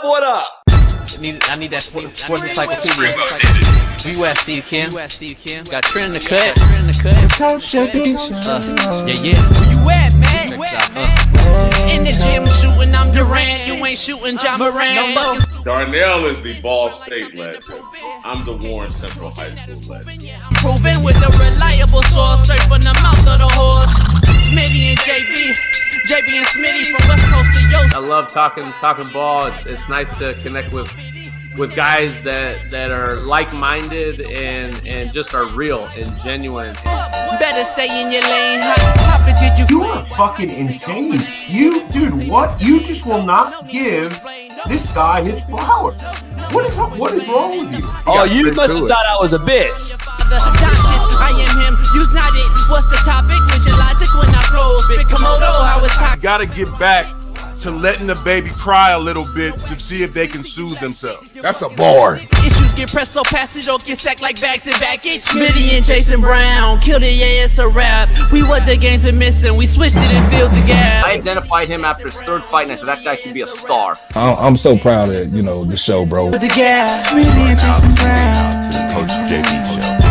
What up? I need that sports encyclopedia. USD Kim. Got Trent in the cut. Coach JB. Yeah. Where you at, man? In the gym shooting, I'm Durant. You ain't shooting John Moran. Darnell is the Ball State legend. I'm the Warren Central High School legend. I'm proving with a reliable source, straight from the mouth of the horse. Smitty and JB and Smitty from West Coast to Yost. I love talking ball. It's nice to connect with guys that are like-minded and just are real and genuine. Better stay in your lane. How did you? You are fucking insane. Dude, what? You just will not give this guy his flowers. What is wrong with you? Oh, you must have thought I was a bitch. I am him. Use not it. What's the topic? With your logic when I flow. Spit Komodo. How it's talking. Got to get back to letting the baby cry a little bit to see if they can soothe themselves. That's a bar. Issues get pressed so past it don't get sacked like bags and baggage. Smitty and Jason Brown killed it, yeah, it's a rap. We what the game's been missing, we switched it and filled the gap. I identified him after his third fight, and I said that guy should be a star. I'm so proud of the show, bro. The gap. Smitty and Jason Brown. To the Coach JB show.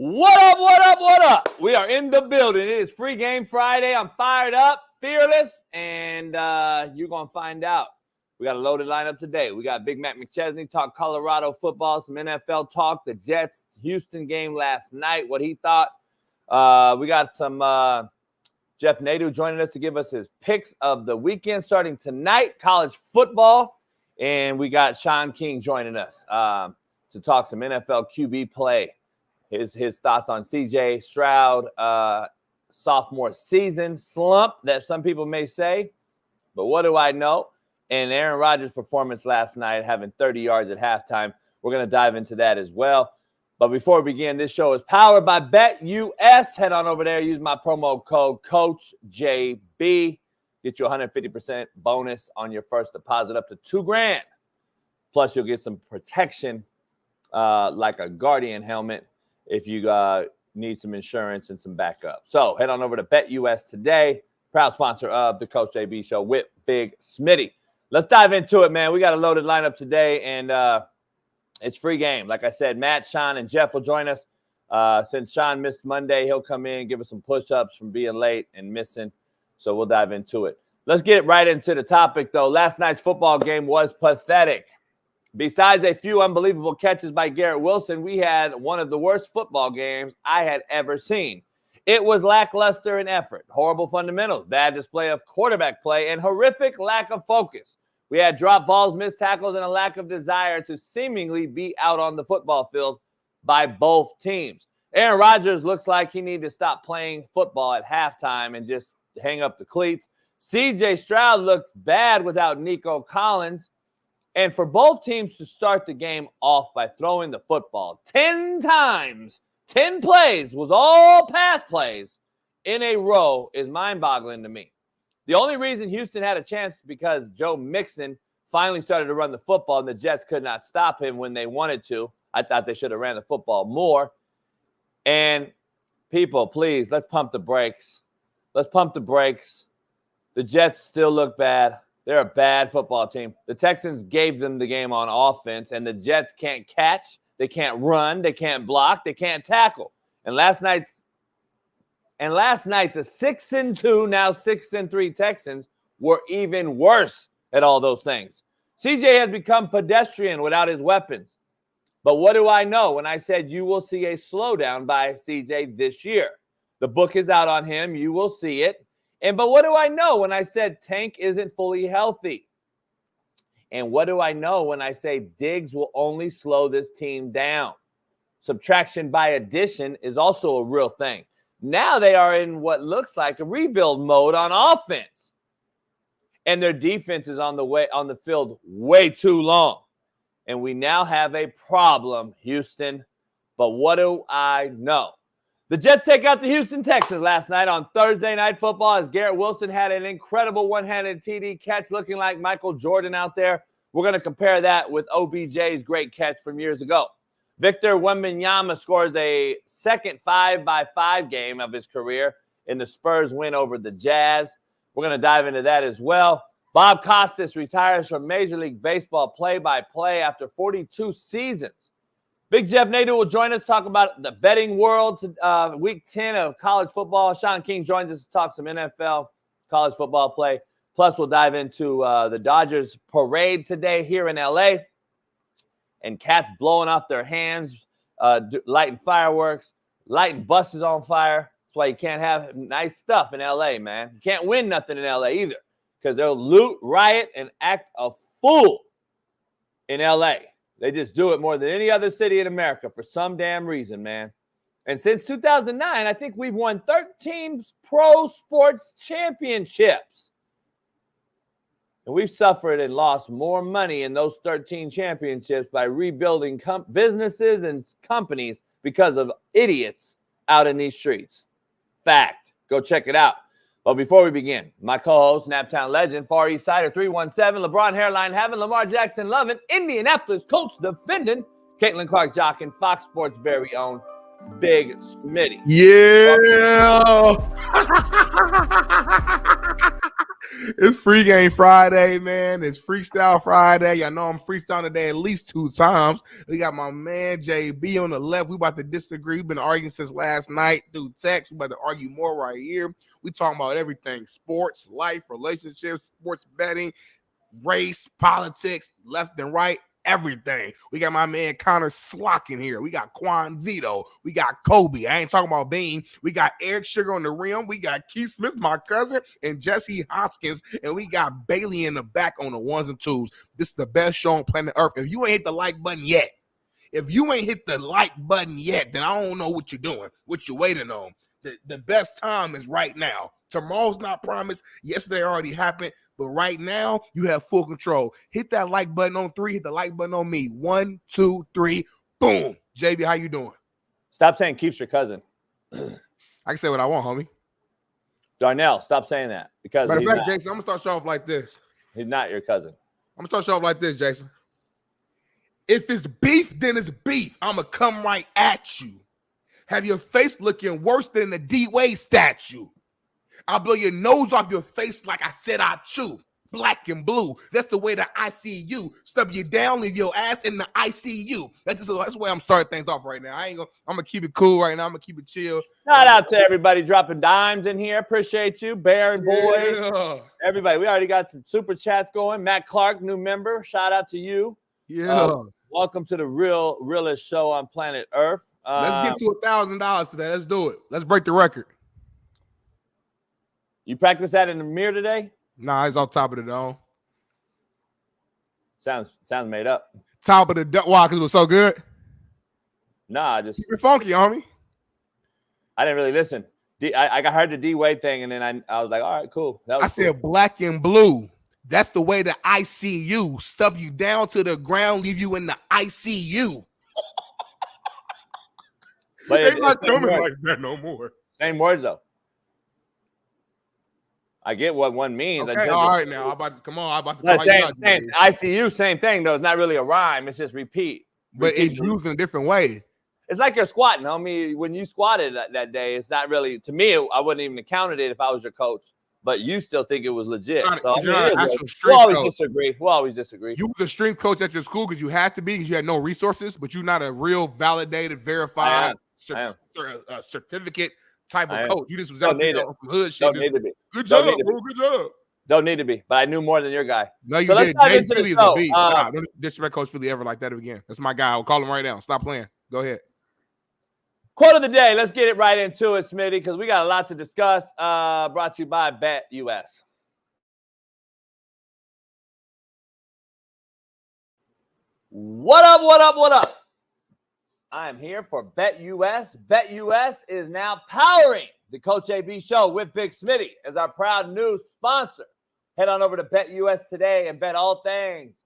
What up? We are in the building. It is Free Game Friday. I'm fired up, fearless, and you're going to find out. We got a loaded lineup today. We got Big Mac McChesney talk Colorado football, some NFL talk, the Jets-Houston game last night, what he thought. We got some Jeff Nadu joining us to give us his picks of the weekend starting tonight, college football. And we got Shaun King joining us to talk some NFL QB play. His thoughts on C.J. Stroud, sophomore season slump that some people may say. But what do I know? And Aaron Rodgers' performance last night, having 30 yards at halftime. We're going to dive into that as well. But before we begin, this show is powered by BetUS. Head on over there. Use my promo code CoachJB. Get you 150% bonus on your first deposit up to $2,000. Plus, you'll get some protection like a Guardian helmet if you need some insurance and some backup. So head on over to BetUS today. Proud sponsor of the Coach JB Show with Big Smitty. Let's dive into it, man. We got a loaded lineup today, and it's free game. Like I said, Matt, Shaun, and Jeff will join us. Since Shaun missed Monday, he'll come in, give us some push-ups from being late and missing. So we'll dive into it. Let's get right into the topic, though. Last night's football game was pathetic. Besides a few unbelievable catches by Garrett Wilson, we had one of the worst football games I had ever seen. It was lackluster in effort, horrible fundamentals, bad display of quarterback play, and horrific lack of focus. We had drop balls, missed tackles, and a lack of desire to seemingly be out on the football field by both teams. Aaron Rodgers looks like he needed to stop playing football at halftime and just hang up the cleats. C.J. Stroud looks bad without Nico Collins. And for both teams to start the game off by throwing the football 10 times, 10 plays was all pass plays in a row is mind-boggling to me. The only reason Houston had a chance is because Joe Mixon finally started to run the football and the Jets could not stop him when they wanted to. I thought they should have ran the football more. And people, please, let's pump the brakes. Let's pump the brakes. The Jets still look bad. They're a bad football team. The Texans gave them the game on offense, and the Jets can't catch, they can't run, they can't block, they can't tackle. And last night, the 6-2, now 6-3 Texans were even worse at all those things. CJ has become pedestrian without his weapons. But what do I know when I said you will see a slowdown by CJ this year? The book is out on him. You will see it. But what do I know when I said Tank isn't fully healthy? And what do I know when I say Diggs will only slow this team down? Subtraction by addition is also a real thing. Now they are in what looks like a rebuild mode on offense. And their defense is on the field way too long. And we now have a problem, Houston. But what do I know? The Jets take out the Houston Texans last night on Thursday Night Football as Garrett Wilson had an incredible one-handed TD catch looking like Michael Jordan out there. We're going to compare that with OBJ's great catch from years ago. Victor Wembanyama scores a second 5-by-5 game of his career in the Spurs win over the Jazz. We're going to dive into that as well. Bob Costas retires from Major League Baseball play-by-play after 42 seasons. Big Jeff Nadu will join us, talk about the betting world, week 10 of college football. Shaun King joins us to talk some NFL college football play. Plus, we'll dive into the Dodgers parade today here in L.A. and cats blowing off their hands, lighting fireworks, lighting buses on fire. That's why you can't have nice stuff in L.A., man. You can't win nothing in L.A. either because they'll loot, riot, and act a fool in L.A. They just do it more than any other city in America for some damn reason, man. And since 2009, I think we've won 13 pro sports championships. And we've suffered and lost more money in those 13 championships by rebuilding businesses and companies because of idiots out in these streets. Fact. Go check it out. But before we begin, my co-host, Naptown legend, Far East Sider 317, LeBron hairline having, Lamar Jackson loving, Indianapolis Colts defending, Caitlin Clark jocking, Fox Sports' very own Big Smitty. Yeah. It's Free Game Friday, man. It's Freestyle Friday. Y'all know I'm freestyling today at least 2 times. We got my man JB on the left. We about to disagree. We've been arguing since last night through text. We about to argue more right here. We talking about everything: sports, life, relationships, sports betting, race, politics, left and right. Everything. We got my man Connor Slock in here. We got Quan Zito. We got Kobe. I ain't talking about Bean. We got Eric Sugar on the rim. We got Keith Smith, my cousin, and Jesse Hoskins. And we got Bailey in the back on the 1s and 2s. This is the best show on planet Earth. If you ain't hit the like button yet, then I don't know what you're doing, what you're waiting on. The best time is right now. Tomorrow's not promised. Yesterday already happened. But right now, you have full control. Hit that like button on 3. Hit the like button on me. 1, 2, 3. Boom. JB, how you doing? Stop saying Keith's your cousin. I can say what I want, homie. Darnell, stop saying that. Because Matter of fact, Jason, I'm going to start you off like this. He's not your cousin. I'm going to start you off like this, Jason. If it's beef, then it's beef. I'm going to come right at you. Have your face looking worse than the D-Wade statue. I'll blow your nose off your face like I said I chew. Black and blue. That's the way that I see you. Stub you down, leave your ass in the ICU. That's the way I'm starting things off right now. I'm gonna keep it cool right now. I'm gonna keep it chill. Shout out to everybody dropping dimes in here. Appreciate you, Bear and Boy. Yeah. Everybody, we already got some super chats going. Matt Clark, new member. Shout out to you. Yeah. Welcome to the realest show on planet Earth. Let's get to $1,000 today. Let's do it. Let's break the record. You practice that in the mirror today? Nah, it's on top of the dome. Sounds made up. Top of the dome. Why? Because it was so good? Nah, I just... You're funky, homie. I didn't really listen. I heard the D-Wade thing, and then I was like, all right, cool. I said black and blue. That's the way that I see you. Stub you down to the ground, leave you in the ICU. But They're not coming like that no more. Same words, though. I get what one means. Okay, all right now. I'm about to Same ICU, same thing, though. It's not really a rhyme. It's just repeat. But it's used in a different way. It's like you're squatting, homie. When you squatted that day, it's not really, to me, I wouldn't even have counted it if I was your coach. But you still think it was legit. We'll always disagree. You was a strength coach at your school because you had to be, because you had no resources, but you're not a real validated, verified certificate type of coach. You just was out there from hood shit. Don't need to be. Good job, bro. Good job. Don't need to be, but I knew more than your guy. No, you did. Jay Philly is a beast. Stop. Don't disrespect Coach Philly ever like that again. That's my guy. I'll call him right now. Stop playing. Go ahead. Quote of the day. Let's get it right into it, Smitty, because we got a lot to discuss. Brought to you by Bet US. What up, what up, what up? I am here for Bet US. Bet US is now powering the Coach AB Show with Big Smitty as our proud new sponsor. Head on over to Bet US today and bet all things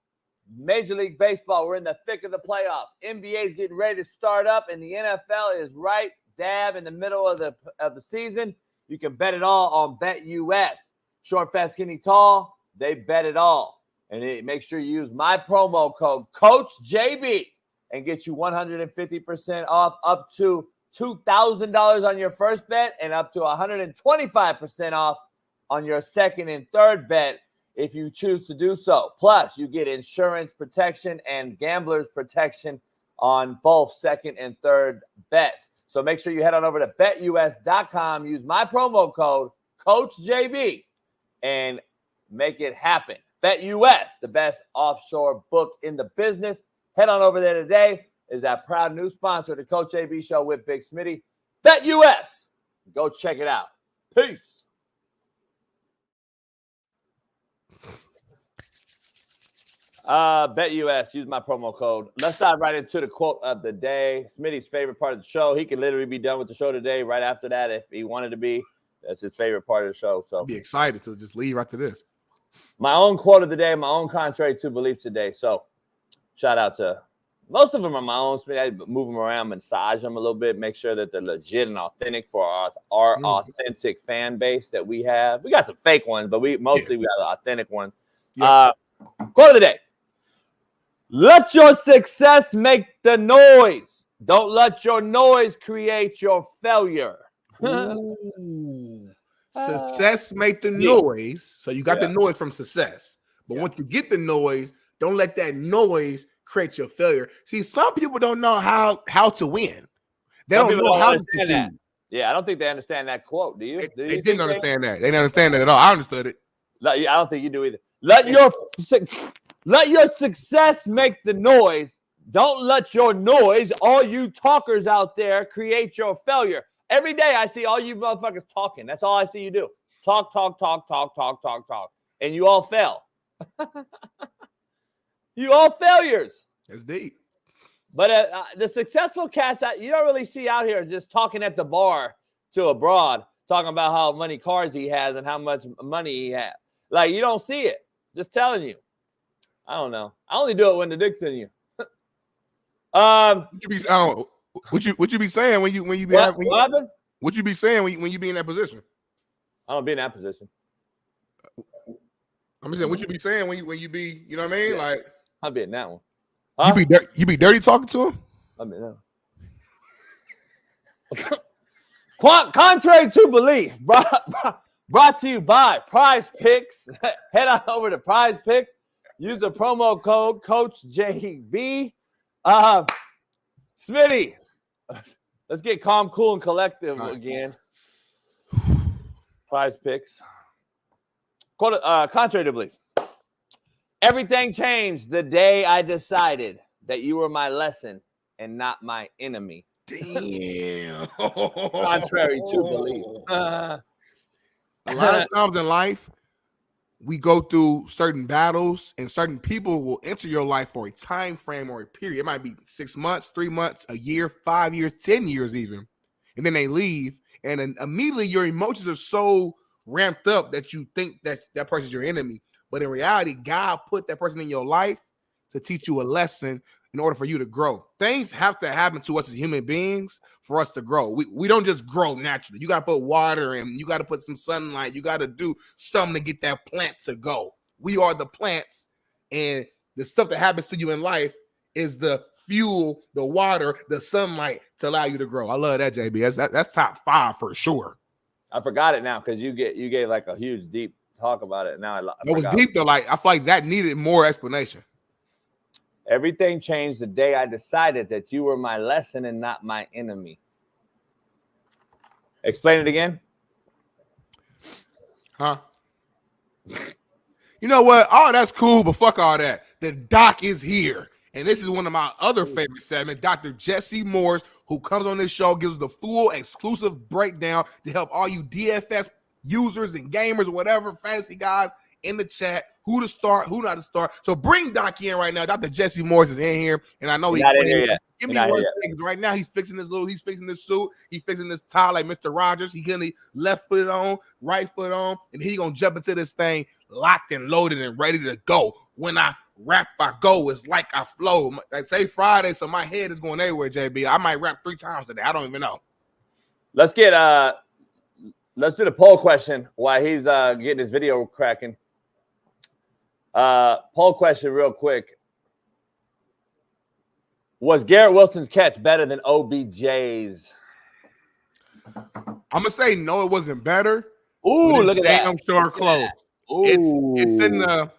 Major League Baseball. We're in the thick of the playoffs. NBA is getting ready to start up, and the NFL is right dab in the middle of the season, you can bet it all on BetUS. Short, fast, skinny, tall, they bet it all. And make sure you use my promo code CoachJB and get you 150% off, up to $2,000 on your first bet and up to 125% off on your second and third bet if you choose to do so. Plus, you get insurance protection and gambler's protection on both second and third bets. So make sure you head on over to betus.com, use my promo code CoachJB, and make it happen. BetUS, the best offshore book in the business. Head on over there today. Is that proud new sponsor of the Coach AB Show with Big Smitty. BetUS. Go check it out. Peace. BetUS. Use my promo code. Let's dive right into the quote of the day. Smitty's favorite part of the show. He could literally be done with the show today right after that if he wanted to be. That's his favorite part of the show. So I'd be excited to just leave after this. My own quote of the day, my own contrary to belief today. So shout out to most of them are my own. I move them around, massage them a little bit, make sure that they're legit and authentic for our authentic fan base that we have. We got some fake ones, but we got an authentic one. Yeah. Quote of the day. Let your success make the noise. Don't let your noise create your failure. Success make the noise. So you got the noise from success. But once you get the noise, don't let that noise create your failure. See, some people don't know how to win. They don't know how to succeed. That. Yeah, I don't think they understand that quote. Do you? They didn't understand that. They didn't understand that at all. I understood it. I don't think you do either. Let your success make the noise. Don't let your noise, all you talkers out there, create your failure. Every day I see all you motherfuckers talking. That's all I see you do. Talk. And you all fail. You all failures. That's deep. But the successful cats, you don't really see out here just talking at the bar to a broad, talking about how many cars he has and how much money he has. Like, you don't see it. Just telling you. I don't know. I only do it when the dick's in you. What you be saying when you be what you be saying when you be in that position? I don't be in that position. I'm just saying, what you be saying when you be, you know what I mean? Yeah. Like, I'll be in that one. Huh? You be dirty talking to him? I'll be in that one. Contrary to belief, brought to you by Prize Picks. Head on over to Prize Picks. Use the promo code CoachJB. Smitty, let's get calm, cool, and collective again. Prize Picks. Contrary to belief. Everything changed the day I decided that you were my lesson and not my enemy. Damn. Contrary to belief. A lot of times in life, we go through certain battles, and certain people will enter your life for a time frame or a period. It might be 6 months, 3 months, a year, 5 years, 10 years even. And then they leave, and then immediately your emotions are so ramped up that you think that that person's your enemy. But in reality, God put that person in your life to teach you a lesson in order for you to grow. Things have to happen to us as human beings for us to grow. We don't just grow naturally. You got to put water in. You got to put some sunlight. You got to do something to get that plant to go. We are the plants, and the stuff that happens to you in life is the fuel, the water, the sunlight to allow you to grow. I love that, JB. That's top 5 for sure. I forgot it now because you gave like a huge deep talk about it. Now it was deep though. Like, I feel like that needed more explanation. Everything changed the day I decided that you were my lesson and not my enemy. Explain it again. Huh? You know what? Oh, that's cool, but fuck all that. The doc is here. And this is one of my other favorite segments. Dr. Jesse Morse, who comes on this show, gives the full exclusive breakdown to help all you DFS users and gamers or whatever, fantasy guys in the chat, who to start, who not to start. So bring Doc in right now. Dr. Jesse Morse is in here, and I know he's not in here yet. Give me 1 second. Right now, he's fixing his suit, he's fixing this tie like Mr. Rogers. He getting left foot on, right foot on, and he gonna jump into this thing locked and loaded and ready to go. When I rap, I go. It's like I flow. I say Friday, so my head is going everywhere, JB. I might rap 3 times today. I don't even know. Let's do the poll question while he's getting his video cracking. Poll question real quick. Was Garrett Wilson's catch better than OBJ's? I'm gonna say no, it wasn't better. Ooh, look at that. Damn sure close. It's in the,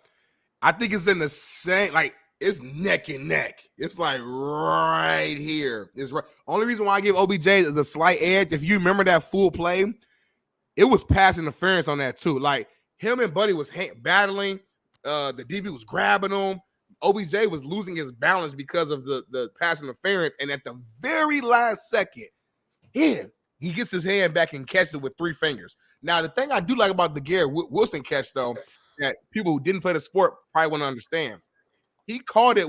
I think it's in the same, like it's neck and neck. It's like right here. It's right. Only reason why I give OBJ is a slight edge. If you remember that full play, it was pass interference on that too. Like him and Buddy was battling. The DB was grabbing him. OBJ was losing his balance because of the pass interference. And at the very last second, he gets his hand back and catches it with 3 fingers. Now, the thing I do like about the Garrett Wilson catch, though, that people who didn't play the sport probably wouldn't understand. He caught it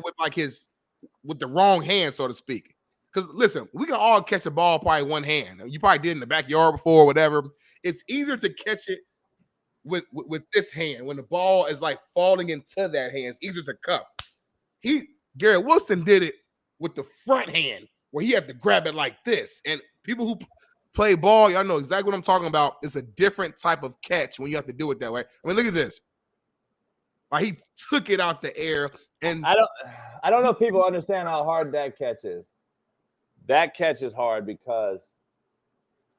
with the wrong hand, so to speak. Because, listen, we can all catch a ball probably one hand. You probably did in the backyard before or whatever. It's easier to catch it with this hand when the ball is like falling into that hand. It's easier to cuff. Garrett Wilson did it with the front hand where he had to grab it like this. And people who play ball, y'all know exactly what I'm talking about. It's a different type of catch when you have to do it that way. I mean, look at this. Like he took it out the air, and I don't know if people understand how hard that catch is. That catch is hard because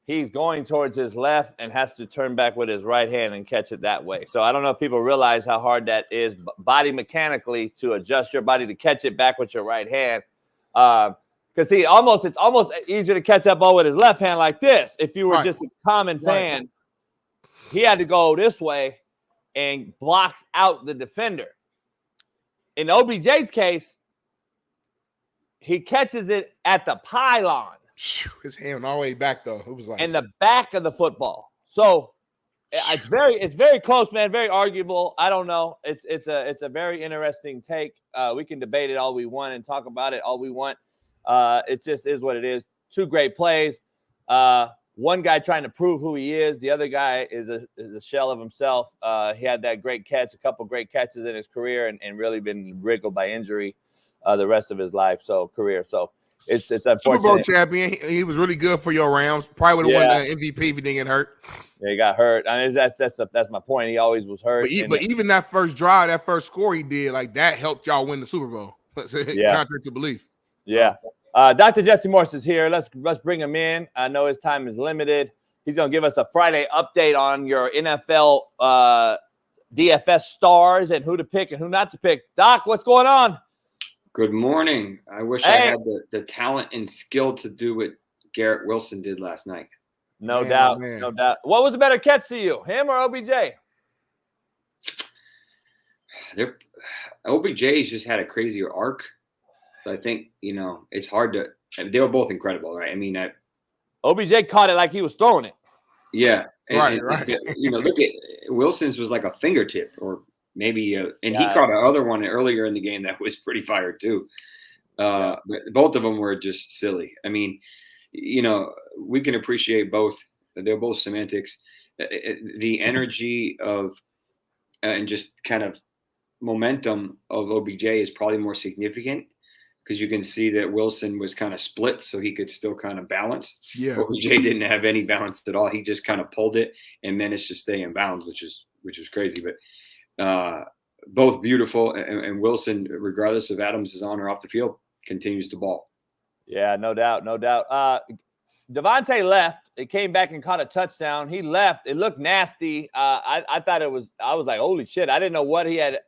he's going towards his left and has to turn back with his right hand and catch it that way. So I don't know if people realize how hard that is body mechanically to adjust your body to catch it back with your right hand. Because it's almost easier to catch that ball with his left hand like this. If you were just a common fan, he had to go this way and blocks out the defender. In OBJ's case, he catches it at the pylon. His hand all the way back though. It was like in the back of the football. So it's very close, man. Very arguable. I don't know. It's a very interesting take. We can debate it all we want and talk about it all we want. It just is what it is. 2 great plays. One guy trying to prove who he is. The other guy is a shell of himself. He had that great catch, a couple great catches in his career, and really been riddled by injury the rest of his life. So it's unfortunate. Super Bowl champion. He was really good for your Rams. Probably would have won the MVP if he didn't get hurt. Yeah, he got hurt. I mean, that's my point. He always was hurt. But even that first drive, that first score he did, like that helped y'all win the Super Bowl. Contrary to belief. So. Yeah. Dr. Jesse Morse is here. Let's bring him in. I know his time is limited. He's going to give us a Friday update on your NFL DFS stars and who to pick and who not to pick. Doc, what's going on? Good morning. I wish I had the talent and skill to do what Garrett Wilson did last night. No doubt. What was a better catch to you, him or OBJ? OBJ's just had a crazier arc. So I think, it's hard to – they were both incredible, right? I mean, OBJ caught it like he was throwing it. Yeah. Right. Look at Wilson's was like a fingertip or – maybe, he caught another one earlier in the game that was pretty fire too. But both of them were just silly. I mean, we can appreciate both. They're both semantics. The energy of and just kind of momentum of OBJ is probably more significant because you can see that Wilson was kind of split, so he could still kind of balance. Yeah, OBJ didn't have any balance at all. He just kind of pulled it and managed to stay in bounds, which is crazy, but. Both beautiful, and Wilson, regardless of Adams is on or off the field, continues to ball. Yeah, no doubt. Devontae left. It came back and caught a touchdown. He left. It looked nasty. I thought it was. I was like, holy shit! I didn't know what he had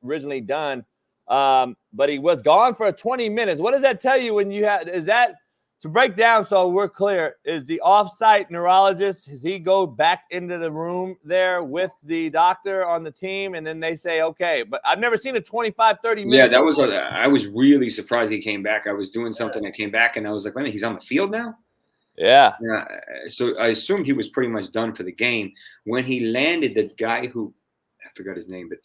originally done. But he was gone for 20 minutes. What does that tell you when you have? Is that to break down so we're clear? Is the off-site neurologist? Does he go back into the room there with the doctor on the team, and then they say, okay? But I've never seen a 25, 30 minutes. Yeah, that was. I was really surprised he came back. I was doing something. I came back, and I was like, wait a minute, he's on the field now. Yeah. So I assumed he was pretty much done for the game. When he landed, the guy who I forgot his name, but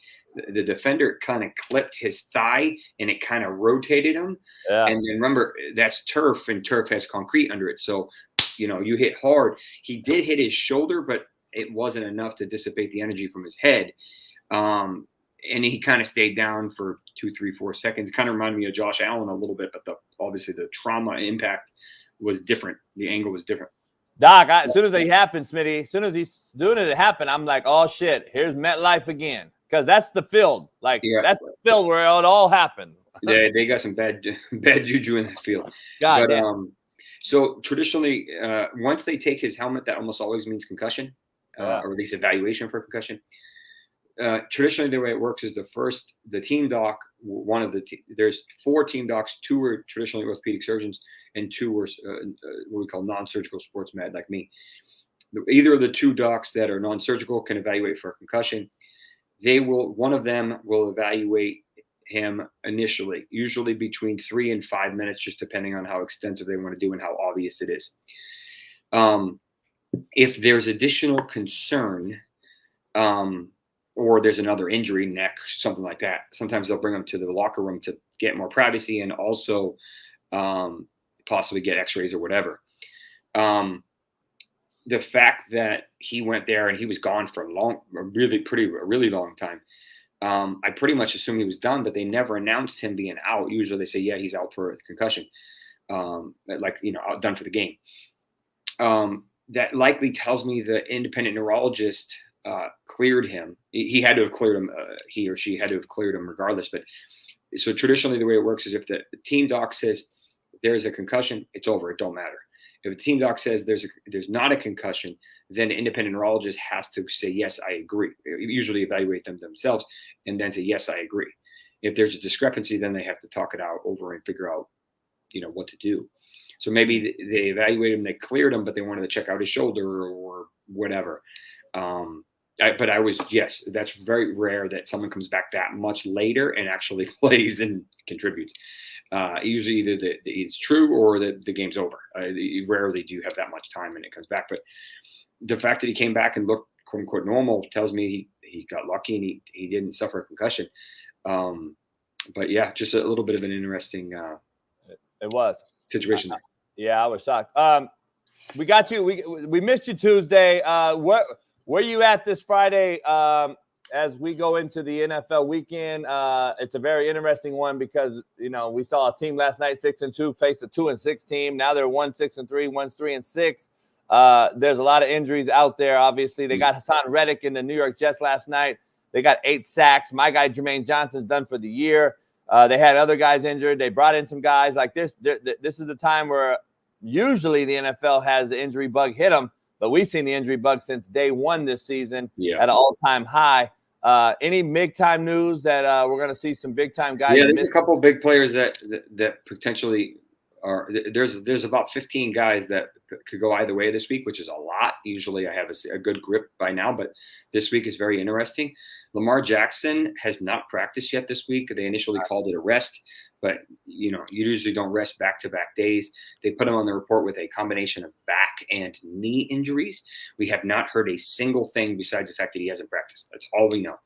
the defender kind of clipped his thigh and it kind of rotated him. Yeah. And then remember, that's turf, and turf has concrete under it. So, you hit hard. He did hit his shoulder, but it wasn't enough to dissipate the energy from his head. And he kind of stayed down for 2, 3, 4 seconds. Kind of reminded me of Josh Allen a little bit, but obviously the trauma impact was different. The angle was different. Doc, as soon as it happened, Smitty, as soon as he's doing it happen, I'm like, oh shit, here's MetLife again, because that's the field. Like that's the field where it all happens. They got some bad juju in that field. God but damn. So traditionally, once they take his helmet, that almost always means concussion, or at least evaluation for concussion. Traditionally, the way it works is the team doc, there's 4 team docs, 2 were traditionally orthopedic surgeons, and 2 were what we call non-surgical sports med, like me. Either of the 2 docs that are non-surgical can evaluate for a concussion. One of them will evaluate him initially, usually between 3 and 5 minutes, just depending on how extensive they want to do and how obvious it is. If there's additional concern, or there's another injury, neck, something like that, sometimes they'll bring them to the locker room to get more privacy and also possibly get x-rays or whatever. The fact that he went there and he was gone for a really long time, I pretty much assumed he was done, but they never announced him being out. Usually they say, yeah, he's out for a concussion, done for the game. That likely tells me the independent neurologist cleared him. He had to have cleared him. He or she had to have cleared him regardless. But so traditionally, the way it works is if the team doc says there's a concussion, it's over. It don't matter. If the team doc says there's not a concussion, then the independent neurologist has to say, yes, I agree. Usually evaluate them themselves and then say, yes, I agree. If there's a discrepancy, then they have to talk it out over and figure out, what to do. So maybe they evaluated him, they cleared him, but they wanted to check out his shoulder or whatever. Yes, that's very rare that someone comes back that much later and actually plays and contributes. Usually either it's true or the game's over. Rarely do you have that much time and it comes back. But the fact that he came back and looked quote unquote normal tells me he got lucky and he didn't suffer a concussion. But yeah, just a little bit of an interesting it was situation there. Yeah, I was shocked. We got you. We missed you Tuesday. Where you at this Friday as we go into the NFL weekend? It's a very interesting one because, we saw a team last night, 6-2, face a 2-6 team. Now they're 1-6-3, one's 3-6. There's a lot of injuries out there. Obviously, they got Hassan Reddick in the New York Jets last night. They got 8 sacks. My guy, Jermaine Johnson's done for the year. They had other guys injured. They brought in some guys like this. This is the time where usually the NFL has the injury bug hit them. But we've seen the injury bug since day one this season at an all-time high. Any big-time news that we're going to see some big-time guys? Yeah, there's a couple of big players that potentially are. There's about 15 guys that could go either way this week, which is a lot. Usually I have a good grip by now, but this week is very interesting. Lamar Jackson has not practiced yet this week. They initially called it a rest, but you usually don't rest back-to-back days. They put him on the report with a combination of back and knee injuries. We have not heard a single thing besides the fact that he hasn't practiced. That's all we know.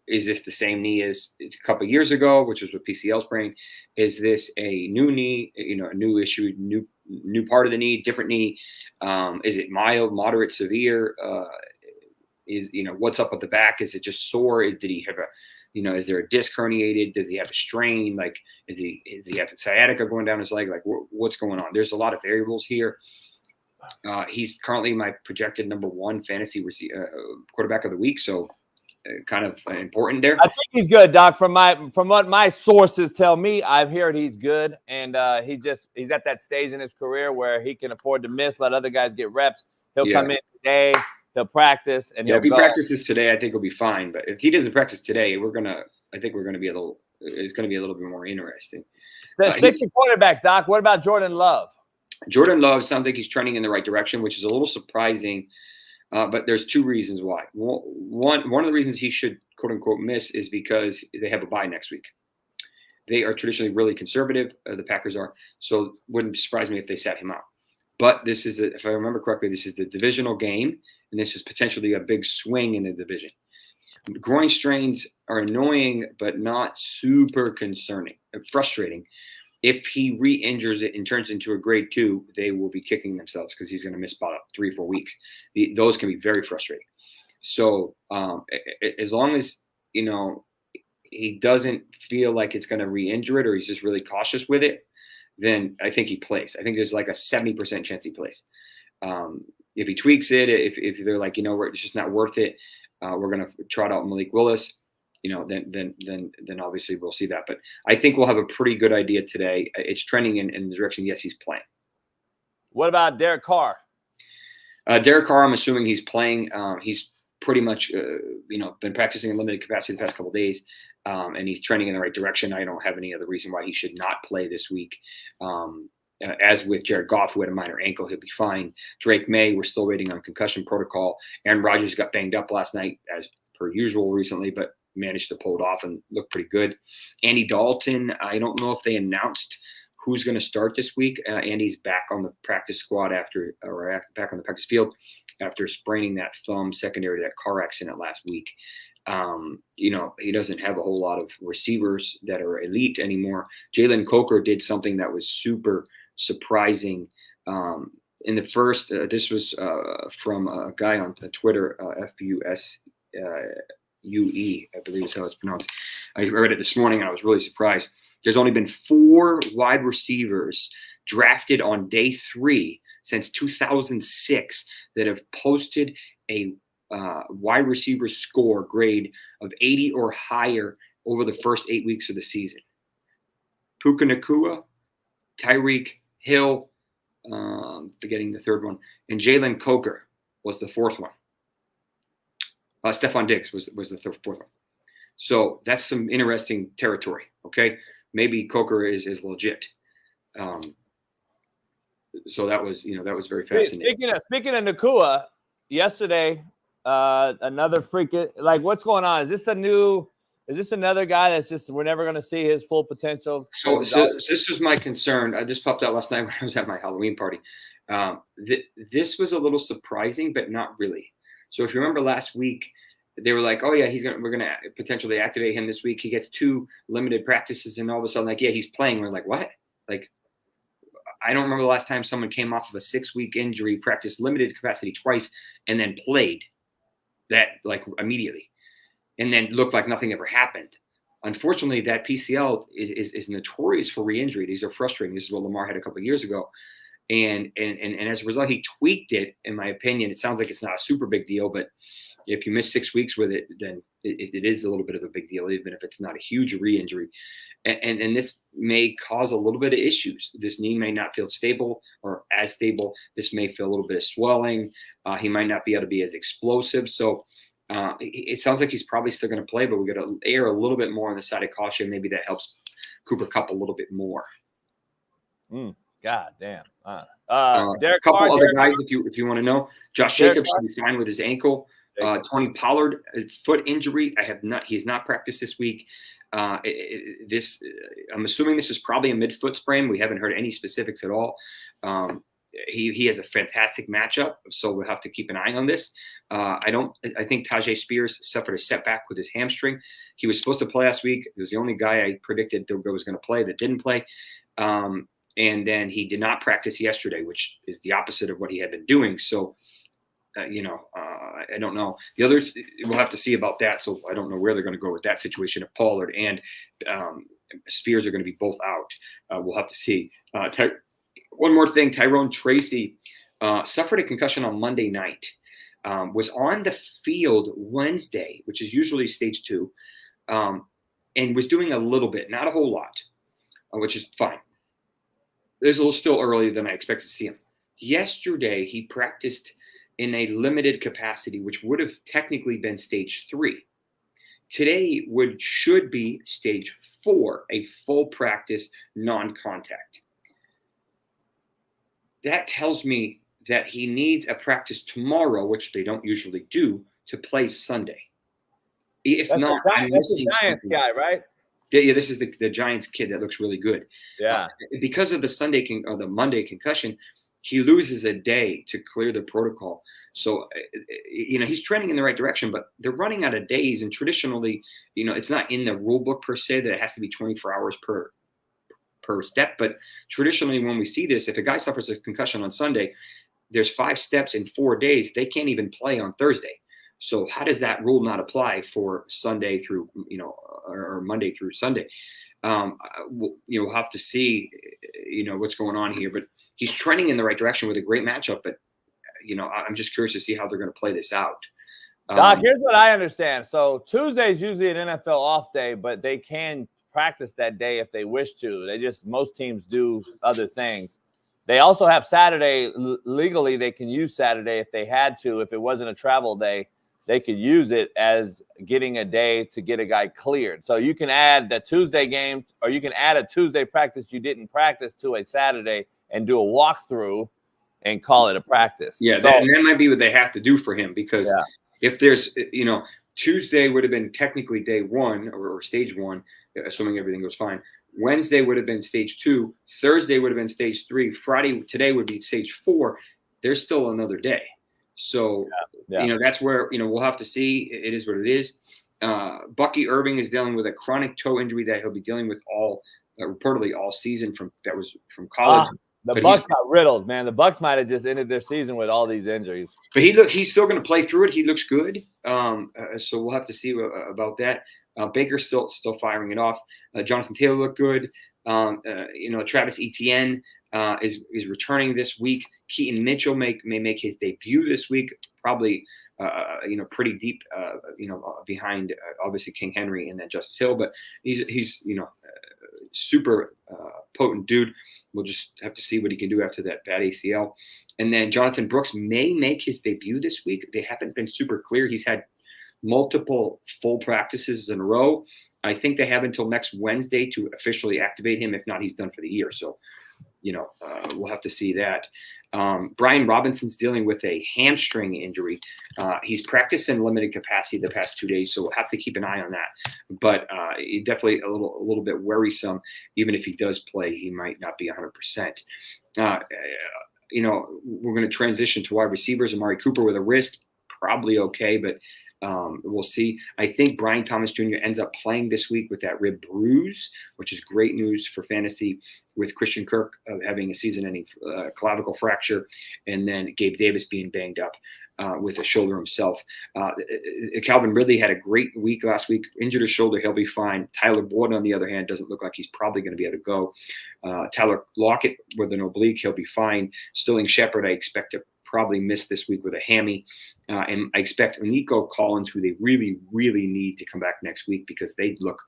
Is this the same knee as a couple of years ago, which was with PCL sprain? Is this a new knee, a new issue, new part of the knee, different knee? Is it mild, moderate, severe? What's up with the back? Is it just sore? Did he have is there a disc herniated? Does he have a strain? Like, is he have sciatica going down his leg? Like, what's going on? There's a lot of variables here. He's currently my projected number 1 fantasy quarterback of the week. So kind of important there. I think he's good, Doc. From what my sources tell me, I've heard he's good. And he's at that stage in his career where he can afford to miss, let other guys get reps. He'll come in today. He'll practice, and if he practices today, I think he'll be fine. But if he doesn't practice today, I think we're gonna be it's gonna be a little bit more interesting. Stick to quarterbacks, Doc. What about Jordan Love? Jordan Love sounds like he's trending in the right direction, which is a little surprising. But there's 2 reasons why. One of the reasons he should quote unquote miss is because they have a bye next week. They are traditionally really conservative. The Packers are, so wouldn't surprise me if they sat him out. But this is, if I remember correctly, this is the divisional game. And this is potentially a big swing in the division. Groin strains are annoying, but not super concerning, frustrating. If he re-injures it and turns into a grade 2, they will be kicking themselves because he's going to miss about 3 or 4 weeks. Those can be very frustrating. So as long as, he doesn't feel like it's going to re-injure it or he's just really cautious with it, then I think he plays. I think there's like a 70% chance he plays. If he tweaks it, if they're like, it's just not worth it, we're going to trot out Malik Willis, then obviously we'll see that. But I think we'll have a pretty good idea today. It's trending in the direction, yes, he's playing. What about Derek Carr? Derek Carr, I'm assuming he's playing. He's pretty much, been practicing in limited capacity the past couple of days, and he's trending in the right direction. I don't have any other reason why he should not play this week. As with Jared Goff, who had a minor ankle, he'll be fine. Drake May, we're still waiting on concussion protocol. Aaron Rodgers got banged up last night, as per usual recently, but managed to pull it off and look pretty good. Andy Dalton, I don't know if they announced who's going to start this week. Andy's back on the practice squad back on the practice field after spraining that thumb secondary to that car accident last week. He doesn't have a whole lot of receivers that are elite anymore. Jalen Coker did something that was super surprising. In the first, this was from a guy on Twitter, FUSUE, I believe is how it's pronounced. I read it this morning and I was really surprised. There's only been 4 wide receivers drafted on day 3 since 2006 that have posted a wide receiver score grade of 80 or higher over the first 8 weeks of the season. Puka Nacua, Tyreek Hill, forgetting the third one, and Jalen Coker was the fourth one. Stephon Diggs was the fourth one. So that's some interesting territory. Okay, maybe Coker is legit. So that was very fascinating. Speaking of Nacua, yesterday another freaking, like, what's going on? Is this another guy that's just, we're never going to see his full potential? So this was my concern. This popped out last night when I was at my Halloween party. This was a little surprising, but not really. So if you remember last week, they were like, oh yeah, we're going to potentially activate him this week. He gets 2 limited practices and all of a sudden, like, yeah, he's playing. We're like, what? Like, I don't remember the last time someone came off of a 6-week injury, practiced limited capacity twice, and then played that like immediately, and then looked like nothing ever happened. Unfortunately, that PCL is notorious for re-injury. These are frustrating. This is what Lamar had a couple of years ago. And as a result, he tweaked it, in my opinion. It sounds like it's not a super big deal, but if you miss 6 weeks with it, then it is a little bit of a big deal, even if it's not a huge re-injury. And this may cause a little bit of issues. This knee may not feel stable or as stable. This may feel a little bit of swelling. He might not be able to be as explosive. So it sounds like he's probably still going to play, but we got to err a little bit more on the side of caution. Maybe that helps Cooper Kupp a little bit more. God damn. A couple other guys, if you want to know. Josh Jacobs should be fine with his ankle. Tony Pollard, foot injury. He's not practiced this week. I'm assuming this is probably a midfoot sprain. We haven't heard any specifics at all. He has a fantastic matchup, so we'll have to keep an eye on this. I think Tajay Spears suffered a setback with his hamstring. He was supposed to play last week. He was the only guy I predicted that was going to play that didn't play. And then he did not practice yesterday, which is the opposite of what he had been doing. So, I don't know. The other, we'll have to see about that. So I don't know where they're going to go with that situation if Pollard and Spears are going to be both out. We'll have to see. One more thing, Tyrone Tracy suffered a concussion on Monday night, was on the field Wednesday, which is usually stage 2, and was doing a little bit, not a whole lot, which is fine. It's a little still early than I expected to see him. Yesterday, he practiced in a limited capacity, which would have technically been stage 3. Today should be stage 4, a full practice, non-contact. That tells me that he needs a practice tomorrow, which they don't usually do, to play Sunday. If that's not, that's the Giants guy, right? Yeah, this is the Giants kid that looks really good. Yeah. Because of the Monday concussion, he loses a day to clear the protocol. So, he's trending in the right direction, but they're running out of days. And traditionally, it's not in the rule book per se that it has to be 24 hours per step. But traditionally, when we see this, if a guy suffers a concussion on Sunday, there's 5 steps in 4 days. They can't even play on Thursday. So how does that rule not apply for Sunday through, or Monday through Sunday? We'll have to see, what's going on here. But he's trending in the right direction with a great matchup. But I'm just curious to see how they're going to play this out. Doc, here's what I understand. So Tuesday is usually an NFL off day, but they can practice that day if they wish to. Most teams do other things. They also have Saturday. Legally, they can use Saturday if they had to. If it wasn't a travel day, they could use it as getting a day to get a guy cleared. So you can add the Tuesday game, or you can add a Tuesday practice you didn't practice to a Saturday and do a walkthrough and call it a practice. Yeah, so, that might be what they have to do for him, because if there's, Tuesday would have been technically day one or stage one, assuming everything goes fine. Wednesday would have been stage 2. Thursday would have been stage 3. Friday, today would be stage 4. There's still another day. So, that's where, we'll have to see. It is what it is. Bucky Irving is dealing with a chronic toe injury that he'll be dealing with reportedly all season from college. The Bucs got riddled, man. The Bucs might have just ended their season with all these injuries. But he's still going to play through it. He looks good. So we'll have to see about that. Baker's still firing it off. Jonathan Taylor looked good. Travis Etienne is returning this week. Keaton Mitchell may make his debut this week. Probably pretty deep. Behind obviously King Henry and then Justice Hill. But he's super potent dude. We'll just have to see what he can do after that bad ACL. And then Jonathan Brooks may make his debut this week. They haven't been super clear. He's had multiple full practices in a row. I think they have until next Wednesday to officially activate him. If not, he's done for the year. So, we'll have to see that. Brian Robinson's dealing with a hamstring injury. He's practiced in limited capacity the past 2 days, so we'll have to keep an eye on that. But definitely a little bit worrisome. Even if he does play, he might not be 100%. We're going to transition to wide receivers. Amari Cooper with a wrist, probably okay, but we'll see. I think Brian Thomas Jr. ends up playing this week with that rib bruise, which is great news for fantasy, with Christian Kirk having a season-ending clavicle fracture, and then Gabe Davis being banged up with a shoulder himself. Calvin Ridley had a great week last week, injured his shoulder. He'll be fine. Tyler Boyd, on the other hand, doesn't look like he's probably going to be able to go. Tyler Lockett with an oblique, he'll be fine. Sterling Shepard, I expect to probably miss this week with a hammy. And I expect Nico Collins, who they really, really need to come back next week because they look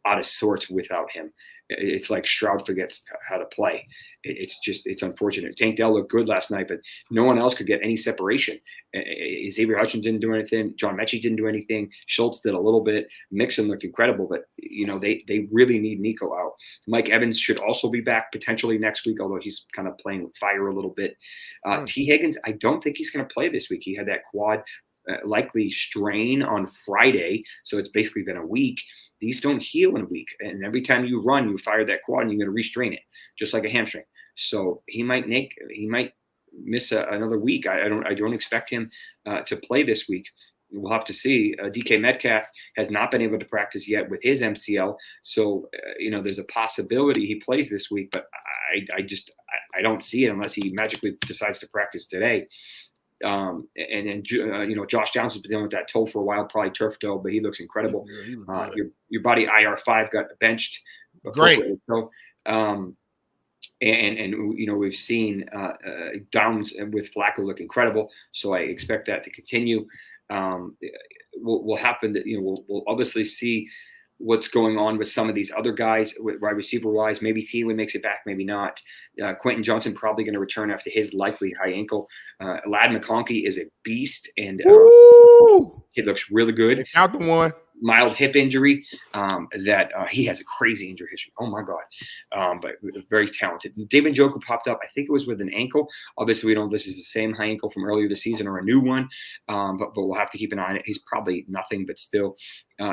out of sorts without him. It's like Stroud forgets how to play. It's unfortunate. Tank Dell looked good last night, but no one else could get any separation. Xavier Hutchins didn't do anything. John Mechie didn't do anything. Schultz did a little bit. Mixon looked incredible, but they really need Nico out. Mike Evans should also be back potentially next week, although he's kind of playing with fire a little bit. T. Higgins, I don't think he's going to play this week. He had that quad likely strain on Friday, so it's basically been a week. These don't heal in a week, and every time you run, you fire that quad, and you're going to restrain it, just like a hamstring. So he might miss another week. I don't expect him to play this week. We'll have to see. DK Metcalf has not been able to practice yet with his MCL, so there's a possibility he plays this week, but I don't see it unless he magically decides to practice today. And then Josh Johnson's been dealing with that toe for a while, probably turf toe, but he looks incredible. Your buddy IR5 got benched. Great. And we've seen Downs with Flacco look incredible, so I expect that to continue. Will happen that we'll obviously see what's going on with some of these other guys, wide receiver wise. Maybe Thielen makes it back, maybe not. Quentin Johnson probably going to return after his likely high ankle. Lad McConkey is a beast, and it looks really good. Out the one. Mild hip injury that he has a crazy injury history. Oh my God. But very talented. David Njoku popped up. I think it was with an ankle. Obviously we don't know if this is the same high ankle from earlier this season or a new one. But we'll have to keep an eye on it. He's probably nothing, but still.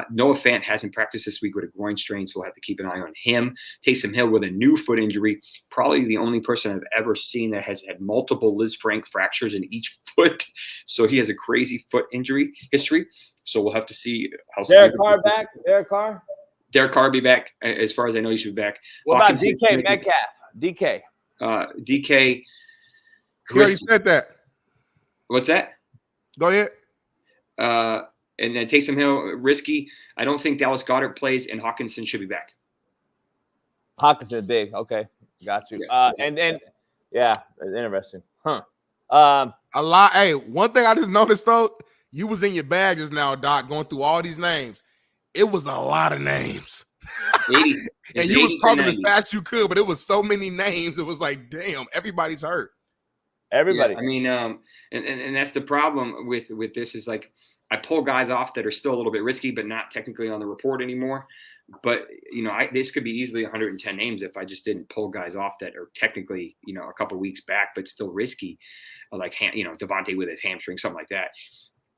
Noah Fant hasn't practiced this week with a groin strain, so we'll have to keep an eye on him. Taysom Hill with a new foot injury. Probably the only person I've ever seen that has had multiple Liz Frank fractures in each foot. So he has a crazy foot injury history. So we'll have to see how. Derek Carr back. Derek Carr be back. As far as I know, he should be back. What about DK Metcalf? DK. DK. You already said that. What's that? Go ahead. And then Taysom Hill, risky. I don't think Dallas Goedert plays, and Hawkinson should be back. Hawkinson big. Okay, got you. And yeah, interesting. Huh. A lot. Hey, one thing I just noticed though, you was in your bag just now, Doc, going through all these names. It was a lot of names. 80, and you was talking as fast as you could, but it was so many names. It was like, damn, everybody's hurt. Everybody. Yeah, I mean, and that's the problem with this is like I pull guys off that are still a little bit risky, but not technically on the report anymore. But this could be easily 110 names if I just didn't pull guys off that are technically a couple of weeks back, but still risky, like Devontae with his hamstring, something like that.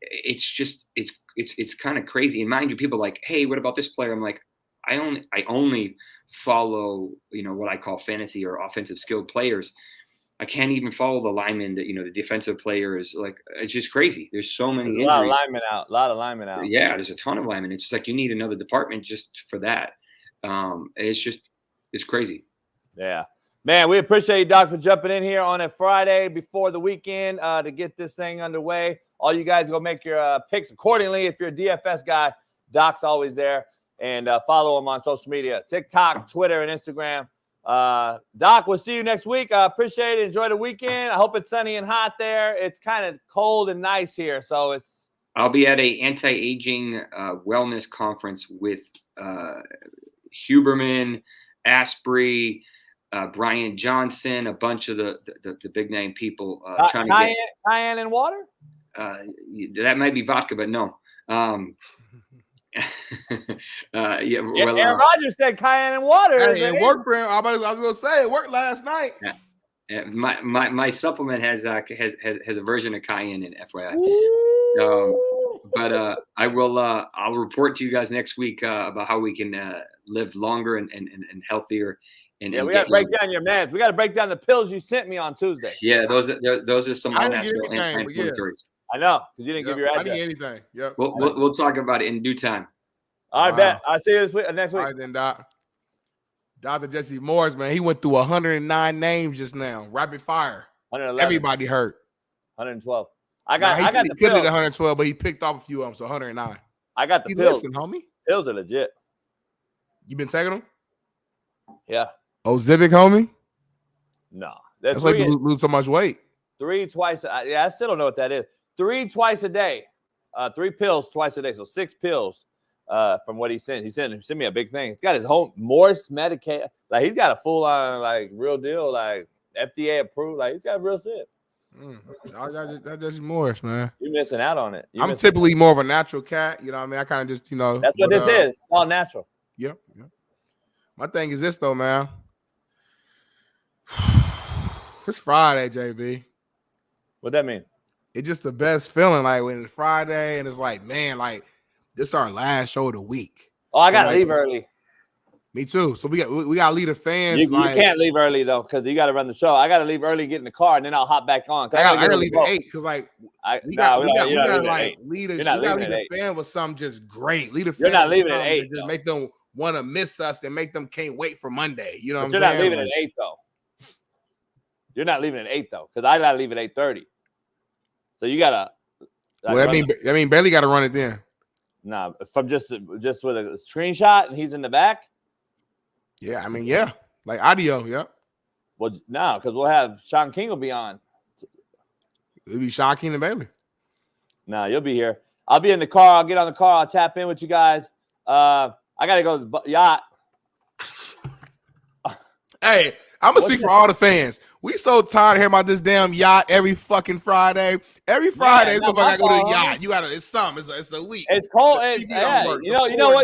It's just it's kind of crazy. And mind you, people are like, hey, what about this player? I'm like, I only follow what I call fantasy or offensive skilled players. I can't even follow the linemen, the defensive players. Like, it's just crazy. There's so many injuries. A lot of linemen out. Yeah, there's a ton of linemen. It's just like you need another department just for that. It's crazy. Yeah. Man, we appreciate you, Doc, for jumping in here on a Friday before the weekend to get this thing underway. All you guys go make your picks accordingly. If you're a DFS guy, Doc's always there. And follow him on social media, TikTok, Twitter, and Instagram. Doc, we'll see you next week. I appreciate it. Enjoy the weekend. I hope it's sunny and hot there. It's kind of cold and nice here, so it's. I'll be at a anti-aging wellness conference with Huberman, Asprey, Brian Johnson, a bunch of the big name people trying to get cayenne and water. That might be vodka, but no. Aaron Rodgers said cayenne and water. Hey, it worked for him. I was gonna say it worked last night. Yeah. My supplement has a version of cayenne in FYI. But I will I'll report to you guys next week about how we can live longer and healthier. And we got to break down your meds. We got to break down the pills you sent me on Tuesday. Yeah, those are some unnatural anti-inflammatories. I know, because you didn't give your address. I didn't get anything. Yep. We'll talk about it in due time. All right, bet. I'll see you next week. All right, then, Doc. Dr. Jesse Morse, man, he went through 109 names just now. Rapid fire. 111. Everybody hurt. 112. I got the pills. At 112, but he picked off a few of them, so 109. I got the pills. Listen, homie. Pills are legit. You been taking them? Yeah. Oh, Zivic, homie? No. That's like you lose so much weight. 3 twice. I still don't know what that is. 3 twice a day. 3 pills twice a day. So 6 pills from what he sent. He sent me a big thing. He's got his whole Morse medication. Like, he's got a full on, like, real deal, like, FDA approved. Like, he's got real shit. That's just Morse, man. You're missing out on it. I'm typically more of a natural cat. You know what I mean? I kind of just, That's what this is. It's all natural. Yep. My thing is this, though, man. It's Friday, JB. What that mean? It's just the best feeling, like when it's Friday and it's like, man, like this is our last show of the week. Oh, I gotta leave early. Me too. So we gotta leave the fans. You can't leave early though, because you gotta run the show. I gotta leave early, get in the car, and then I'll hop back on. I gotta leave at 8 because we gotta lead the fan with something just great. Lead the fan. You're not leaving at 8. Just make them want to miss us and make them can't wait for Monday. You know what I'm saying? You're not leaving at 8 though. You're not leaving at 8 though, because I gotta leave at 8:30. So you gotta. Well, that mean Bailey gotta run it then. Nah, from just with a screenshot and he's in the back. Yeah, I mean, yeah, like audio, yep. Well, no, because we'll have Shaun King will be on. It'll be Shaun King and Bailey. No, you'll be here. I'll be in the car. I'll get on the car. I'll tap in with you guys. I gotta go to the Yacht. Hey, I'm gonna speak for all the fans. We so tired of hearing about this damn Yacht every fucking Friday. Every Friday, I gotta go to the Yacht. You gotta. It's something. It's elite. It's cold. You know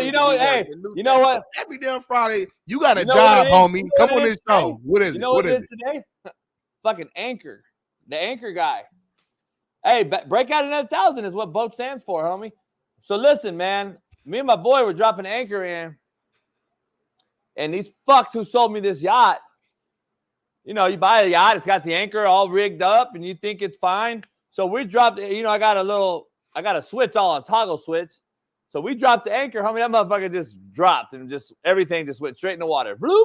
what? Every damn Friday, you got a job, homie. Come on this show. What is it? You know what it is today? Fucking Anchor. The Anchor guy. Hey, break out another 1,000 is what BOAT stands for, homie. So listen, man. Me and my boy were dropping Anchor in, and these fucks who sold me this yacht. You know, you buy a yacht, it's got the anchor all rigged up, and you think it's fine. So we dropped, I got a switch, a toggle switch. So we dropped the anchor, homie. That motherfucker just dropped, and everything just went straight in the water. Bloop.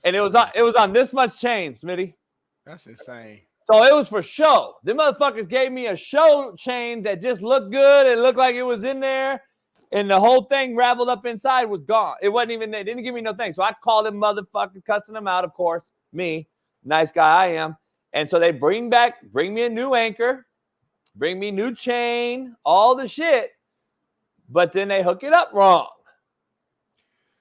And it was on this much chain, Smitty. That's insane. So it was for show. The motherfuckers gave me a show chain that just looked good. It looked like it was in there. And the whole thing raveled up inside was gone. It wasn't even there. They didn't give me no thing. So I called him motherfucker, cussing him out, of course. Me, nice guy I am. And so they bring me a new anchor, bring me new chain, all the shit, but then they hook it up wrong.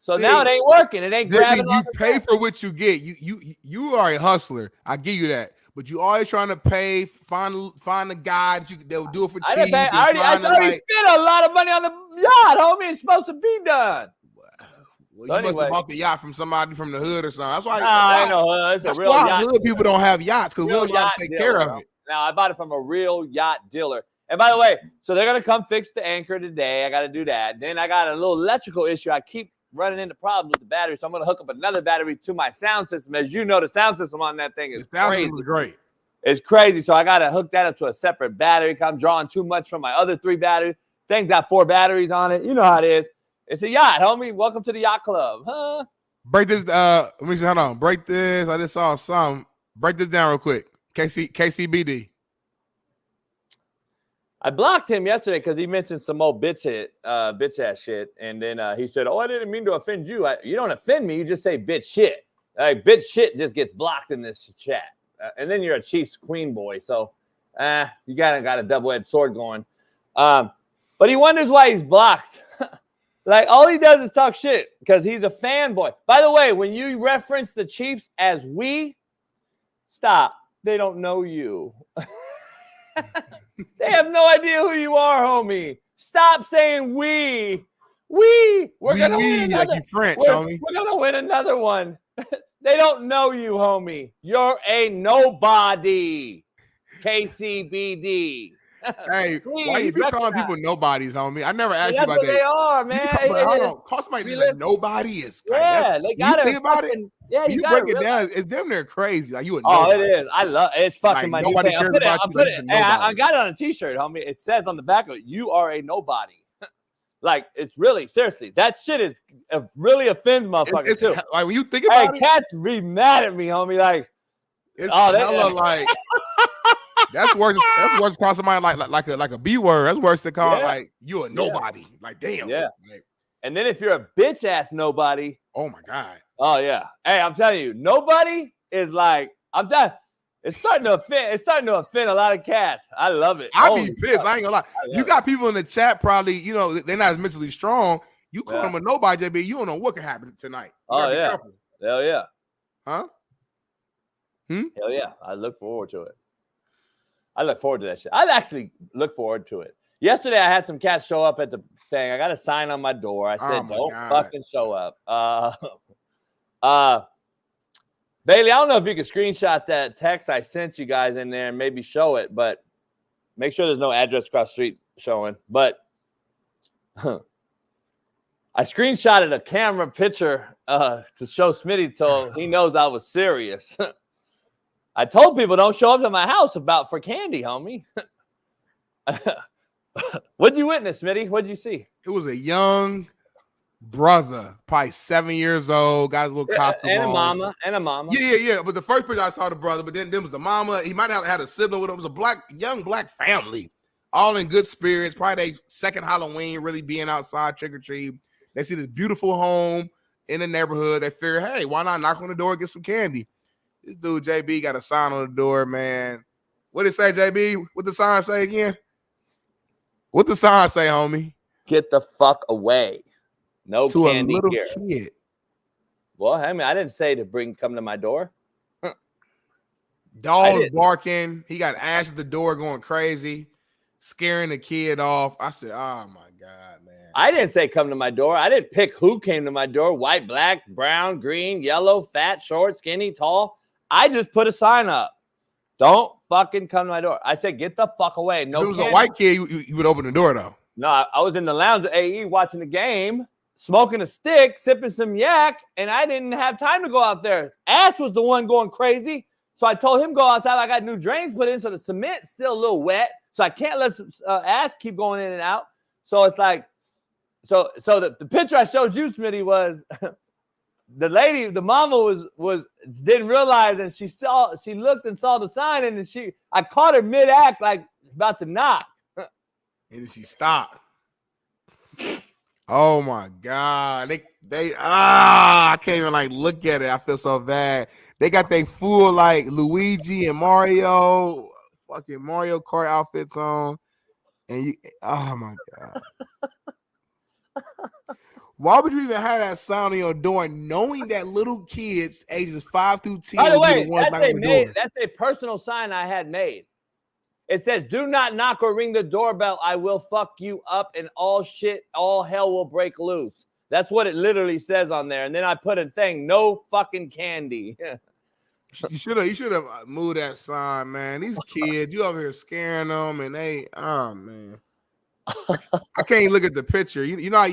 So now it ain't working. It ain't grabbing. You pay for what you get. You are a hustler. I give you that. But you always trying to pay, find a guy they'll do it for cheap. I already spent a lot of money on the yacht, homie. It's supposed to be done. Well, you must have bought the yacht from somebody from the hood or something. That's why. I know. That's a real yacht. Hood people don't have yachts because we don't have to take care of it. Now I bought it from a real yacht dealer. And by the way, so they're gonna come fix the anchor today. I got to do that. Then I got a little electrical issue. I keep running into problems with the battery, so I'm gonna hook up another battery to my sound system. As you know, the sound system on that thing is crazy. Great. It's crazy. So I gotta hook that up to a separate battery. I'm drawing too much from my other 3 batteries. Thing's got 4 batteries on it. You know how it is. It's a yacht, homie. Welcome to the yacht club, huh? Break this. Let me see. Hold on. Break this. I just saw some. Break this down real quick. KCBD. I blocked him yesterday because he mentioned some old bitch ass shit, and then he said, "Oh, I didn't mean to offend you. You don't offend me. You just say bitch shit. Like bitch shit just gets blocked in this chat, and then you're a Chiefs queen boy, so you got a double-edged sword going." But he wonders why he's blocked. Like, all he does is talk shit because he's a fanboy. By the way, when you reference the Chiefs as we, stop. They don't know you. They have no idea who you are, homie. Stop saying we. We're going to win another. Like you French, homie. We're going to win another one. They don't know you, homie. You're a nobody. KCBD. Hey, please, why you be calling people nobodies, homie? I never asked you about that. They are, man. Hold on. Call somebody that nobody is. Yeah, they got it. Think about it. Yeah, you break it down. It's damn near crazy. Like you a nobody. Oh, it is. I love it. It's fucking my nobody new cares thing. about you. I got it on a t-shirt, homie. It says on the back of it, "You are a nobody." Like, it's really, seriously, that shit is really offends motherfuckers too. Like when you think about it, cats be mad at me, homie. Like, it's hella like. That's worse. That's worse. Call somebody like a B word. That's worse than calling like you a nobody. Yeah. Like damn. Yeah. Like, and then if you're a bitch ass nobody. Oh my god. Oh yeah. Hey, I'm telling you, nobody is like. I'm telling. It's starting to offend. It's starting to offend a lot of cats. I love it. I be pissed. I ain't gonna lie. You got people in the chat probably. You know they're not as mentally strong. You call them a nobody, JB. You don't know what can happen tonight. Oh yeah. Hell yeah. Huh? Hell yeah. I look forward to it. I look forward to that shit. I actually look forward to it. Yesterday, I had some cats show up at the thing. I got a sign on my door. I said, "Don't fucking show up." Bailey, I don't know if you can screenshot that text I sent you guys in there and maybe show it, but make sure there's no address across the street showing. But I screenshotted a camera picture to show Smitty so he knows I was serious. I told people don't show up to my house for candy, homie. What'd you witness, Smitty? What'd you see? It was a young brother, probably 7 years old, got his little costume and on. a mama. Yeah. But the first picture I saw the brother, but then there was the mama. He might have had a sibling with him. It was a young black family, all in good spirits. Probably their second Halloween, really being outside trick or treat. They see this beautiful home in the neighborhood. They figure, hey, why not knock on the door and get some candy? This dude, JB, got a sign on the door, man. What did it say, JB? What the sign say again? What the sign say, homie? Get the fuck away. No to candy a little here. Kid. Well, I mean, I didn't say to come to my door. Dogs barking. He got Ash at the door going crazy, scaring the kid off. I said, oh, my God, man. I didn't say come to my door. I didn't pick who came to my door. White, black, brown, green, yellow, fat, short, skinny, tall. I just put a sign up. Don't fucking come to my door. I said, get the fuck away. No, if it was a white kid, you would open the door, though. No, I was in the lounge at AE watching the game, smoking a stick, sipping some yak, and I didn't have time to go out there. Ash was the one going crazy. So I told him go outside. I got new drains put in, so the cement's still a little wet. So I can't let Ash keep going in and out. So it's like, so the picture I showed you, Smitty, was the lady, the mama was didn't realize, and she looked and saw the sign, and then I caught her mid-act, like about to knock. And then she stopped. Oh my God. I can't even like look at it. I feel so bad. They got their full like Luigi and Mario fucking Mario Kart outfits on. And oh my God. Why would you even have that sign on your door knowing that little kids ages 5 through 10? By the way, that's a personal sign I had made. It says, "Do not knock or ring the doorbell. I will fuck you up and all hell will break loose." That's what it literally says on there. And then I put a thing, "No fucking candy." You should have moved that sign, man. These kids, you over here scaring them, and man. I can't look at the picture. You know how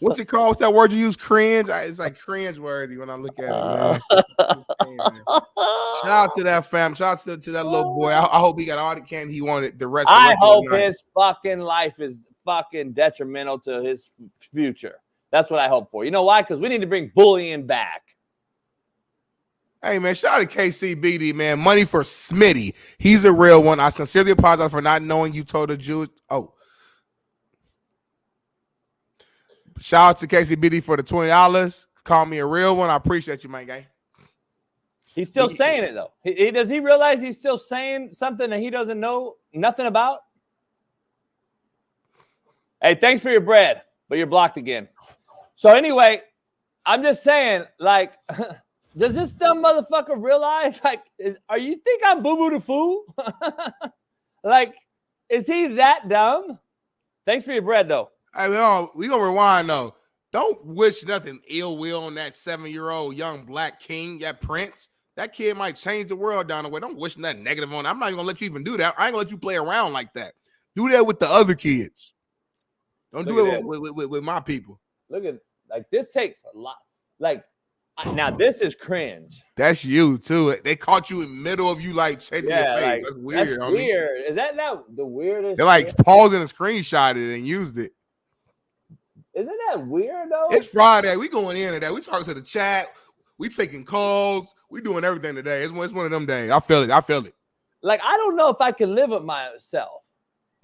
what's it called? What's that word you use? Cringe. It's like cringe worthy when I look at it, man. Shout out to that fam. Shout out to that little boy. I hope he got all the candy he wanted. The rest. I hope his fucking life is fucking detrimental to his future. That's what I hope for. You know why? Because we need to bring bullying back. Hey, man, shout out to KCBD, man. Money for Smitty. He's a real one. I sincerely apologize for not knowing you told the Jews. Oh. Shout out to KCBD for the $20. Call me a real one. I appreciate you, my guy. He's still saying it, though. Does he realize he's still saying something that he doesn't know nothing about? Hey, thanks for your bread, but you're blocked again. So anyway, I'm just saying, like, does this dumb motherfucker realize, like, are you think I'm Boo Boo the Fool? Like, is he that dumb? Thanks for your bread, though. Hey, we gonna rewind though. Don't wish nothing ill will on that 7-year-old young black king, that prince. That kid might change the world down the way. Don't wish nothing negative on. I'm not even gonna let you even do that. I ain't gonna let you play around like that. Do that with the other kids. Don't do it with my people. Look at like this takes a lot. Like now this is cringe. That's you too. They caught you in the middle of you like changing your face. Like, that's weird. That's weird. Is that not the weirdest? They're like paused and screenshotted it and used it. Isn't that weird though? It's Friday. We going in today. We talking to the chat. We taking calls. We doing everything today. It's one of them days. I feel it. Like I don't know if I can live with myself.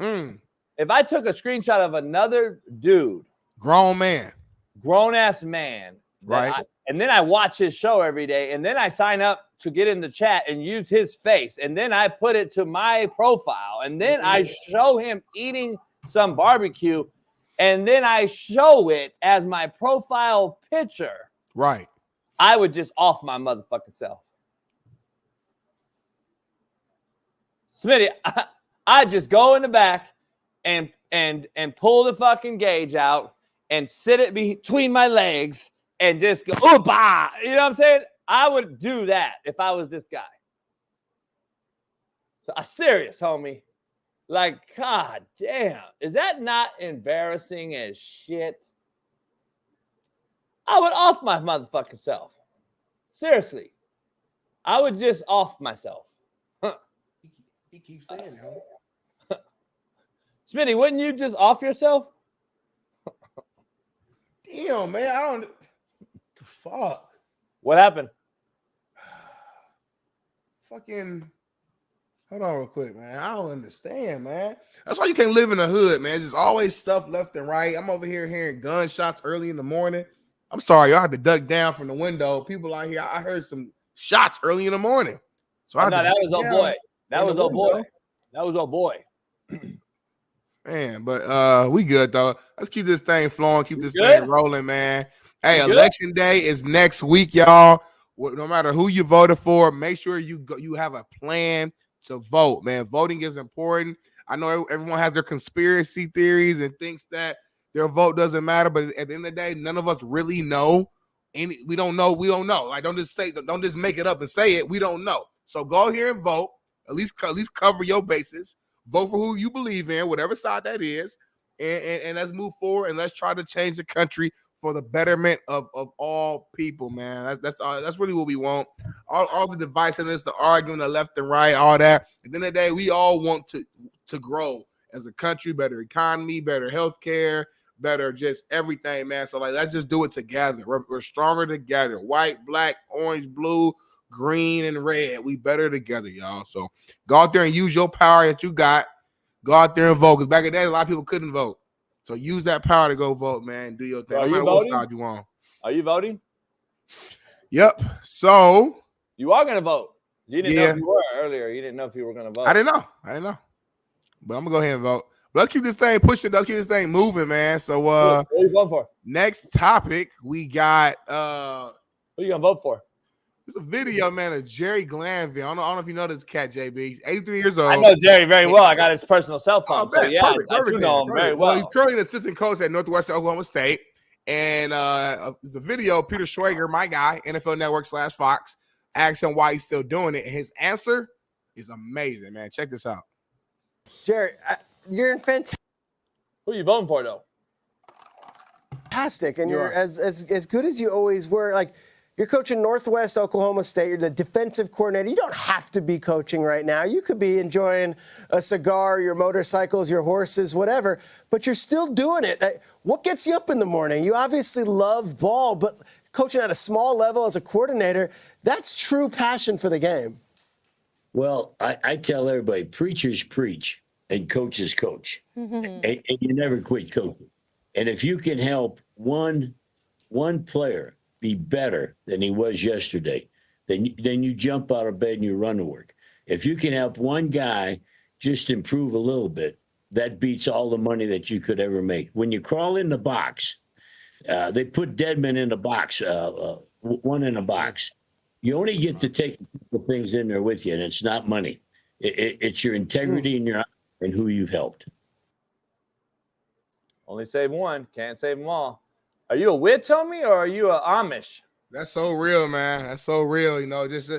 If I took a screenshot of another dude, grown ass man, right? And then I watch his show every day, and then I sign up to get in the chat and use his face, and then I put it to my profile, and then I show him eating some barbecue. And then I show it as my profile picture. Right. I would just off my motherfucking self. Smitty, I just go in the back and pull the fucking gauge out and sit it between my legs and just go, bah! You know what I'm saying? I would do that if I was this guy. So I'm serious, homie. Like, God damn, is that not embarrassing as shit? I would off my motherfucking self. Seriously. I would just off myself. He keeps saying that. Smitty, wouldn't you just off yourself? Damn, man, I don't. The fuck? What happened? Fucking. Hold on real quick, man. I don't understand, man. That's why you can't live in the hood, man. There's always stuff left and right. I'm over here hearing gunshots early in the morning. I'm sorry, y'all had to duck down from the window. People out here, I heard some shots early in the morning. So that was old boy. That was old boy. Man, but we good though. Let's keep this thing flowing, keep this thing rolling, man. Hey, election day is next week, y'all. No matter who you voted for, make sure you have a plan to vote, man. Voting is important. I know everyone has their conspiracy theories and thinks that their vote doesn't matter, but at the end of the day, none of us really know. We don't know. Like, don't just make it up and say it. We don't know. So go here and vote. At least cover your bases. Vote for who you believe in, whatever side that is, and let's move forward and let's try to change the country for the betterment of all people, man. That's really what we want. All the divisiveness, the arguing, the left and right, all that. At the end of the day, we all want to grow as a country, better economy, better healthcare, better just everything, man. So like, let's just do it together. We're stronger together. White, black, orange, blue, green, and red. We better together, y'all. So go out there and use your power that you got. Go out there and vote. Because back in the day, a lot of people couldn't vote. So use that power to go vote, man. Do your thing. Are No you matter what voting? side you on. Are you voting? Yep. So You are going to vote. You didn't know Yeah. if you were earlier. You didn't know if you were going to vote. I didn't know. But I'm gonna go ahead and vote. But let's keep this thing pushing. Let's keep this thing moving, man. So What are you voting for? next topic, we got Who are you going to vote for? it's a video, man, of Jerry Glanville. I don't know if you know this cat, JB. He's 83 years old. I know Jerry very well. I got his personal cell phone. So, man, yeah, perfect, I do perfect, know him perfect. very well. He's currently an assistant coach at Northwestern Oklahoma State. And it's a video of Peter Schrager, my guy, NFL Network / Fox, asked him why he's still doing it. And his answer is amazing, man. Check this out. Jerry, you're in Who are you voting for, though? fantastic, and you're as good as you always were. Like, you're coaching Northwest Oklahoma State. You're the defensive coordinator. You don't have to be coaching right now. You could be enjoying a cigar, your motorcycles, your horses, whatever, but you're still doing it. What gets you up in the morning? You obviously love ball, but coaching at a small level as a coordinator, that's true passion for the game. Well, I tell everybody, preachers preach and coaches coach. And you never quit coaching. And if you can help one player be better than he was yesterday, then you jump out of bed and you run to work. If you can help one guy just improve a little bit, that beats all the money that you could ever make. When you crawl in the box, they put dead men in the box, one in a box. You only get to take a couple things in there with you, and it's not money. It's your integrity and who you've helped. Only save one. Can't save them all. Are you a witch, homie, or are you a Amish? That's so real, man. That's so real. You know, just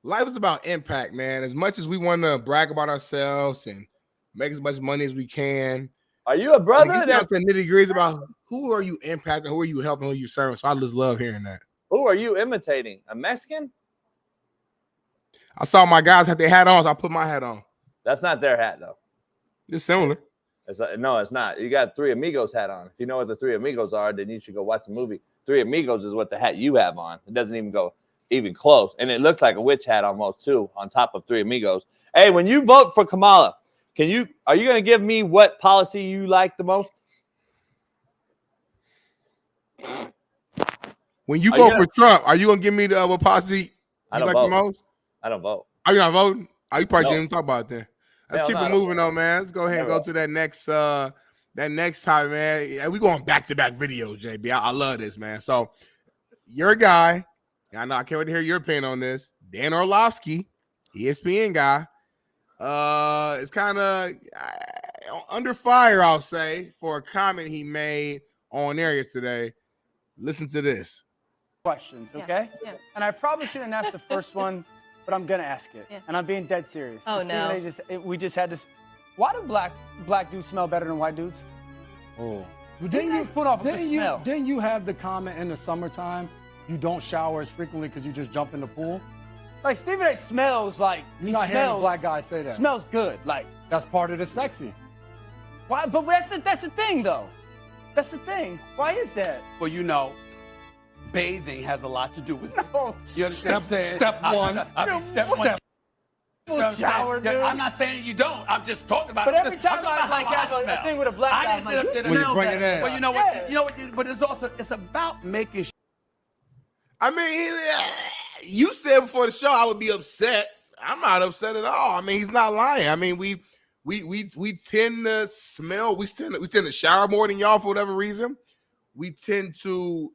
life is about impact, man. As much as we want to brag about ourselves and make as much money as we can. Are you a brother? That's the nitty-gritty about who are you impacting, who are you helping, who are you serving. So I just love hearing that. Who are you imitating? A Mexican? I saw my guys have their hat on, so I put my hat on. That's not their hat, though. It's similar. No, it's not. You got Three Amigos hat on. If you know what the Three Amigos are, then you should go watch the movie. Three Amigos is what the hat you have on. It doesn't even go even close. And it looks like a witch hat almost, too, on top of Three Amigos. Hey, when you vote for Kamala, are you going to give me what policy you like the most? When you vote for Trump, are you going to give me the what policy you like the most? I don't vote. Are you not voting? You probably No. shouldn't even talk about it then. Let's Hell keep no, it moving though, man. Let's go ahead and go to that next time, man. Yeah, we going back-to-back videos, JB. I love this, man. So your guy, I know I can't wait to hear your opinion on this. Dan Orlovsky, ESPN guy, is kind of under fire, I'll say, for a comment he made on air yesterday. Listen to this. Questions, okay? Yeah. And I probably shouldn't ask the first one, but I'm gonna ask it. Yeah. And I'm being dead serious. Oh, no. We just had this. Why do black dudes smell better than white dudes? Oh. Didn't you put off the smell? Didn't you have the comment in the summertime? You don't shower as frequently because you just jump in the pool. Like Stephen A. smells like You're not hearing a black guy say that. Smells good. Like That's part of the sexy. why? But that's the thing, though. That's the thing. Why is that? Well, you know, bathing has a lot to do with it. No. You understand? Step one. Shower, dude. I'm not saying you don't. I'm just talking about. But every I'm time talking I about like how have I a thing with a black guy, I'm like, didn't you When you smell bring it better. in. Well, you know what? But it's also about making. I mean, you said before the show I would be upset. I'm not upset at all. I mean, he's not lying. I mean, we tend to smell. We tend to shower more than y'all for whatever reason. We tend to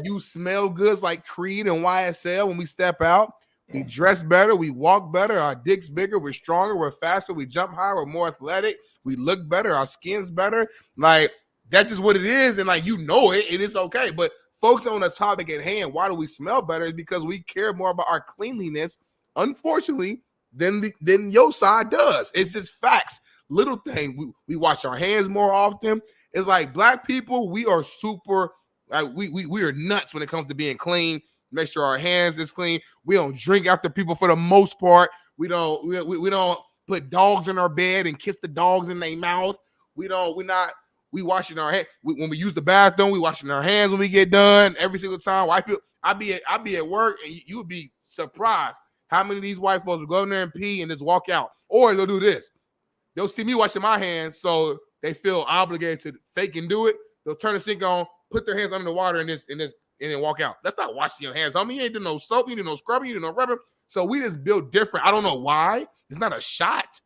use smell goods like Creed and YSL when we step out. We dress better. We walk better. Our dick's bigger. We're stronger. We're faster. We jump higher. We're more athletic. We look better. Our skin's better. Like, that's just what it is. And, like, you know it. It is okay. But folks on the topic at hand, why do we smell better? Is because we care more about our cleanliness, unfortunately, than your side does. It's just facts. Little thing. We wash our hands more often. It's like black people, we are super, like we are nuts when it comes to being clean. Make sure our hands is clean. We don't drink after people for the most part. We don't put dogs in our bed and kiss the dogs in their mouth. We washing our hands. When we use the bathroom, we washing our hands when we get done every single time. White people, I be at work and you would be surprised how many of these white folks will go in there and pee and just walk out. Or they'll do this. They'll see me washing my hands. So they feel obligated to fake and do it, they'll turn the sink on, put their hands under the water and then walk out. That's not washing your hands, homie. You ain't do no soap, you do no scrubbing, you do no rubbing. So we just built different. I don't know why. It's not a shot.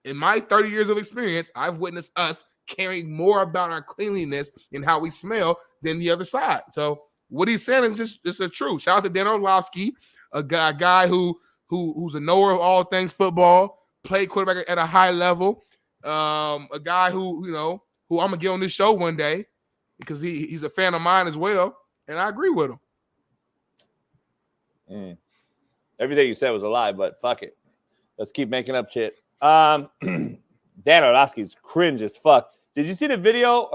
In my 30 years of experience, I've witnessed us caring more about our cleanliness and how we smell than the other side. So what he's saying is just a truth. Shout out to Dan Orlovsky, a guy who's a knower of all things football, played quarterback at a high level, a guy who I'm gonna get on this show one day because he's a fan of mine as well, and I agree with him. Everything you said was a lie, but fuck it. Let's keep making up shit. Dan Orlovsky's cringe as fuck. Did you see the video?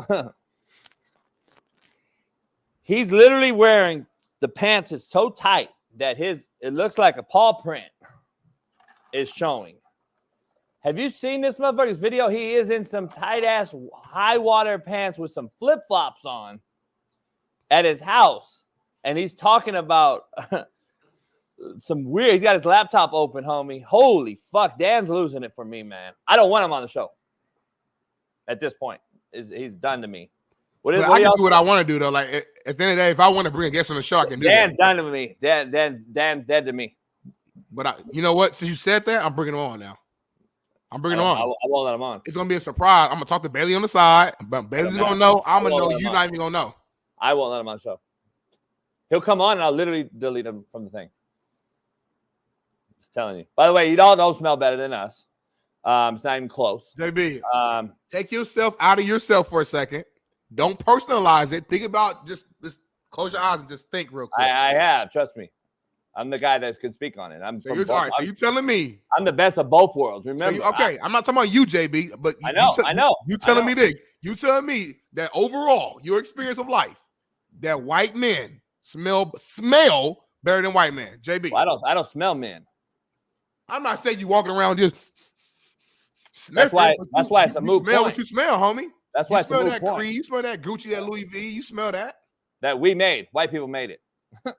He's literally wearing the pants is so tight that it looks like a paw print is showing. Have you seen this motherfucker's video? He is in some tight ass high water pants with some flip flops on at his house, and he's talking about some weird. He's got his laptop open, homie. Holy fuck, Dan's losing it for me, man. I don't want him on the show at this point. He's done to me. I can do what I want to do though. Like at the end of the day, if I want to bring a guest on the show, I can do that. Dan's done to me. Dan's dead to me. But you know what? Since you said that, I'm bringing him on now. I'm bringing him on. I won't let him on. It's gonna be a surprise. I'm gonna talk to Bailey on the side, but Bailey's gonna know. I'm gonna know. You're not even gonna know. I won't let him on the show. He'll come on and I'll literally delete him from the thing. Just telling you. By the way, you all don't smell better than us. It's not even close. JB, take yourself out of yourself for a second. Don't personalize it. Think about just close your eyes and just think real quick. I have. Trust me. I'm the guy that can speak on it. So you're telling me I'm the best of both worlds. Remember? I'm not talking about you, JB, but I know. You telling me this. You telling me that overall, your experience of life, that white men smell better than white men. JB. Well, I don't smell men. I'm not saying you walking around just That's why it's a moot smell point. what you smell, homie. That's why you it's a moot that point. Creed, you smell that Gucci, that Louis V. You smell that. That we made. White people made it.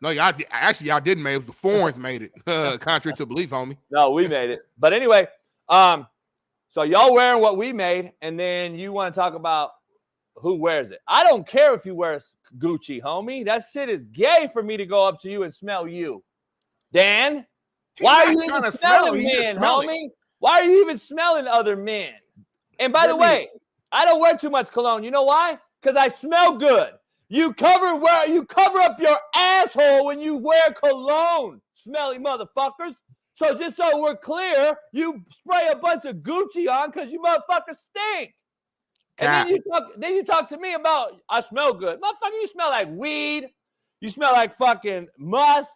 No, y'all didn't make it. It was the foreigners made it. Contrary to belief, homie. No, we made it. But anyway, so y'all wearing what we made, and then you want to talk about who wears it. I don't care if you wear Gucci, homie. That shit is gay for me to go up to you and smell you. Dan, why are you even smelling men, homie? Why are you even smelling other men? And by the way, I don't wear too much cologne. You know why? Because I smell good. You cover up your asshole when you wear cologne, smelly motherfuckers. So just so we're clear, you spray a bunch of Gucci on because you motherfuckers stink. And then you talk to me about I smell good. Motherfucker, you smell like weed. You smell like fucking must.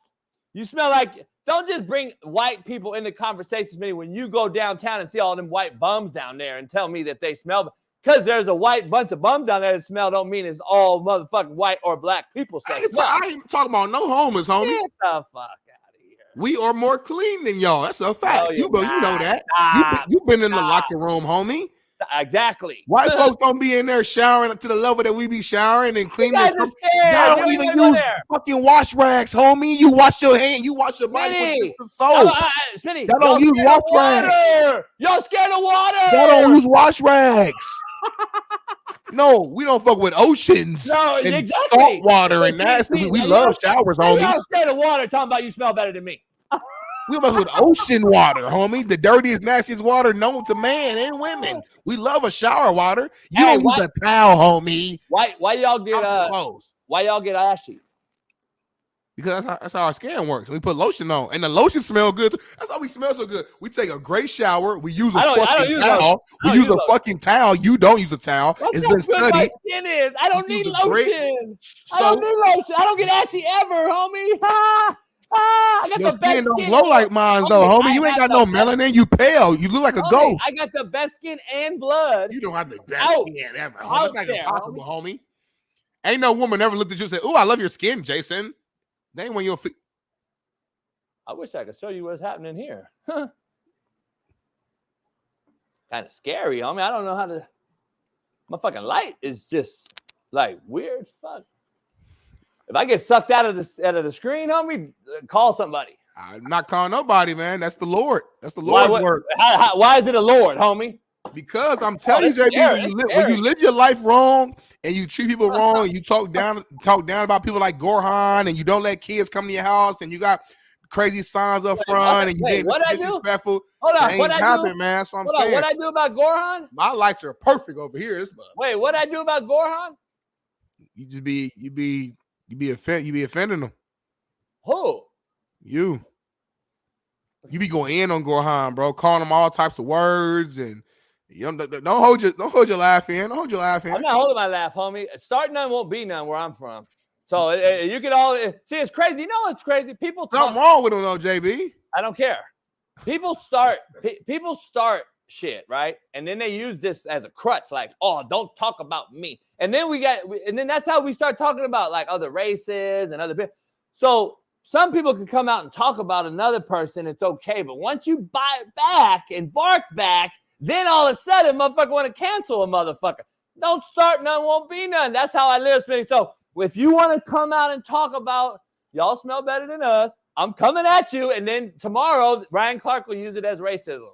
You smell like, don't just bring white people into conversations, Smitty, when you go downtown and see all them white bums down there and tell me that they smell. Because there's a white bunch of bums down there that smell don't mean it's all motherfucking white or black people. I ain't talking about no homeless, homie. Get the fuck out of here. We are more clean than y'all. That's a fact. You know that. You've been in the locker room, homie. Exactly. White folks don't be in there showering to the level that we be showering and cleaning. Y'all don't even use fucking wash rags, homie. You wash your hand. You wash your body with the soap. Smitty, y'all don't use wash rags. Y'all scared of water. Y'all don't use wash rags. No, we don't fuck with oceans and salt water and that. We love showers, homie. Y'all scared of water talking about you smell better than me. We mess with ocean water, homie. The dirtiest, nastiest water known to man and women. We love a shower water. You don't use a towel, homie. Why y'all get ashy? Because that's how our skin works. We put lotion on, and the lotion smells good. That's how we smell so good. We take a great shower. We use a fucking towel. We use a fucking towel. You don't use a towel. It's been studied. My skin is. I don't need lotion. I don't need lotion. I don't get ashy ever, homie. I got your the best skin don't glow like mine, though, homie. You ain't got no melanin. You pale. You look like a ghost. I got the best skin and blood. You don't have the best skin ever. That's not impossible, homie. Ain't no woman ever looked at you and said, "Ooh, I love your skin, Jason." They ain't when you'll. I wish I could show you what's happening here. Kind of scary, homie. I don't know how to. My fucking light is just like weird. Fuck. If I get sucked out of the screen, homie, call somebody. I'm not calling nobody, man. That's the Lord. That's the Lord's work. Why is it a Lord, homie? Because I'm telling you, JB, when you live your life wrong and you treat people wrong, and you talk down about people like Gorhan, and you don't let kids come to your house, and you got crazy signs up front, and you being disrespectful. Hold on, what I do, man? That's what I'm saying. What I do about Gorhan? My lights are perfect over here. Wait, what I do about Gorhan? You just you be offending them. Who? You be going in on Gorhan, bro, calling him all types of words, and don't hold your laugh in. Don't hold your laugh in. I'm not holding my laugh, homie. Start none won't be none where I'm from. So you can all see it's crazy. You know it's crazy. People something wrong with them though, JB. I don't care. People start shit, right? And then they use this as a crutch, like, oh, don't talk about me. And then that's how we start talking about like other races and other people. So some people can come out and talk about another person, it's okay. But once you bite back and bark back, then all of a sudden, motherfucker want to cancel a motherfucker. Don't start none, won't be none. That's how I live, Smitty. So if you want to come out and talk about y'all smell better than us, I'm coming at you. And then tomorrow, Ryan Clark will use it as racism.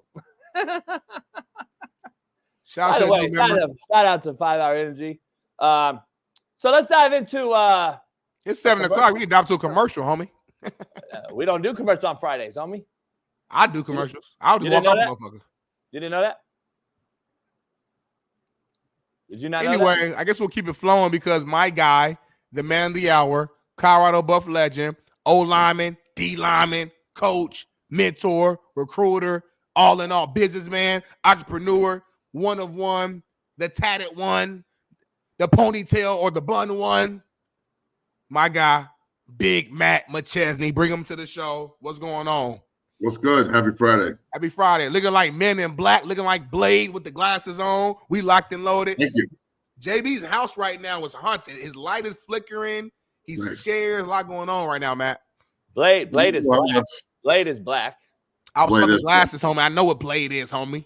Shout out to 5 Hour Energy. So let's dive into it's 7 o'clock. We can dive to a commercial, homie. We don't do commercials on Fridays, homie. I do commercials. I'll just walk up, motherfucker. You didn't know that? Did you not know anyway, that? I guess we'll keep it flowing because my guy, the man of the hour, Colorado Buff legend, O lineman, D lineman, coach, mentor, recruiter, all in all, businessman, entrepreneur, one of one, the tatted one, the ponytail or the bun one. My guy, Big Matt McChesney. Bring him to the show. What's going on? What's good? Happy Friday. Happy Friday. Looking like Men in Black, looking like Blade with the glasses on. We locked and loaded. Thank you. JB's house right now is haunted. His light is flickering. He's scared. There's a lot going on right now, Matt. Blade is black. Blade is black. I was fucking glasses, homie. I know what Blade is, homie.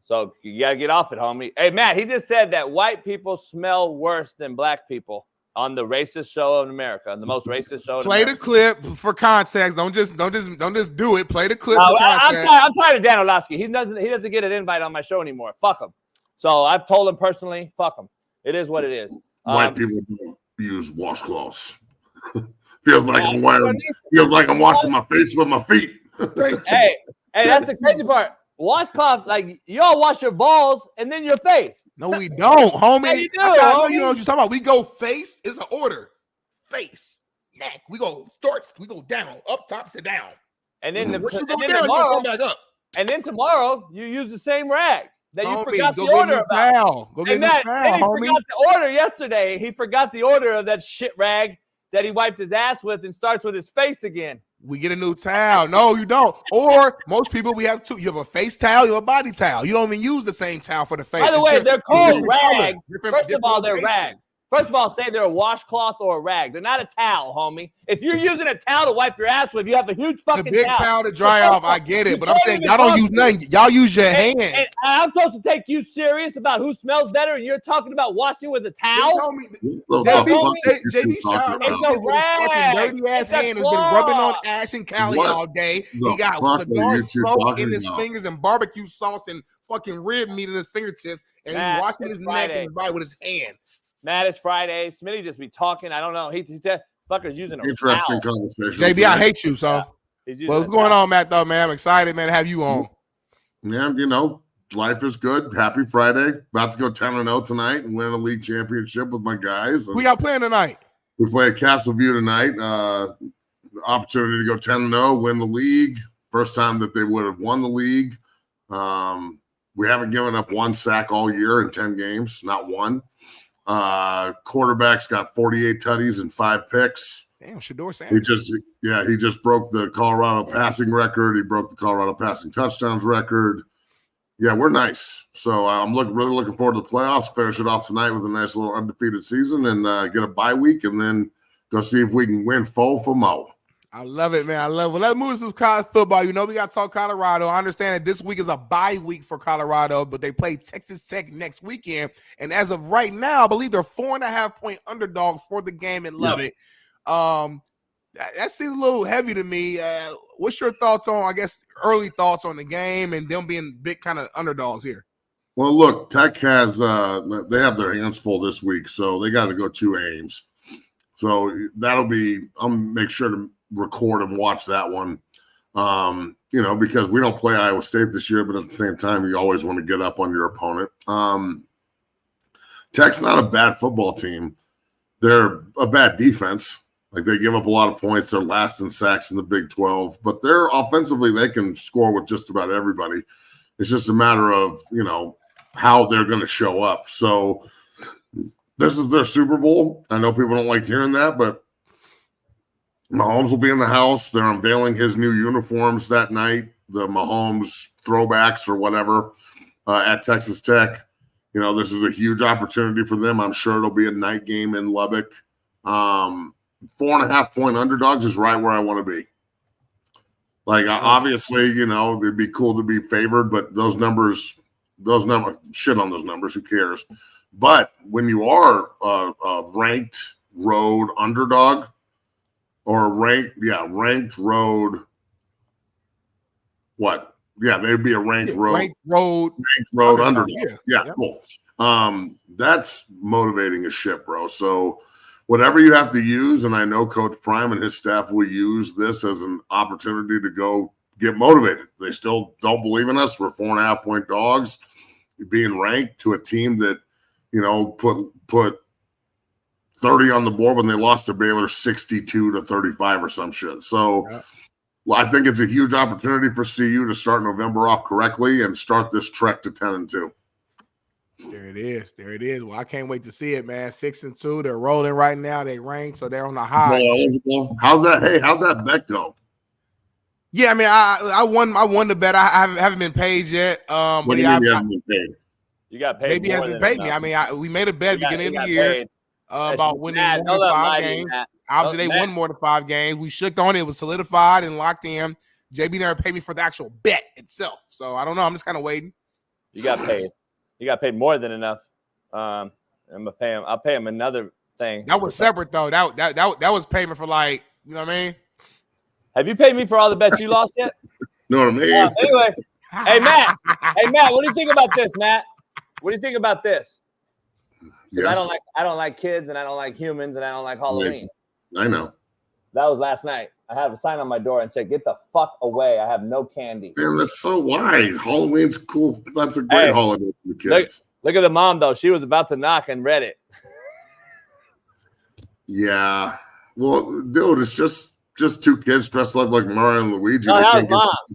So you got to get off it, homie. Hey, Matt, he just said that white people smell worse than black people on the racist show in America, the most racist show in Play America. the clip for context. Don't just do it. Play the clip for context. I'm tired of Dan Orlovsky. He doesn't get an invite on my show anymore. Fuck him. So I've told him personally, fuck him. It is what it is. White people don't use washcloths. Feels like I'm washing my face with my feet. hey, that's the crazy part. Washcloth, like you all wash your balls and then your face. No, we don't, homie. Yeah, you do, I know homie. you know what you're talking about. We go face. It's an order. Face, neck. We go down, up, top to down. And then, come back up. And then tomorrow you use the same rag that you Homie, forgot go the get order new about. towel. Go get And new that, towel, and he homie. forgot the order yesterday. He forgot the order of that shit rag that he wiped his ass with and starts with his face again. We get a new towel. No, you don't. Or most people, we have two. You have a face towel, you have a body towel. You don't even use the same towel for the face. By the way, they're called rags. First of all, they're locations. rags. First of all, say they're a washcloth or a rag. They're not a towel, homie. If you're using a towel to wipe your ass with, you have a huge fucking The big towel to dry off, I get it. But I'm saying y'all don't don't use nothing. Y'all use your hand. And I'm supposed to take you serious about who smells better, and you're talking about washing with a towel? JB showered It's a rag. dirty ass It's a hand has been rubbing on cloth. Ash and Cali What all day. the He got fuck are cigar you two smoke talking in his about? fingers and barbecue sauce and fucking rib meat in his fingertips, and Matt, he's washing it's his neck Friday. and his body with his hand. Matt, it's Friday. Smitty just be talking. I don't know. He said fucker's using a Interesting towel. conversation. JB, I hate you, so. He's using Well, what's going on, Matt, though, man? I'm excited, man, to have you on. Man, life is good. Happy Friday. About to go 10-0 tonight and win a league championship with my guys. We got playing tonight. We play at Castleview tonight. Opportunity to go 10-0, win the league. First time that they would have won the league. We haven't given up one sack all year in 10 games, not one. Quarterback's got 48 tutties and 5 picks. Damn, Shador Sanders. He just broke the Colorado passing record. He broke the Colorado passing touchdowns record. Yeah, we're nice. So I'm really looking forward to the playoffs. Finish it off tonight with a nice little undefeated season and get a bye week and then go see if we can win full for Mo. I love it, man. I love it. Well, let's move to some college football. We got to talk Colorado. I understand that this week is a bye week for Colorado, but they play Texas Tech next weekend. And as of right now, I believe they're 4.5-point underdogs for the game in Lubbock. That seems a little heavy to me. What's your thoughts on, I guess, early thoughts on the game and them being big kind of underdogs here? Well, look, Tech has they have their hands full this week, so they got to go to Ames. So I'll make sure to record and watch that one. Because we don't play Iowa State this year, but at the same time, you always want to get up on your opponent. Tech's not a bad football team. They're a bad defense. Like, they give up a lot of points. They're last in sacks in the Big 12, but they're offensively, they can score with just about everybody. It's just a matter of, how they're going to show up. So this is their Super Bowl. I know people don't like hearing that, but Mahomes will be in the house. They're unveiling his new uniforms that night, the Mahomes throwbacks or whatever, at Texas Tech. This is a huge opportunity for them. I'm sure it'll be a night game in Lubbock. 4.5-point underdogs is right where I want to be. Like, obviously, it'd be cool to be favored, but those numbers, shit on those numbers. Who cares? But when you are a ranked road underdog, or ranked road. What? Yeah, they'd be a ranked road underdog. Yeah, cool. That's motivating as shit, bro. So whatever you have to use, and I know Coach Prime and his staff will use this as an opportunity to go get motivated. They still don't believe in us. We're 4.5-point dogs, being ranked to a team that, put 30 on the board when they lost to Baylor 62-35 or some shit. So I think it's a huge opportunity for CU to start November off correctly and start this trek to 10-2. There it is. Well, I can't wait to see it, man. 6-2. They're rolling right now. They ranked, so they're on the high. How'd that bet go? Yeah, I mean, I won the bet. I haven't been paid yet. What do you mean you haven't been paid? You got paid. Maybe he hasn't paid me. I mean, we made a bet beginning of the year about winning more than 5 games. Obviously, they won more than 5 games. We shook on it. It was solidified and locked in. JB never paid me for the actual bet itself. So I don't know. I'm just kind of waiting. You got paid. You got paid more than enough. I'm gonna pay him. I'll pay him another thing. That was separate though. That was payment for, like, you know what I mean? Have you paid me for all the bets you lost yet? Know what I mean? Anyway, hey Matt, what do you think about this, Matt? What do you think about this? Yes. I don't like kids, and I don't like humans, and I don't like Halloween. I know. That was last night. I have a sign on my door and said, "Get the fuck away! I have no candy." Man, that's so wide. Halloween's cool. That's a great holiday for the kids. Look at the mom though. She was about to knock and read it. Yeah. Well, dude, it's just 2 kids dressed up like Mario and Luigi. No, that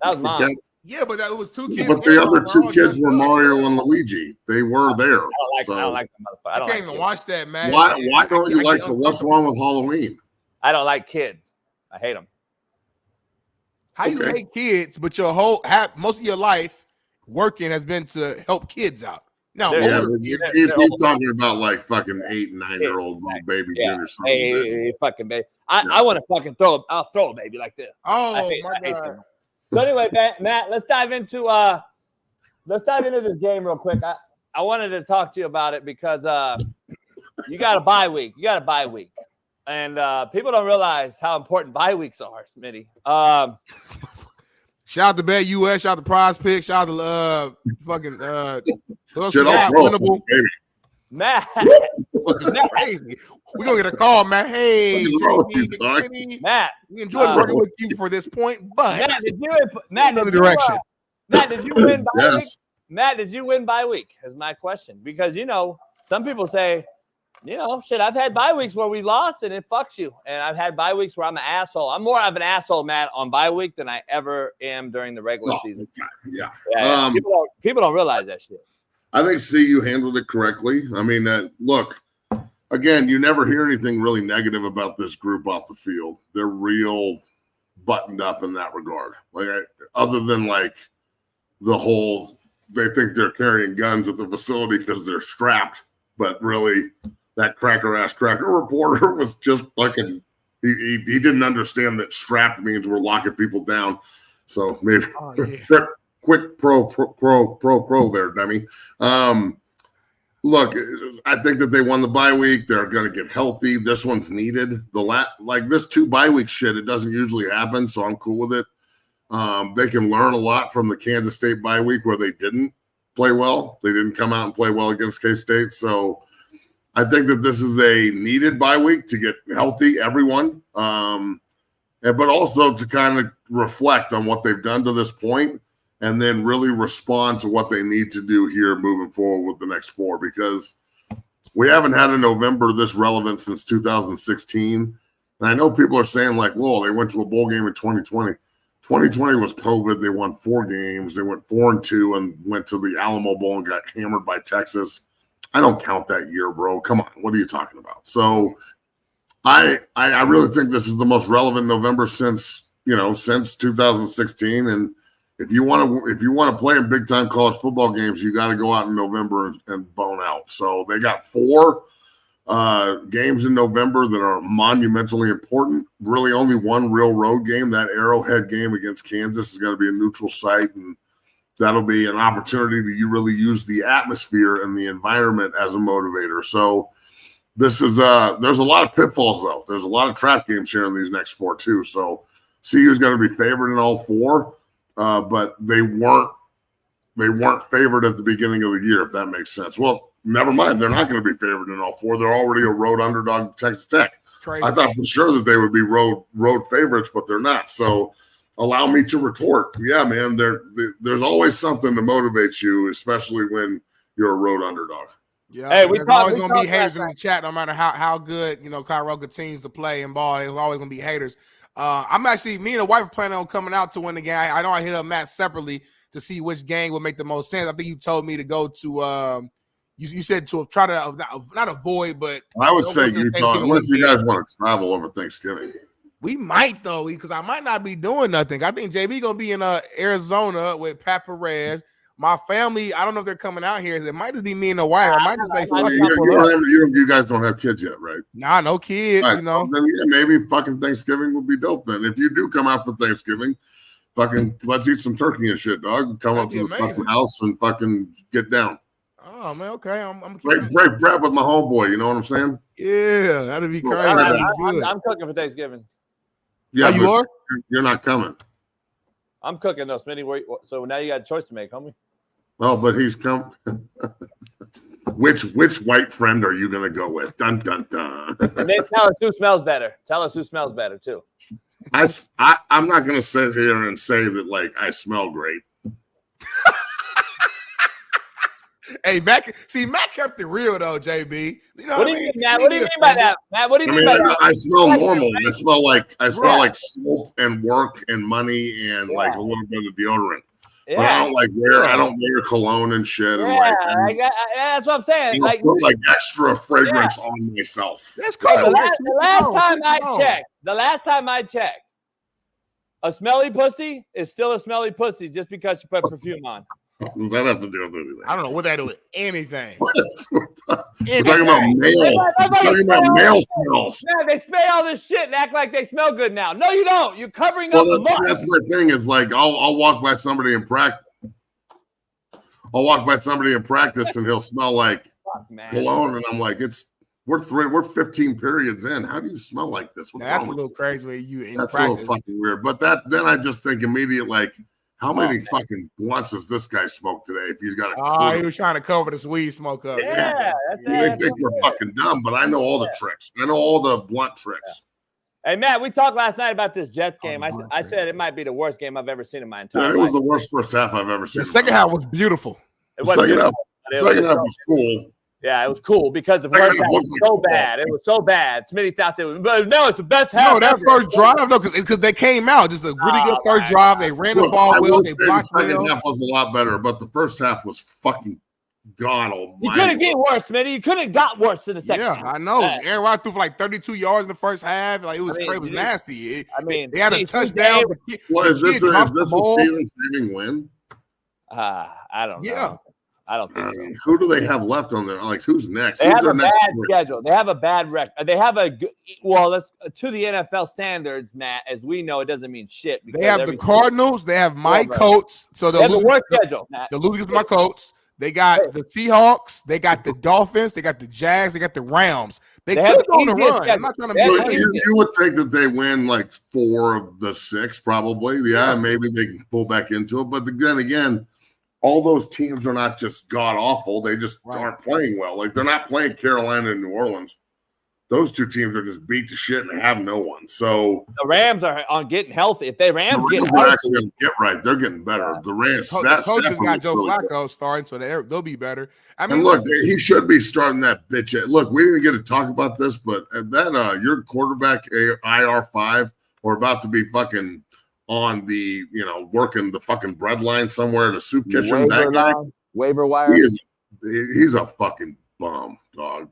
was mom. Yeah, but that was 2 kids. But the other 2 kids were Mario and Luigi. They were there. I don't like the motherfucker. I can't even watch that, man. Why don't you like the What's Wrong with Halloween? I don't like kids. I hate them. How you hate kids, but your most of your life working has been to help kids out? No, he's talking about like fucking 8 and 9-year-old baby junior. Hey, fucking baby. I want to fucking I'll throw a baby like this. Oh my God. So anyway, Matt, let's dive into this game real quick. I wanted to talk to you about it because you got a bye week. And people don't realize how important bye weeks are, Smitty. Shout out to Bet US, shout out to Prize Picks, shout out to fucking winnable. Matt. Crazy. We're gonna get a call, Matt. Hey, Matt. We enjoyed working with you for this point, but Matt, did you win bye week? Matt, did you win bye week? Is my question. Because some people say, shit, I've had bye weeks where we lost and it fucks you. And I've had bye weeks where I'm an asshole. I'm more of an asshole, Matt, on bye week than I ever am during the regular season. Yeah. People don't realize that shit. I think CU handled it correctly. I mean, look, again, you never hear anything really negative about this group off the field. They're real buttoned up in that regard. Like, other than like the whole, they think they're carrying guns at the facility because they're strapped, but really that cracker reporter was just fucking, he didn't understand that strapped means we're locking people down. So maybe quick pro there, dummy. Look, I think that they won the bye week. They're going to get healthy. This one's needed. Like this 2 bye week shit, it doesn't usually happen, so I'm cool with it. They can learn a lot from the Kansas State bye week where they didn't. play well. They didn't come out and play well against K-State. So I think that this is a needed bye week to get healthy, everyone, but also to kind of reflect on what they've done to this point and then really respond to what they need to do here moving forward with the next 4, because we haven't had a November this relevant since 2016. And I know people are saying like, whoa, they went to a bowl game in 2020. 2020 was COVID. They won 4 games. They went 4-2 and went to the Alamo Bowl and got hammered by Texas. I don't count that year, bro. Come on. What are you talking about? So I really think this is the most relevant November since 2016. And if you want to play in big time college football games, you got to go out in November and bone out. So they got 4 games in November that are monumentally important. Really only one real road game. That Arrowhead game against Kansas is going to be a neutral site, and that'll be an opportunity to really use the atmosphere and the environment as a motivator. So this is there's a lot of pitfalls though. There's a lot of trap games here in these next 4 too. So CU is going to be favored in all 4, but they weren't favored at the beginning of the year, if that makes sense. Well, never mind. They're not going to be favored in all 4. They're already a road underdog to Texas Tech. Crazy. I thought for sure that they would be road favorites, but they're not. So allow me to retort. Yeah, man, there's always something to motivate you, especially when you're a road underdog. Yeah, hey, there's always going to be haters in the chat, no matter how good, Cairo continues to play in ball. There's always going to be haters. I'm actually, me and the wife are planning on coming out to win the game. I know I hit up Matt separately to see which game would make the most sense. I think you told me to go to you said to try to not avoid, but I would say Utah, unless you guys want to travel over Thanksgiving. We might though, because I might not be doing nothing. I think JB gonna be in Arizona with Pat Perez. My family, I don't know if they're coming out here. It might just be me and the wife. I might just say, you guys don't have kids yet, right? Nah, no kids. Right. Then, maybe fucking Thanksgiving would be dope. Then if you do come out for Thanksgiving, fucking let's eat some turkey and shit, dog. Come up to the fucking house and fucking get down. Oh man, okay. I'm break bread with my homeboy. You know what I'm saying? Yeah, that'd be crazy. I'm cooking for Thanksgiving. Yeah, you are. You're not coming. I'm cooking though, Smitty. So now you got a choice to make, homie. Oh, but he's come. Which white friend are you gonna go with? Dun dun dun. And then tell us who smells better. Tell us who smells better too. I'm not gonna sit here and say that like I smell great. Hey, Matt kept it real though, JB. What do you mean, Matt? What do you mean by that, Matt? What do you mean by that? I smell normal. I smell like soap and work and money and like a little bit of deodorant. Yeah. But I don't wear cologne and shit. Yeah, and that's what I'm saying. I put like extra fragrance on myself. That's cool. The last time I checked, a smelly pussy is still a smelly pussy just because you put perfume on. That have to do with anything. I don't know what that do with anything. We're talking about male. Talking about male smells. Yeah, they spray all this shit and act like they smell good now. No, you don't. You're covering up. That's my thing. Is like I'll walk by somebody in practice. I'll walk by somebody in practice and he'll smell like cologne, and I'm like, we're 15 periods in. How do you smell like this? That's a little crazy when you in That's practice. A little fucking weird. But then I just think immediately like, how many fucking blunts does this guy smoke today? If he's got a he was trying to cover this weed smoke up. Yeah, they think we're fucking dumb, but I know all the tricks. I know all the blunt tricks. Hey Matt, we talked last night about this Jets game. I said it might be the worst game I've ever seen in my entire life. It was the worst first half I've ever seen. The second half was beautiful. It wasn't second half was cool. Yeah, it was cool because the first half was so bad. It was so bad. Smitty thought it was, but no, it's the best half. No, that first drive, no, because they came out just a really good first drive. They ran the ball well. They blocked well. The second half was a lot better, but the first half was fucking god almighty. You couldn't get worse, Smitty. You couldn't have got worse in the second half. Yeah, I know. Aaron Rodgers threw for like 32 yards in the first half. Like it was crazy. It was nasty. They had a touchdown. Well, is this a season-saving win? I don't know. Yeah. I don't think so. Who do they have left on there? Like, who's next? They have a bad schedule. They have a bad record. They have that's to the NFL standards, Matt. As we know, it doesn't mean shit. They have the Cardinals. They have Mike Coates. So they have the worst schedule, Matt. The losers my Coates. They got the Seahawks. They got the Dolphins. They got the Jags. They got the Rams. They could go on the run. I'm not trying to be you would think that they win like 4 of the 6, probably. Yeah, maybe they can pull back into it. But then again, all those teams are not just god awful. They just aren't playing well. Like they're not playing Carolina and New Orleans. Those two teams are just beat to shit and have no one. So the Rams are on getting healthy. If they Rams get are actually going to get right, they're getting better. The Rams, the coaches got Joe Flacco starting, so they'll be better. I mean, and look, he should be starting that bitch. Look, we didn't get to talk about this, but that your quarterback IR5 or about to be fucking on the working the fucking bread line somewhere in a soup kitchen. Waiver wire. He's a fucking bum, dog.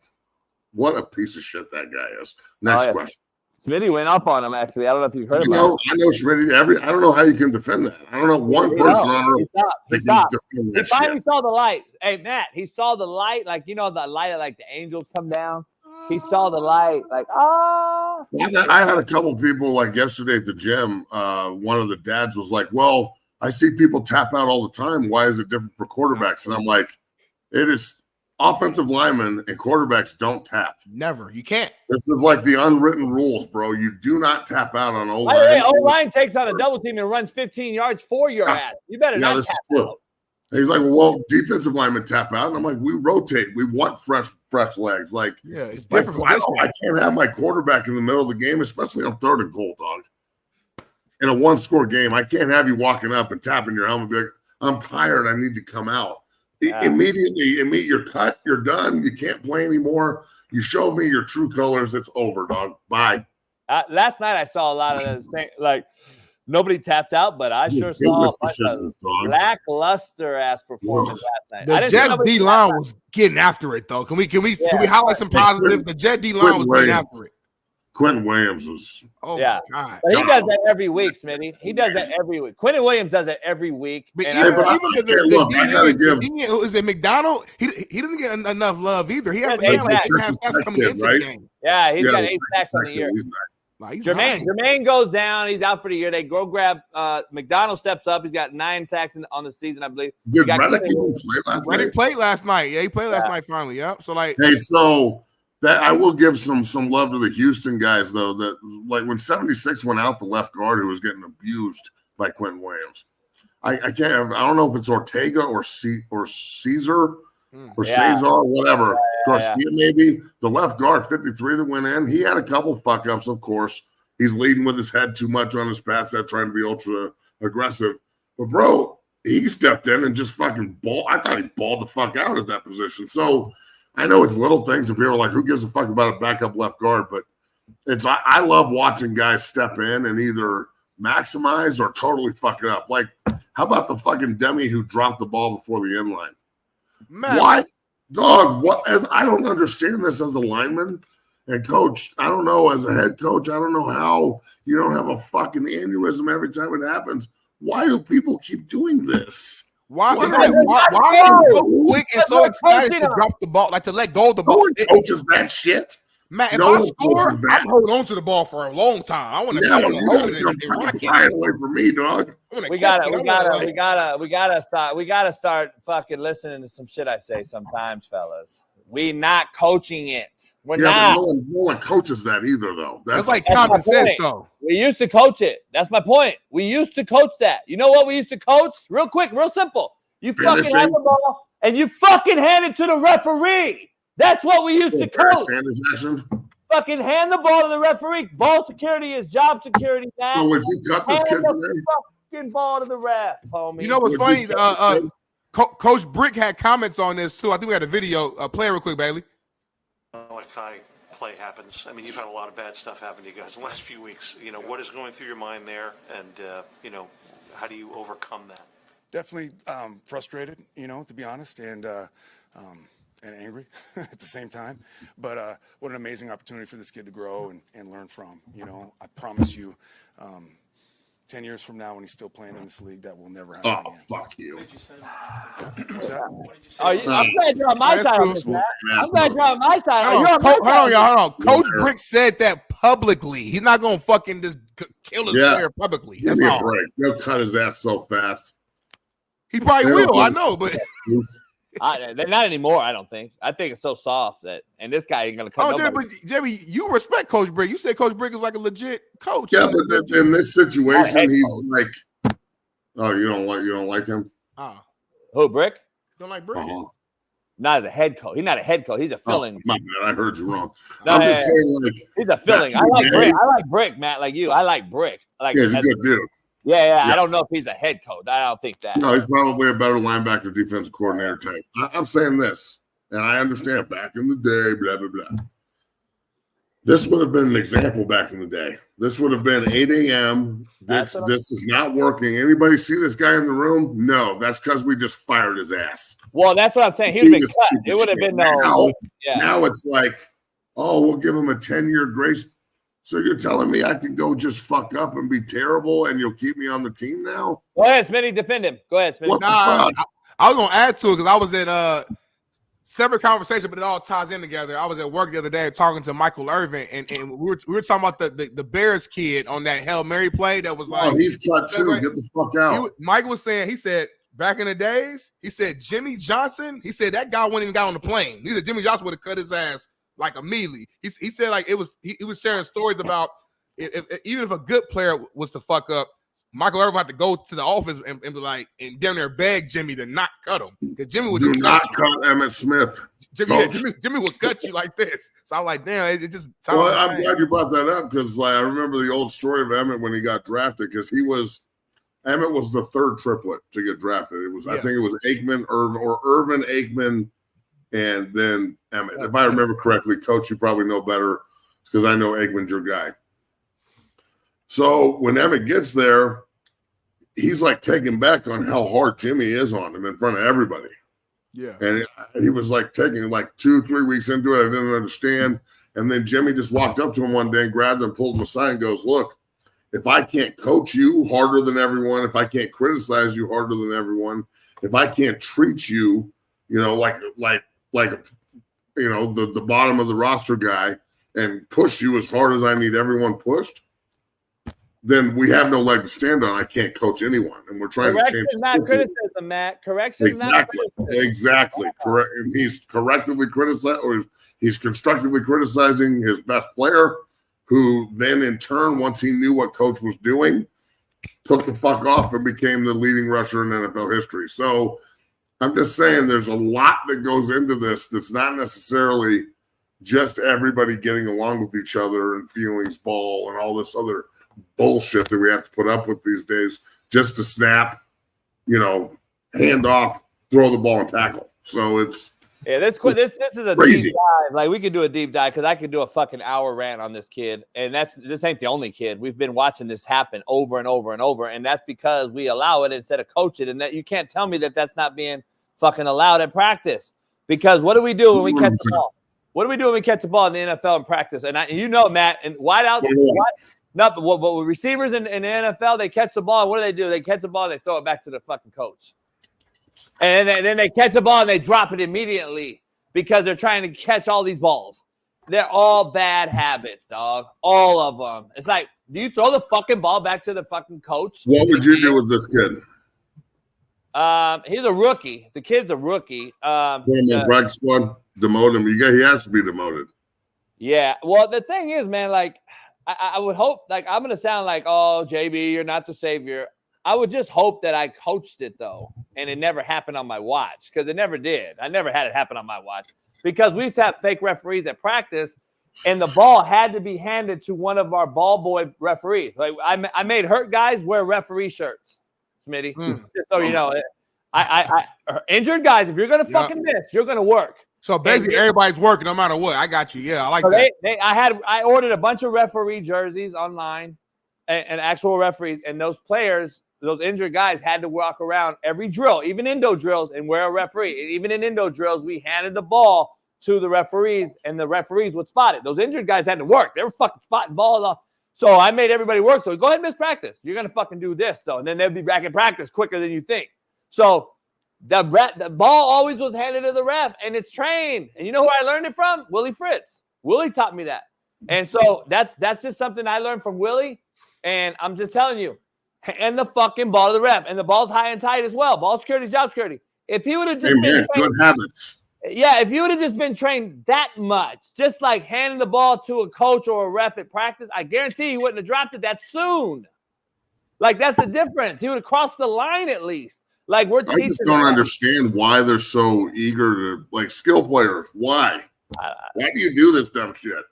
What a piece of shit that guy is. Next question. Smitty went up on him, actually. I don't know if you heard about it. I know Smitty. I don't know how you can defend that. I don't know one person on earth. He stopped. He finally saw the light. Hey, Matt, he saw the light. Like, the light of, like, the angels come down. He saw the light. Like, ah. I had a couple people, like, yesterday at the gym. One of the dads was like, well, I see people tap out all the time. Why is it different for quarterbacks? And I'm like, it is – offensive linemen and quarterbacks don't tap. Never. You can't. This is like the unwritten rules, bro. You do not tap out on O-line. Hey, O-line takes on a double team and runs 15 yards for your ass. You better not tap out. And he's like, well, defensive linemen tap out. And I'm like, we rotate. We want fresh legs. Like, it's different. I can't have my quarterback in the middle of the game, especially on 3rd and goal, dog. In a one-score game, I can't have you walking up and tapping your helmet and be like, I'm tired. I need to come out. Immediately, you're cut, you're done, you can't play anymore. You showed me your true colors. It's over, dog. Bye. Last night I saw a lot of this thing, like nobody tapped out, but I sure saw a lackluster ass performance last night. The Jet D line was getting after it though. Can we highlight some positive? The Jet D line was getting after it. Quentin Williams was. Oh my God! But he does that every week, Smitty. He does that every week. Quentin Williams does that every week. But is it McDonald? He doesn't get enough love either. He has like 2.5 sacks coming into the game. Yeah, he's got 8 sacks on the year. Jermaine goes down. He's out for the year. They go grab McDonald steps up. He's got 9 sacks on the season, I believe. Did Reddick even play last night? Reddick played last night. Yeah, he played last night finally. Yep. So like, hey, so. That I will give some love to the Houston guys though. That like when 76 went out, the left guard who was getting abused by Quentin Williams. I can't. I don't know if it's Ortega or Caesar or Cesar, whatever. Garcia maybe. The left guard 53 that went in. He had a couple fuck ups, of course. He's leading with his head too much on his pass set, trying to be ultra aggressive. But bro, he stepped in and just fucking ball. I thought he balled the fuck out at that position. So. I know it's little things and people are like, who gives a fuck about a backup left guard? But I love watching guys step in and either maximize or totally fuck it up. Like, how about the fucking dummy who dropped the ball before the end line? What? Dog, what? I don't understand this as a lineman and coach. I don't know as a head coach. I don't know how you don't have a fucking aneurysm every time it happens. Why do people keep doing this? Why are you so quick and so excited to drop the ball, like to let go of the ball? No one coaches that shit. Matt, if I score, I'm holding on to the ball for a long time. I want to hold it. Flying away from me, dog. We gotta start fucking listening to some shit I say sometimes, fellas. We not coaching it. We're not. No one coaches that either, though. That's like common sense, though. We used to coach it. That's my point. We used to coach that. You know what we used to coach? Real quick, real simple. You fucking have the ball and you fucking hand it to the referee. That's what we used to coach. Fucking hand the ball to the referee. Ball security is job security now. So would you cut this kid today? Fucking ball to the ref, homie. You know what's funny? Coach Brick had comments on this too. I think we had a video. Play it real quick, Bailey. What kind of play happens? I mean, you've had a lot of bad stuff happen to you guys in the last few weeks. You know, what is going through your mind there, and how do you overcome that? Definitely frustrated, to be honest, and angry at the same time. But what an amazing opportunity for this kid to grow and learn from. I promise you. 10 years from now, when he's still playing in this league, that will never happen again. Fuck you. I'm glad you're on my side on this, Matt. I'm glad you're on my side. Hold on. Coach Brick said that publicly. He's not going to fucking just kill his player publicly. Give me a break. They'll cut his ass so fast. He probably will, I know, but... They're not anymore, I don't think. I think it's so soft that, and this guy ain't gonna come. Jeremy, you respect Coach Brick. You said Coach Brick is like a legit coach. Yeah, but in this situation, he's like, oh, you don't like him? Who, Brick? Don't like Brick. Not as a head coach. He's not a head coach. He's a filling. Oh, my bad. I heard you wrong. No, I'm just saying, like, he's a filling. I like Brick. I like Brick, Matt. Like you, I like Brick. Like, he's a good dude. Yeah. I don't know if he's a head coach. I don't think that. No, he's probably a better linebacker, defensive coordinator type. I'm saying this, and I understand back in the day, blah blah blah. This would have been an example back in the day. This would have been 8 a.m. This is not working. Anybody see this guy in the room? No, that's because we just fired his ass. Well, that's what I'm saying. He would have been cut. It would have been no. Now it's like, oh, we'll give him a 10-year grace. So you're telling me I can go just fuck up and be terrible, and you'll keep me on the team now? Go ahead, Smitty. Defend him. Go ahead, Smitty. I was gonna add to it because I was at separate conversation, but it all ties in together. I was at work the other day talking to Michael Irvin, and we were talking about the Bears kid on that Hail Mary play that was like, oh, he's cut too. Get the fuck out. Michael was saying, he said, back in the days, he said Jimmy Johnson, he said that guy wouldn't even got on the plane. He said Jimmy Johnson would have cut his ass like immediately. He said like he was sharing stories about even if a good player was to fuck up, Michael Irvin had to go to the office and be like, and down there beg Jimmy to not cut him. Because Jimmy would just not cut Emmitt Smith. Jimmy would cut you like this. So I was like, damn, it just. Well, I'm glad you brought that up because like, I remember the old story of Emmitt when he got drafted because Emmitt was the third triplet to get drafted. It was, I think it was Aikman, Irvin, Aikman, and then Emmitt. If I remember correctly, Coach, you probably know better because I know Aikman's your guy. So when Emmitt gets there, he's like taken back on how hard Jimmy is on him in front of everybody. Yeah. And he was like taking like 2-3 weeks into it. I didn't understand. And then Jimmy just walked up to him one day and grabbed him, pulled him aside and goes, look, if I can't coach you harder than everyone, if I can't criticize you harder than everyone, if I can't treat you, like the bottom of the roster guy and push you as hard as I need everyone pushed, then we have no leg to stand on. I can't coach anyone, and we're trying to change. Correction is not criticism, Matt. Correction is not criticism. Exactly. Correct. And he's correctively criticizing, or he's constructively criticizing his best player, who then in turn, once he knew what coach was doing, took the fuck off and became the leading rusher in NFL history. So I'm just saying there's a lot that goes into this that's not necessarily just everybody getting along with each other and feelings ball and all this other bullshit that we have to put up with these days just to snap, hand off, throw the ball and tackle. So it's this is a crazy. Deep dive. Like we could do a deep dive because I could do a fucking hour rant on this kid, and this ain't the only kid. We've been watching this happen over and over and over, and that's because we allow it instead of coach it. And that you can't tell me that that's not being fucking allowed at practice. Because what do we do when we catch the ball? What do we do when we catch the ball in the NFL in practice? And Matt, and wide out. No, but what receivers in the NFL, they catch the ball. And what do? They catch the ball and they throw it back to the fucking coach. And then they catch the ball and they drop it immediately because they're trying to catch all these balls. They're all bad habits, dog. All of them. It's like, do you throw the fucking ball back to the fucking coach? What would you do with this kid? He's a rookie. The kid's a rookie. Practice squad, demote him. He has to be demoted. Yeah. Well, the thing is, man, like, I would hope, like, I'm going to sound like, oh, JB, you're not the savior. I would just hope that I coached it, though, and it never happened on my watch because it never did. I never had it happen on my watch because we used to have fake referees at practice, and the ball had to be handed to one of our ball boy referees. Like I made hurt guys wear referee shirts, Smitty. Just so you know, I injured guys, if you're going to fucking miss, you're going to work. So basically, everybody's working no matter what. I got you. Yeah, I like that. I ordered a bunch of referee jerseys online and actual referees, and those players, those injured guys, had to walk around every drill, even indo drills, and wear a referee. And even in indo drills, we handed the ball to the referees, and the referees would spot it. Those injured guys had to work. They were fucking spotting balls off. So I made everybody work. So go ahead and miss practice. You're going to fucking do this, though. And then they'll be back in practice quicker than you think. So the ball always was handed to the ref, and it's trained. And you know who I learned it from? Willie Fritz. Willie taught me that. And so that's just something I learned from Willie. And I'm just telling you, hand the fucking ball to the ref. And the ball's high and tight as well. Ball security, job security. If he would have just been good habits. Yeah, if you would have just been trained that much, just like handing the ball to a coach or a ref at practice, I guarantee he wouldn't have dropped it that soon. Like, that's the difference. He would have crossed the line at least. Like we're I teaching. just don't understand why they're so eager to like skill players. Why? Why do you do this dumb shit?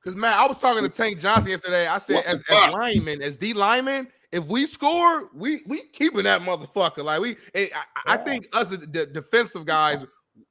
Because man, I was talking to Tank Johnson yesterday. I said, as linemen, as D linemen, if we score, we keeping that motherfucker. Like I think us as the defensive guys,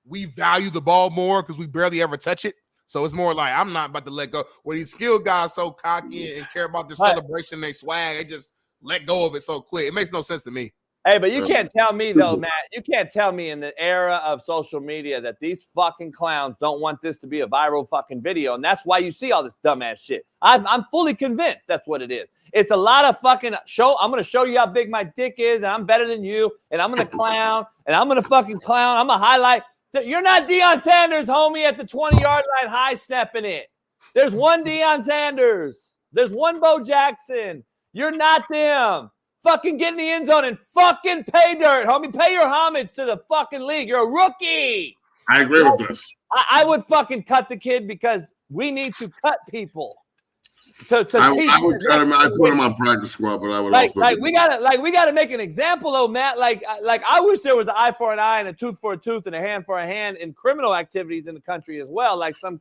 we value the ball more because we barely ever touch it. So it's more like I'm not about to let go. Where these skilled guys so cocky and care about their celebration, they swag, they just let go of it so quick. It makes no sense to me. Hey, but you can't tell me though, Matt. You can't tell me in the era of social media that these fucking clowns don't want this to be a viral fucking video, and that's why you see all this dumbass shit. I'm fully convinced that's what it is. It's a lot of fucking show. I'm gonna show you how big my dick is, and I'm better than you, and I'm gonna clown, and I'm gonna fucking clown. I'm gonna highlight. You're not Deion Sanders, homie, at the 20-yard line, high stepping it. There's one Deion Sanders. There's one Bo Jackson. You're not them. Fucking get in the end zone and fucking pay dirt, homie. Pay your homage to the fucking league. You're a rookie. I agree with this. I would fucking cut the kid because we need to cut people. To teach I would cut him. I'd put him on practice squad, but I would also we gotta make an example though, Matt. Like I wish there was an eye for an eye and a tooth for a tooth and a hand for a hand in criminal activities in the country as well, like some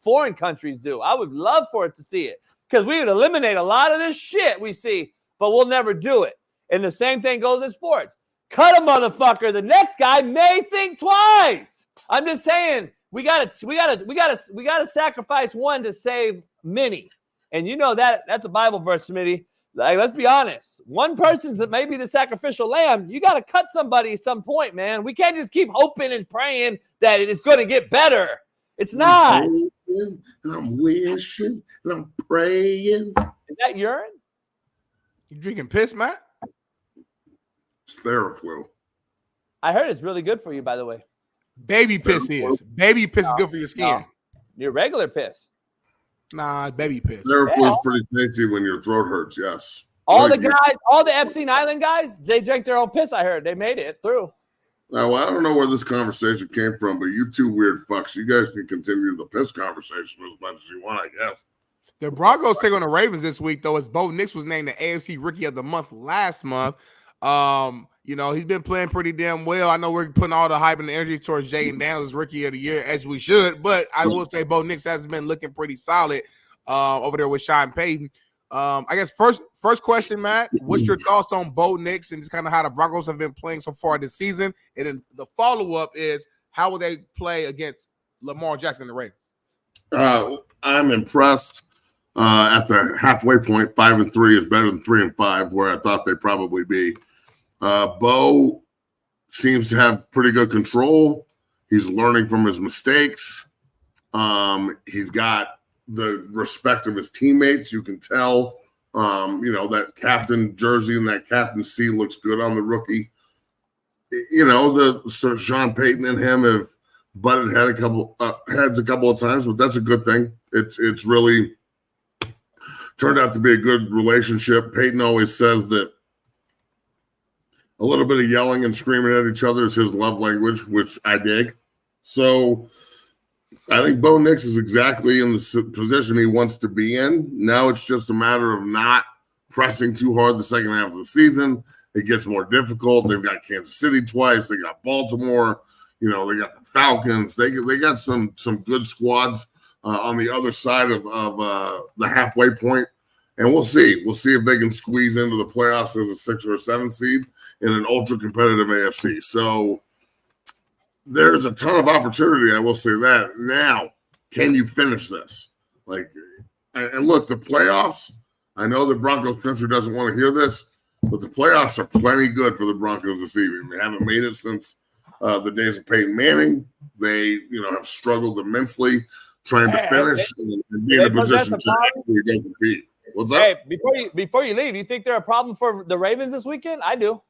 foreign countries do. I would love for it to see it because we would eliminate a lot of this shit we see. But we'll never do it. And the same thing goes in sports. Cut a motherfucker. The next guy may think twice. I'm just saying we gotta sacrifice one to save many. And you know that's a Bible verse, Smitty. Like, let's be honest. One person's that may be the sacrificial lamb. You gotta cut somebody at some point, man. We can't just keep hoping and praying that it's gonna get better. It's not. I'm wishing, I'm praying. Is that urine? You drinking piss, Matt? It's Theraflu. I heard it's really good for you, by the way. Baby piss is. Baby piss is good for your skin. No. Your regular piss. Nah, baby piss. Theraflu is pretty tasty when your throat hurts, yes. All the guys, all the Epstein Island guys, they drank their own piss, I heard. They made it through. Well, I don't know where this conversation came from, but you two weird fucks, you guys can continue the piss conversation as much as you want, I guess. The Broncos take on the Ravens this week, though, as Bo Nix was named the AFC Rookie of the Month last month. You know, he's been playing pretty damn well. I know we're putting all the hype and the energy towards Jaden Daniels as Rookie of the Year, as we should, but I will say Bo Nix has been looking pretty solid over there with Sean Payton. I guess first question, Matt, what's your thoughts on Bo Nix and just kind of how the Broncos have been playing so far this season? And then the follow-up is, how will they play against Lamar Jackson and the Ravens? I'm impressed. At the halfway point, 5-3 is better than 3-5, where I thought they'd probably be. Bo seems to have pretty good control. He's learning from his mistakes. He's got the respect of his teammates. You can tell, that captain jersey and that captain C looks good on the rookie. You know, Sean Payton and him have butted heads a couple of times, but that's a good thing. It's really turned out to be a good relationship. Peyton always says that a little bit of yelling and screaming at each other is his love language, which I dig. So I think Bo Nix is exactly in the position he wants to be in. Now it's just a matter of not pressing too hard the second half of the season. It gets more difficult. They've got Kansas City twice. They got Baltimore. You know, they got the Falcons. They got some good squads on the other side of the halfway point. And we'll see. We'll see if they can squeeze into the playoffs as a 6 or a 7 seed in an ultra-competitive AFC. So there's a ton of opportunity, I will say that. Now, can you finish this? And look, the playoffs, I know the Broncos country doesn't want to hear this, but the playoffs are plenty good for the Broncos this evening. They haven't made it since the days of Peyton Manning. They, have struggled immensely trying to finish and be in a position to actually go compete. What's up? Hey, before you leave, you think they're a problem for the Ravens this weekend? I do.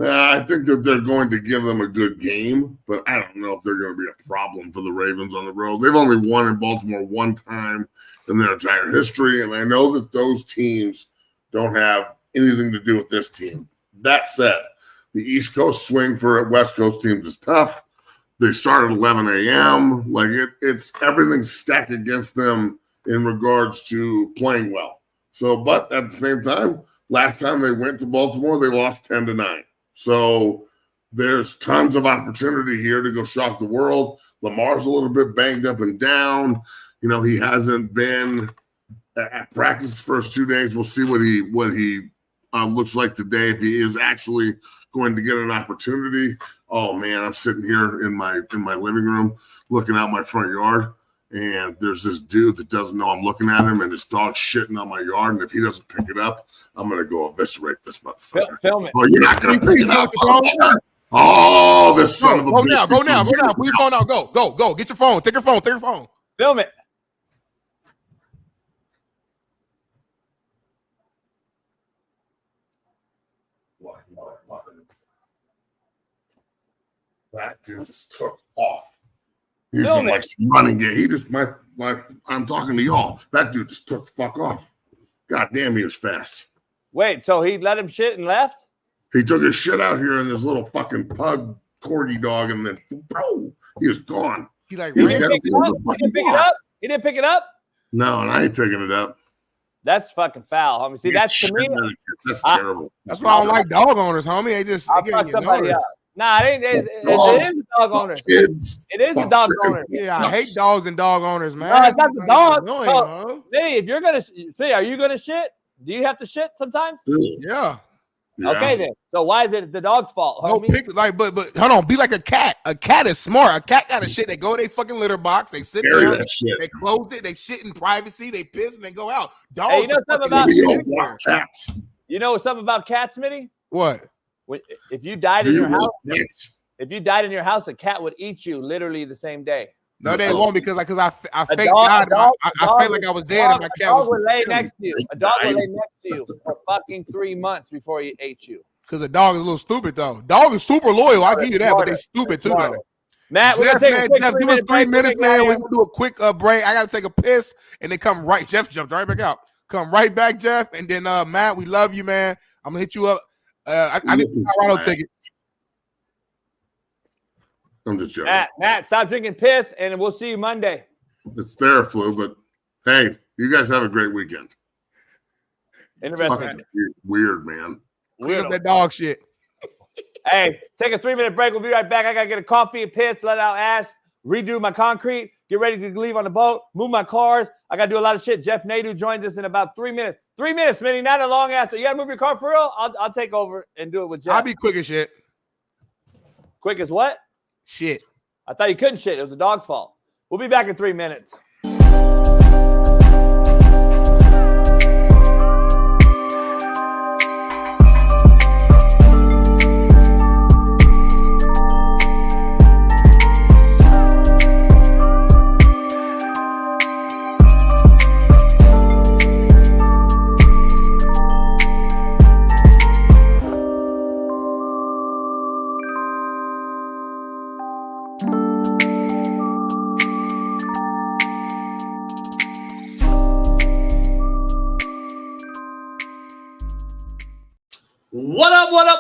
I think that they're going to give them a good game, but I don't know if they're going to be a problem for the Ravens on the road. They've only won in Baltimore one time in their entire history, and I know that those teams don't have anything to do with this team. That said, the East Coast swing for West Coast teams is tough. They start at 11 a.m. It's everything stacked against them in regards to playing well. So, but at the same time, last time they went to Baltimore, they lost 10-9. So there's tons of opportunity here to go shock the world. Lamar's a little bit banged up and down. You know, he hasn't been at practice the first 2 days. We'll see what he looks like today, if he is actually going to get an opportunity. Oh man, I'm sitting here in my living room looking out my front yard, and there's this dude that doesn't know I'm looking at him, and his dog's shitting on my yard, and if he doesn't pick it up, I'm gonna go eviscerate this motherfucker. Film it. Oh, you're not gonna pick it up. Oh, this son of a bitch. Go now. Put your phone out. Go. Get your phone. Take your phone. Film it. That dude just took off. He's in like some running game. He just I'm talking to y'all. That dude just took the fuck off. God damn, he was fast. Wait, so he let him shit and left? He took his shit out here in this little fucking pug corgi dog, and then bro, he was gone. He like He didn't pick it up? He didn't pick it up? No, and I ain't picking it up. That's fucking foul, homie. See, that's to me. That's terrible. That's why I don't like dog owners, homie. They just I'll fuck somebody up. Nah, it is a dog owner. Kids, it is a dog owner. Yeah, I hate dogs and dog owners, man. No, it's not the dog. Annoying, So, Smitty, if you're gonna, Smitty, are you gonna shit? Do you have to shit sometimes? Yeah. Okay then. So why is it the dog's fault, Go homie? pick but hold on, be like a cat. A cat is smart. A cat got a shit. They go to their fucking litter box. They sit Bury down. that shit. They close it. They shit in privacy. They piss and they go out. Dogs. Hey, you know are something fucking about cats? You know something about cats, Smitty? What? If you died in your house, a cat would eat you literally the same day. No, they won't because I A fake dog- died. a I dog- felt like I was dead and my a cat dog was. would lay next to you. A dog would lay next to you for fucking 3 months before he ate you. Because a dog is a little stupid though. Dog is super loyal. I give you that, but they stupid too though. Matt, we're gonna take a quick Jeff, give us 3 break. minutes, man. We're gonna do a quick break. I gotta take a piss and then come right. Jeff jumped right back out. Come right back, Jeff, and then Matt, we love you, man. I'm gonna hit you up. I need Colorado tickets. I'm just joking. Matt, stop drinking piss, and we'll see you Monday. It's Theraflu, but hey, you guys have a great weekend. Interesting. Fucking weird, man. Clean up that dog shit. Hey, take a 3-minute break. We'll be right back. I gotta get a coffee and piss, let out ass, redo my concrete, get ready to leave on the boat, move my cars. I gotta do a lot of shit. Jeff Nadu joins us in about 3 minutes. 3 minutes, Smitty, not a long ass. So you gotta move your car for real? I'll take over and do it with Jeff. I'll be quick as shit. Quick as what? Shit. I thought you couldn't shit. It was the dog's fault. We'll be back in 3 minutes.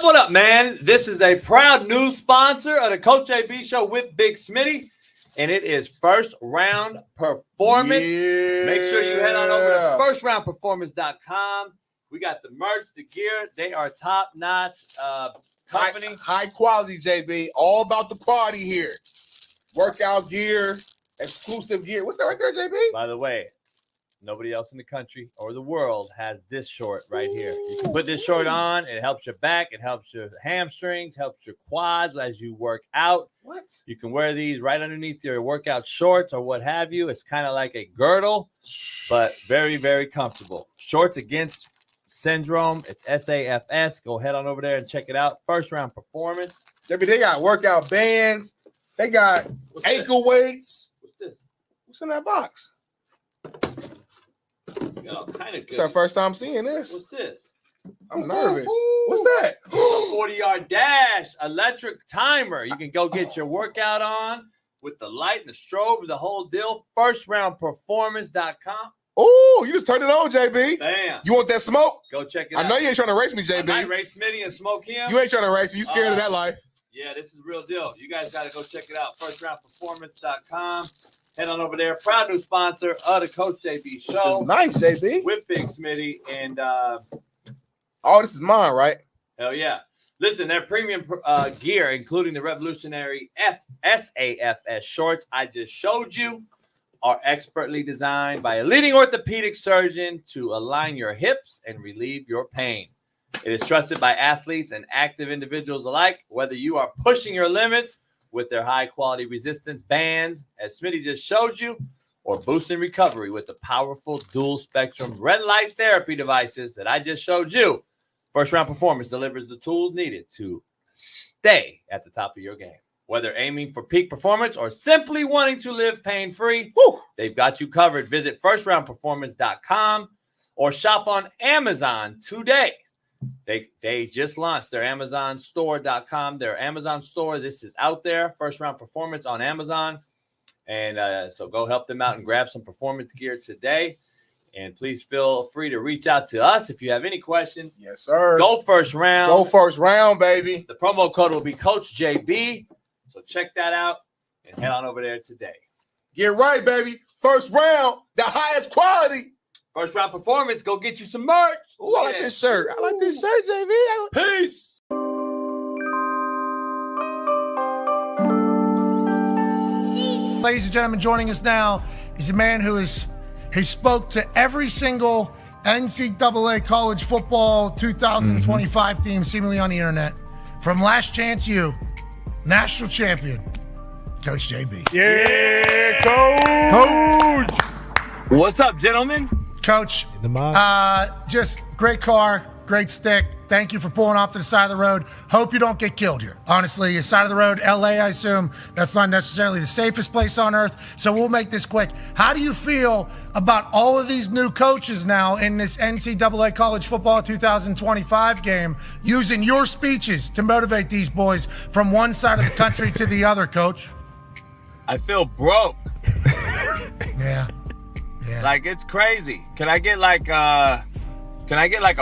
What up, man? This is a proud new sponsor of the Coach JB Show with Big Smitty, and it is First Round Performance. Yeah. Make sure you head on over to firstroundperformance.com. We got the merch, the gear. They are top-notch company. High quality, JB. All about the quality here. Workout gear, exclusive gear. What's that right there, JB? By the way, nobody else in the country or the world has this short right here. You can put this short on. It helps your back. It helps your hamstrings, helps your quads as you work out. What? You can wear these right underneath your workout shorts or what have you. It's kind of like a girdle, but very, very comfortable. Shorts Against Syndrome. It's SAFS. Go head on over there and check it out. First Round Performance. JB, they got workout bands. They got ankle weights. What's this? What's in that box? Yo, kind of good. It's our first time seeing this. What's this? I'm nervous. What's that? It's a 40-yard dash electric timer. You can go get your workout on with the light and the strobe, the whole deal. Firstroundperformance.com. Oh, you just turned it on, JB. Bam. You want that smoke? Go check it out. I know you ain't trying to race me, I might JB. race Smitty and smoke him. You ain't trying to race me. You scared of that life. Yeah, this is the real deal. You guys got to go check it out. Firstroundperformance.com. Head on over there. Proud new sponsor of the Coach JB Show. Nice, JB. With Big Smitty. And oh, this is mine, right? hell yeah. Listen, their premium gear, including the revolutionary SAFS shorts I just showed you, are expertly designed by a leading orthopedic surgeon to align your hips and relieve your pain. It is trusted by athletes and active individuals alike, whether you are pushing your limits with their high-quality resistance bands, as Smitty just showed you, or boosting recovery with the powerful dual-spectrum red light therapy devices that I just showed you. First Round Performance delivers the tools needed to stay at the top of your game. Whether aiming for peak performance or simply wanting to live pain-free, they've got you covered. Visit firstroundperformance.com or shop on Amazon today. They just launched their AmazonStore.com, their Amazon store. This is out there, First Round Performance on Amazon. And so go help them out and grab some performance gear today. And please feel free to reach out to us if you have any questions. Yes, sir. Go First Round. Go First Round, baby. The promo code will be Coach JB. So check that out and head on over there today. Get right, baby. First Round, the highest quality. First Round Performance. Go get you some merch. Ooh, I like this shirt. I like this shirt, JB. Peace. Ladies and gentlemen, joining us now is a man who he spoke to every single NCAA college football 2025 team seemingly on the internet. From Last Chance U, national champion, Coach JB. Yeah, Coach. What's up, gentlemen? Coach, just great car, great stick. Thank you for pulling off to the side of the road. Hope you don't get killed here. Honestly, the side of the road, LA, I assume, that's not necessarily the safest place on earth. So we'll make this quick. How do you feel about all of these new coaches now in this NCAA college football 2025 game using your speeches to motivate these boys from one side of the country to the other, Coach? I feel broke. Yeah. Like, it's crazy. Can I get like a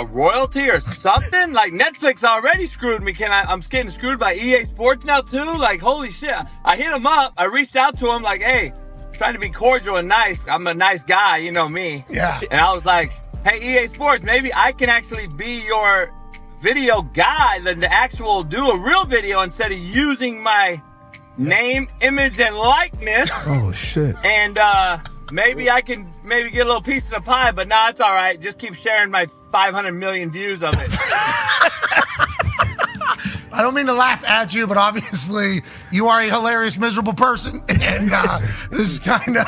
royalty or something? Like, Netflix already screwed me. I'm getting screwed by EA Sports now too? Like, holy shit. I hit him up. I reached out to him like, hey, trying to be cordial and nice. I'm a nice guy, you know me. Yeah. And I was like, hey, EA Sports, maybe I can actually be your video guy, the actual do a real video instead of using my name, image, and likeness. Oh, shit. And maybe I can get a little piece of the pie, but nah, it's all right. Just keep sharing my 500 million views of it. I don't mean to laugh at you, but obviously you are a hilarious, miserable person, and this is kind of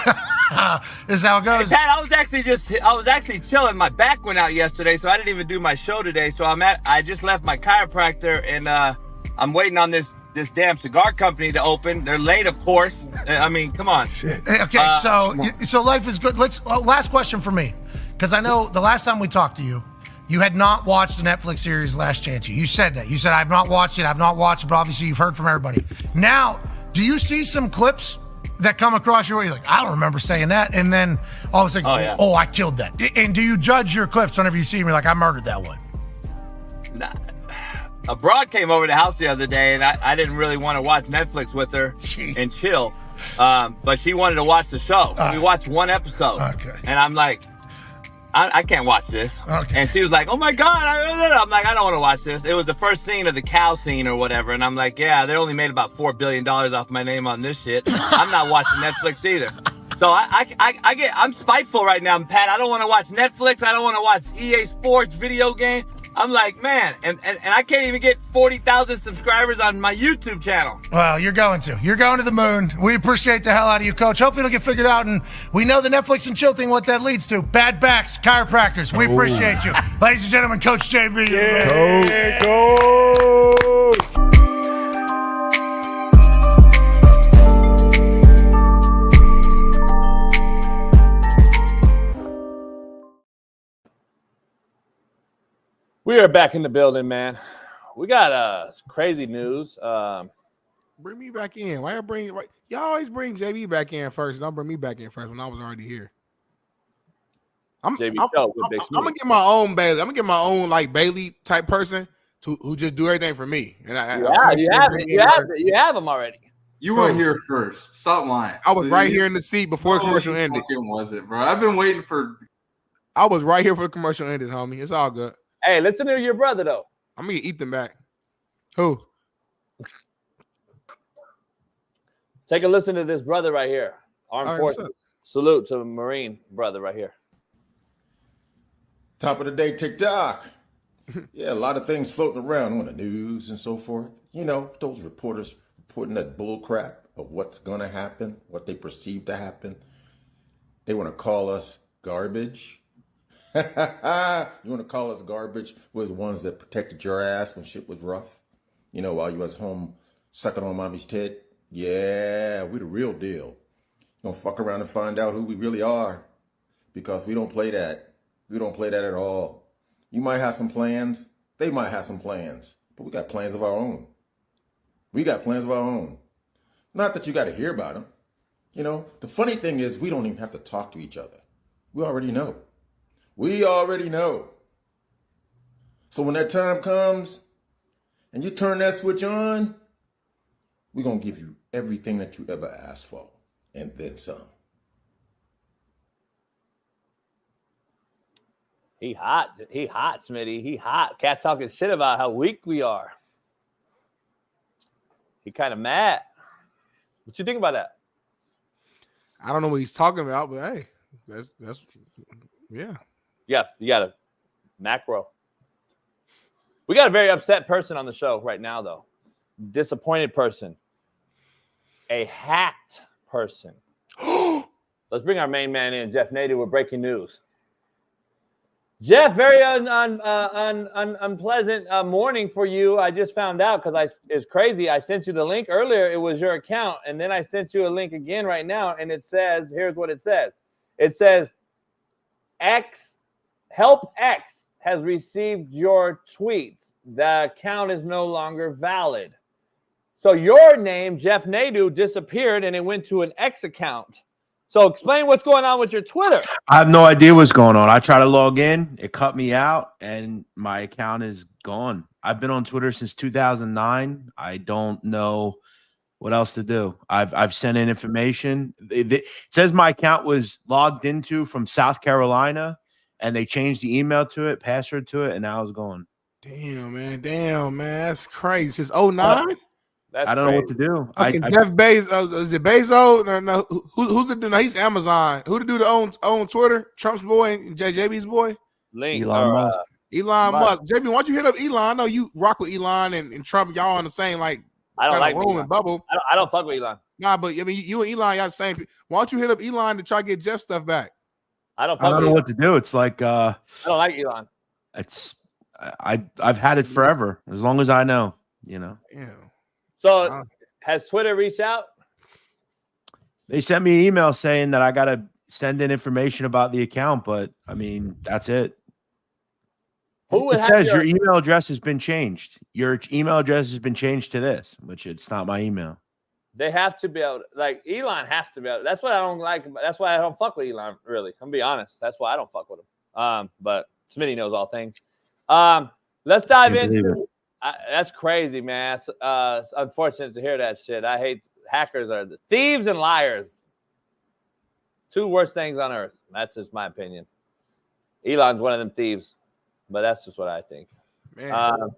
is how it goes. Hey, Pat, I was actually chilling. My back went out yesterday, so I didn't even do my show today. So I just left my chiropractor, and I'm waiting on this damn cigar company to open. They're late, of course. I mean, come on. Shit. Okay, so life is good. Last question for me, because I know the last time we talked to you, you had not watched the Netflix series Last Chance U. You said that. You said, I've not watched it, but obviously you've heard from everybody. Now, do you see some clips that come across your way? You're like, I don't remember saying that. And then all of a sudden, oh, I killed that. And do you judge your clips whenever you see them? You're like, I murdered that one. Nah. A broad came over to the house the other day, and I didn't really want to watch Netflix with her and chill. But she wanted to watch the show. We watched one episode. Okay. And I'm like, I can't watch this. Okay. And she was like, oh my God. I'm like, I don't want to watch this. It was the first scene of the cow scene or whatever. And I'm like, yeah, they only made about $4 billion off my name on this shit. I'm not watching Netflix either. So I'm spiteful right now, Pat. I don't want to watch Netflix. I don't want to watch EA Sports video game. I'm like, man, and I can't even get 40,000 subscribers on my YouTube channel. Well, you're going to the moon. We appreciate the hell out of you, Coach. Hopefully it'll get figured out, and we know the Netflix and chill thing, what that leads to. Bad backs, chiropractors. We appreciate you. Ladies and gentlemen, Coach JB. Yeah, Coach. We are back in the building, man. We got crazy news. Bring me back in. Y'all always bring JB back in first. Don't bring me back in first when I was already here. I'm gonna get my own Bailey. I'm gonna get my own like Bailey type person who just do everything for me. And you have them already. You weren't here first. Stop lying. I was right here in the seat before the commercial ended. Was it, bro? I've been waiting for. I was right here for the commercial ended, homie. It's all good. Hey, listen to your brother though. I'm gonna get Ethan back. Who? Take a listen to this brother right here. Armed All right, what's Forces. Salute to a Marine brother right here. Top of the day, TikTok. Yeah, a lot of things floating around on the news and so forth. You know, those reporters reporting that bull crap of what's going to happen, what they perceive to happen. They want to call us garbage. You want to call us garbage? We're the ones that protected your ass when shit was rough. You know, while you was home sucking on mommy's tit. Yeah, we the real deal. Gonna fuck around and find out who we really are, because we don't play that. We don't play that at all. You might have some plans. They might have some plans, but we got plans of our own. We got plans of our own. Not that you got to hear about them. You know, the funny thing is we don't even have to talk to each other. We already know. We already know. So when that time comes and you turn that switch on, we're going to give you everything that you ever asked for, and then some. He hot, Smitty. He hot. Cat's talking shit about how weak we are. He kind of mad. What you think about that? I don't know what he's talking about, but hey, that's yeah. Yeah, you got a macro. We got a very upset person on the show right now, though. Disappointed person. A hacked person. Let's bring our main man in, Jeff Nadu, with breaking news. Jeff, very unpleasant morning for you. I just found out because it's crazy. I sent you the link earlier. It was your account. And then I sent you a link again right now. And it says, here's what it says. It says, Help X has received your tweets. The account is no longer valid. So your name, Jeff Nadu, disappeared and it went to an X account. So explain what's going on with your Twitter. I have no idea what's going on. I try to log in, it cut me out, and my account is gone. I've been on Twitter since 2009. I don't know what else to do. I've sent in information. It says my account was logged into from South Carolina, and they changed the email to it, password to it, and now it's gone. Damn, man. That's crazy. Since 09? I don't know what to do. Jeff Bezos, is it Bezos? No. Who's the dude? No, he's Amazon. Who the dude that own Twitter? Trump's boy and JB's boy? Elon Musk. Elon Musk. JB, why don't you hit up Elon? I know you rock with Elon and Trump. Y'all on the same I don't like room and bubble. I don't fuck with Elon. Nah, but I mean, you and Elon, y'all the same. Why don't you hit up Elon to try to get Jeff stuff back? I don't know what to do. It's like I don't like Elon. I've had it forever, as long as I know, you know. Yeah. So has Twitter reached out? They sent me an email saying that I got to send in information about the account, but I mean, that's it. It says your email address has been changed. Your email address has been changed to this, which it's not my email. They have to be able to, like, Elon has to be able to. That's what I don't like. That's why I don't fuck with Elon, really. I'm going to be honest. That's why I don't fuck with him. But Smitty knows all things. Let's dive into that's crazy, man. It's unfortunate to hear that shit. I hate hackers are the thieves and liars. Two worst things on earth. That's just my opinion. Elon's one of them thieves, but that's just what I think. Man.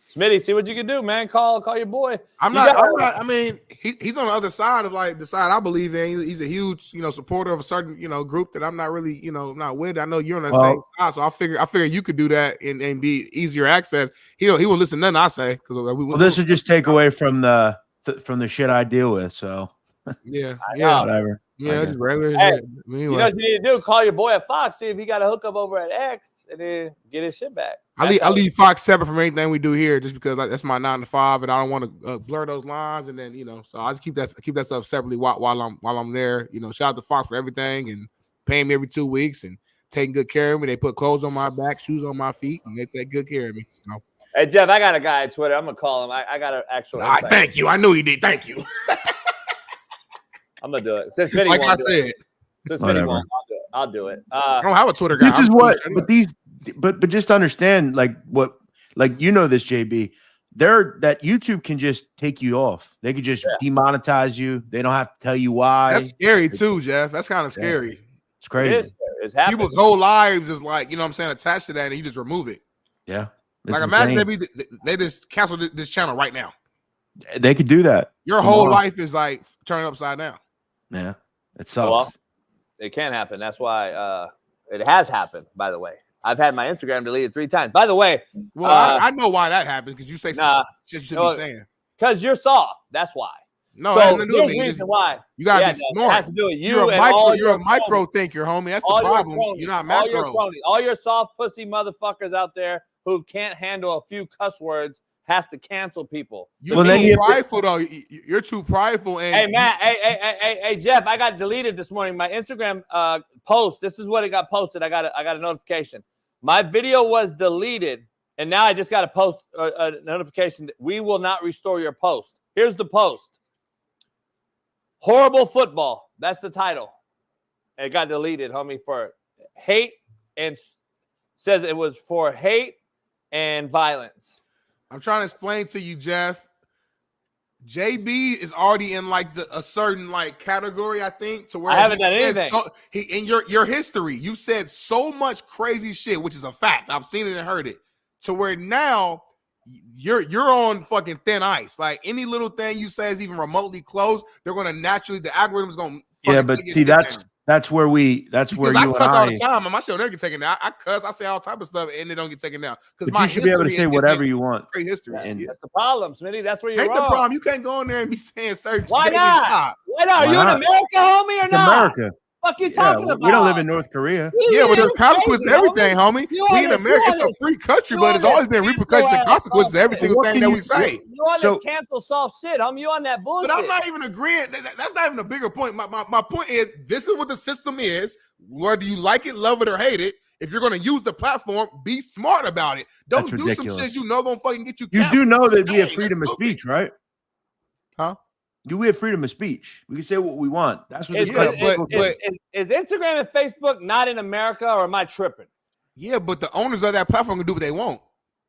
Smitty, see what you can do, man. Call your boy. I'm not. I mean, he's on the other side of like the side I believe in. He's a huge, supporter of a certain, group that I'm not really, not with. I know you're on that same side, so I figure you could do that and be easier access. He will listen to nothing I say because this would just take away from the shit I deal with. So yeah, whatever. Yeah, just regular. Hey, you know what you need to do? Call your boy at Fox, see if he got a hookup over at X, and then get his shit back. I leave Fox separate from anything we do here, just because that's my 9 to 5, and I don't want to blur those lines. And then so I just keep that stuff separately while I'm there. Shout out to Fox for everything and paying me every 2 weeks and taking good care of me. They put clothes on my back, shoes on my feet, and they take good care of me. So. Hey Jeff, I got a guy at Twitter. I'm gonna call him. I got an actual. Thank you. I knew he did. Thank you. I'm gonna do it. Since Smitty like won't I said, since Smitty won't, I'll do it. I don't have a Twitter guy. This is what, but just understand, this, JB. That YouTube can just take you off. They could just demonetize you. They don't have to tell you why. That's scary too, Jeff. That's kind of scary. It's crazy. It's happening. People's whole lives is like, attached to that, and you just remove it. Yeah. Like imagine they just canceled this channel right now. They could do that. Your whole life is like turned upside down. Yeah, it sucks. Well, it can happen. That's why it has happened. By the way, I've had my Instagram deleted 3 times. By the way, well, I know why that happens because you say some shit you shouldn't be saying. Because you're soft. That's why. No, so here's the reason why. You gotta be smart. It has to do with you're a micro thinker, homie. That's the problem. You're not macro. All your soft pussy motherfuckers out there who can't handle a few cuss words has to cancel people. You're too prideful, though. You're too prideful. And hey, Matt. Hey, Jeff. I got deleted this morning. My Instagram post. This is what it got posted. I got a notification. My video was deleted, and now I just got a post a notification that we will not restore your post. Here's the post. Horrible football. That's the title. It got deleted, homie, for hate and says it was for hate and violence. I'm trying to explain to you, Jeff. JB is already in like a certain like category, I think, to where I haven't done anything. In your history, you said so much crazy shit, which is a fact. I've seen it and heard it. To where now you're on fucking thin ice. Like any little thing you say is even remotely close, they're gonna naturally the algorithm is gonna but see that's where you I and cuss all the time, and my show never get taken down. I cuss, I say all type of stuff, and they don't get taken down because you should be able to say whatever you want. Great history. And that's the problem, Smitty. That's where you're ain't wrong. the problem. You can't go in there and be saying certain. Why not? Why not? Are you in America, homie, or not? America. Fuck you talking about? We don't live in North Korea. Yeah, but there's consequences to everything, homie. We in America, it's a free country, but it's always been repercussions and consequences to every single thing that we say. You on this cancel soft shit, homie? You on that bullshit? But I'm not even agreeing. That's not even a bigger point. My point is, this is what the system is. Whether you like it, love it, or hate it, if you're going to use the platform, be smart about it. Don't do some shit you know gonna fucking get you. You do know that we have freedom of speech, right? Huh? Do we have freedom of speech? We can say what we want. That's what is Instagram and Facebook not in America, or am I tripping? Yeah, but the owners of that platform can do what they want.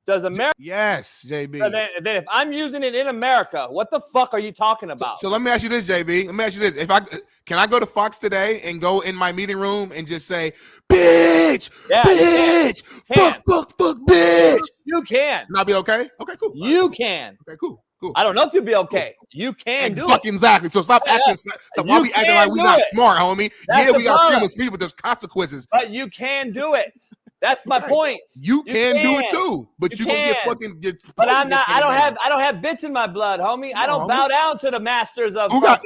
Does America? Yes, JB. So then if I'm using it in America, what the fuck are you talking about? So let me ask you this, JB. Let me ask you this. Can I go to Fox today and go in my meeting room and just say, bitch, bitch, fuck, bitch? You can. And I'll be okay? Okay, cool. You can. Okay, cool. I don't know if you'll be okay. You can do it. Exactly. So stop acting. Why we acting like we not smart, homie? Yeah, we got freedom of speech, but there's consequences. But you can do it. That's my point. You can do it too, but you gonna get fucking. But I'm not. I don't have bitch in my blood, homie. I don't bow down to the masters of who got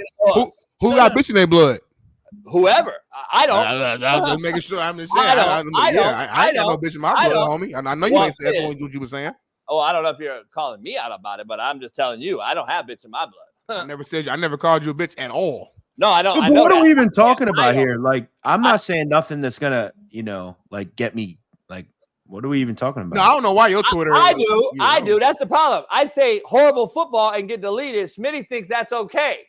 bitch in their blood. Whoever. I don't. I'm just making sure. I'm just saying. I ain't got no bitch in my blood, homie. I know you ain't said that's what you were saying. Oh, I don't know if you're calling me out about it, but I'm just telling you, I don't have bitch in my blood. I never said you. I never called you a bitch at all. No, I don't. What are we even talking about here? Like, I'm not saying nothing that's gonna, like get me. Like, what are we even talking about? No, I don't know why your Twitter. I do. That's the problem. I say horrible football and get deleted. Smitty thinks that's okay.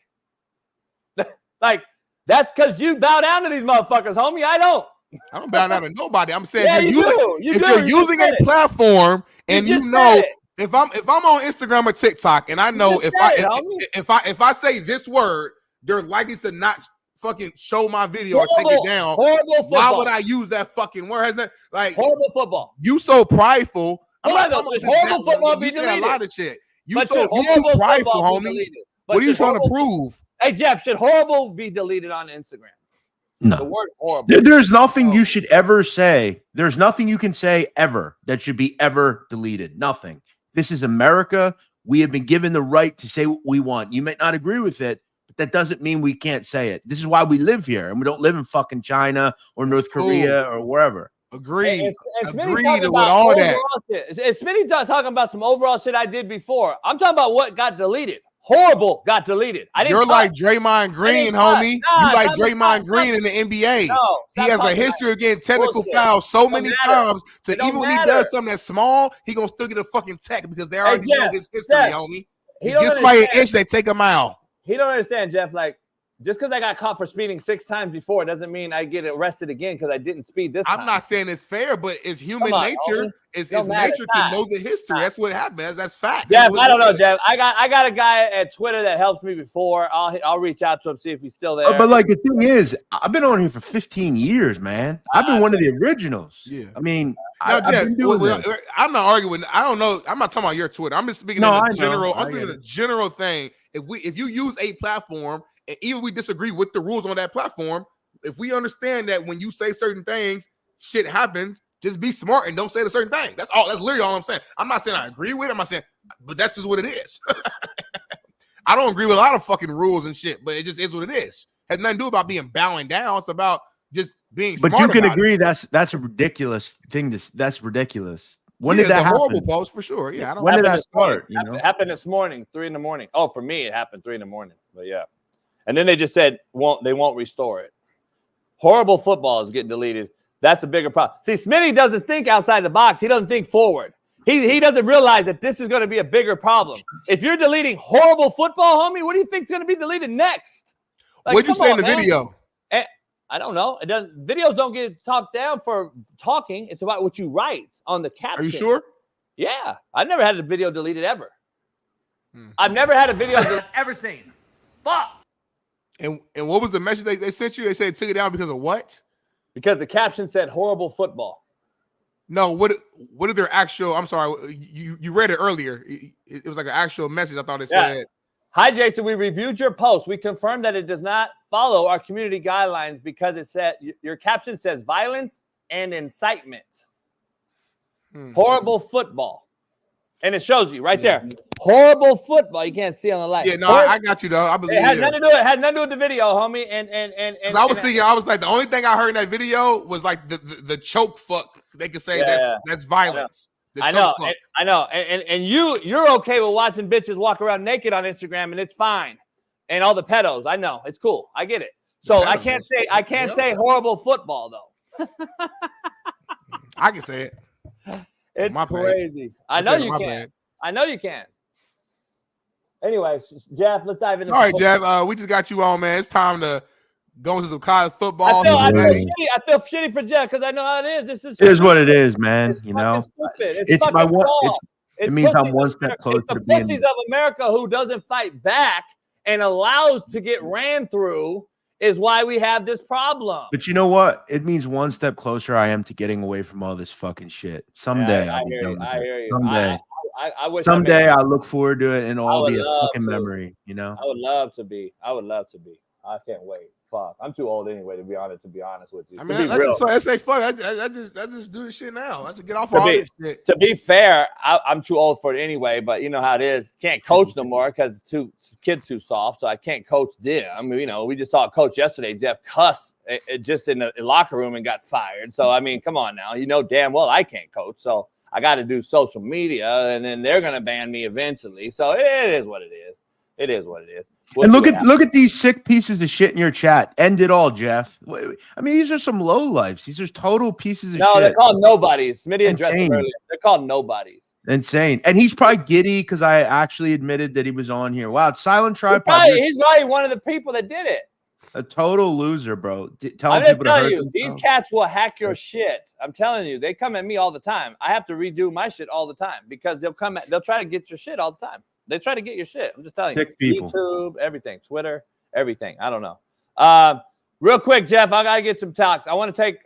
Like, that's because you bow down to these motherfuckers, homie. I don't bow down to nobody. I'm saying if you're using a platform and if I'm on Instagram or TikTok and I know if I say this word, they're likely to not fucking show my video or take it down. Why would I use that fucking word? Like horrible football. You so prideful. Horrible football be deleted. A lot of shit. You too prideful, homie. What are you trying to prove? Hey Jeff, should horrible be deleted on Instagram? No. The word horrible. There's nothing you should ever say. There's nothing you can say ever that should be ever deleted. Nothing. This is America. We have been given the right to say what we want. You may not agree with it, but that doesn't mean we can't say it. This is why we live here, and we don't live in fucking China or North Korea or wherever. Agreed. Agreed with all that. Is Smitty talking about some overall shit I did before? I'm talking about what got deleted. Horrible got deleted. You're like Draymond Green, homie. You like Draymond Green in the NBA. No, he has a history of getting technical fouls so many times. So even when he does something that's small, he gonna still get a fucking tech because they already know his history, homie. He gets somebody an inch, they take him out. He don't understand, Jeff. Like just because I got caught for speeding 6 times before doesn't mean I get arrested again because I didn't speed this time. I'm not saying it's fair, but it's human nature. Homie. It's Don't matter. nature to know the history. That's what happened. That's fact. Jeff, I don't know, Jeff. I got a guy at Twitter that helped me before. I'll reach out to him, see if he's still there. But like the thing is, I've been on here for 15 years, man. I've been one of the originals. Yeah. I mean, No, I've Jeff, been doing this. I'm not arguing. I don't know. I'm not talking about your Twitter. I'm just speaking in a general. I'm speaking a general thing. If you use a platform, and even if we disagree with the rules on that platform, if we understand that when you say certain things, shit happens. Just be smart and don't say the certain thing. That's all. That's literally all I'm saying. I'm not saying I agree with it. I'm not saying, but that's just what it is. I don't agree with a lot of fucking rules and shit, but it just is what it is. Has nothing to do about being bowing down. It's about just being smart. But you can about agree it. that's a ridiculous thing. That's ridiculous. When did that it's a happen? horrible post for sure. Yeah, I don't. When did that start? You know? It happened this morning, 3 a.m. Oh, for me, it happened 3 a.m. But yeah, and then they just said they won't restore it. Horrible football is getting deleted. That's a bigger problem. See, Smitty doesn't think outside the box. He doesn't think forward. He doesn't realize that this is going to be a bigger problem. If you're deleting horrible football, homie, what do you think is going to be deleted next? Like, What'd you say in the man. video? I don't know. It doesn't. Videos don't get talked down for talking. It's about what you write on the caption. Are you sure? Yeah, I've never had a video deleted ever. I've never had a video that I've ever seen. Fuck. And what was the message they sent you? They said took it down because of what? Because the caption said horrible football. No, what are their actual? I'm sorry, you read it earlier. It was like an actual message. I thought it said. Hi, Jason. We reviewed your post. We confirmed that it does not follow our community guidelines because it said your caption says violence and incitement. Horrible football. And it shows you right there. Horrible football. You can't see on the light. Yeah, no, I got you though. I believe it had nothing to do. It had nothing to do with the video, homie. And I was thinking, I was like, the only thing I heard in that video was like the choke fuck. They could say that's violence. I know. And you're okay with watching bitches walk around naked on Instagram, and it's fine. And all the pedos, I know it's cool. I get it. So I can't say horrible football though. I can say it. It's crazy. I know you can. I know you can. Anyway, Jeff, let's dive into. All right, Jeff. We just got you on, man. It's time to go into some college football. I feel shitty for Jeff because I know how it is. This is what it is, man. You know, stupid. it's my one. It means I'm one step closer to being. It's the pussies of America who doesn't fight back and allows to get ran through is why we have this problem. But you know what? It means one step closer I am to getting away from all this fucking shit. Someday. I hear you. Someday. I wish someday I look forward to it and all be a fucking memory, you know? I would love to be. I can't wait. Fuck. I'm too old anyway, to be honest with you. I mean, I say fuck. I just do this shit now. I just get off all this shit. To be fair, I'm too old for it anyway, but you know how it is. Can't coach no more because kids too soft, so I can't coach them. I mean, you know, we just saw a coach yesterday, Jeff cuss just in the locker room and got fired. So, I mean, come on now. You know damn well I can't coach, so I got to do social media, and then they're going to ban me eventually. So it is what it is. It is what it is. And look at these sick pieces of shit in your chat. End it all, Jeff. I mean, these are some low lives. These are total pieces of shit. No, they're called nobodies. Smitty addressed them earlier. They're called nobodies. Insane. And he's probably giddy because I actually admitted that he was on here. Wow, it's Silent Tripod. He's probably one of the people that did it. A total loser, bro. I'm just telling you, these cats will hack your shit. I'm telling you, they come at me all the time. I have to redo my shit all the time because they'll try to get your shit all the time. They try to get your shit. I'm just telling you. YouTube, everything, Twitter, everything. I don't know. Real quick, Jeff, I gotta get some talks. I want to take.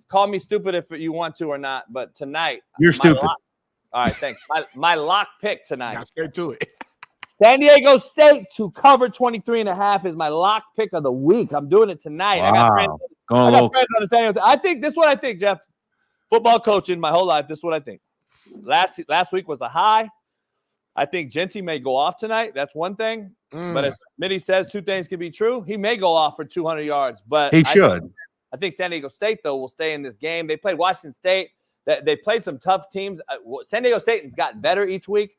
Call me stupid if you want to or not. But tonight, you're stupid. All right, thanks. My lock pick tonight. Got straight to it. San Diego State to cover 23.5 is my lock pick of the week. I'm doing it tonight. Wow. I got friends on the San Diego. I think this is what I think, Jeff. Football coaching my whole life. This is what I think. Last week was a high. I think Genty may go off tonight. That's one thing. But as Smitty says, two things can be true. He may go off for 200 yards. But he should. I think San Diego State, though, will stay in this game. They played Washington State. They played some tough teams. San Diego State has gotten better each week.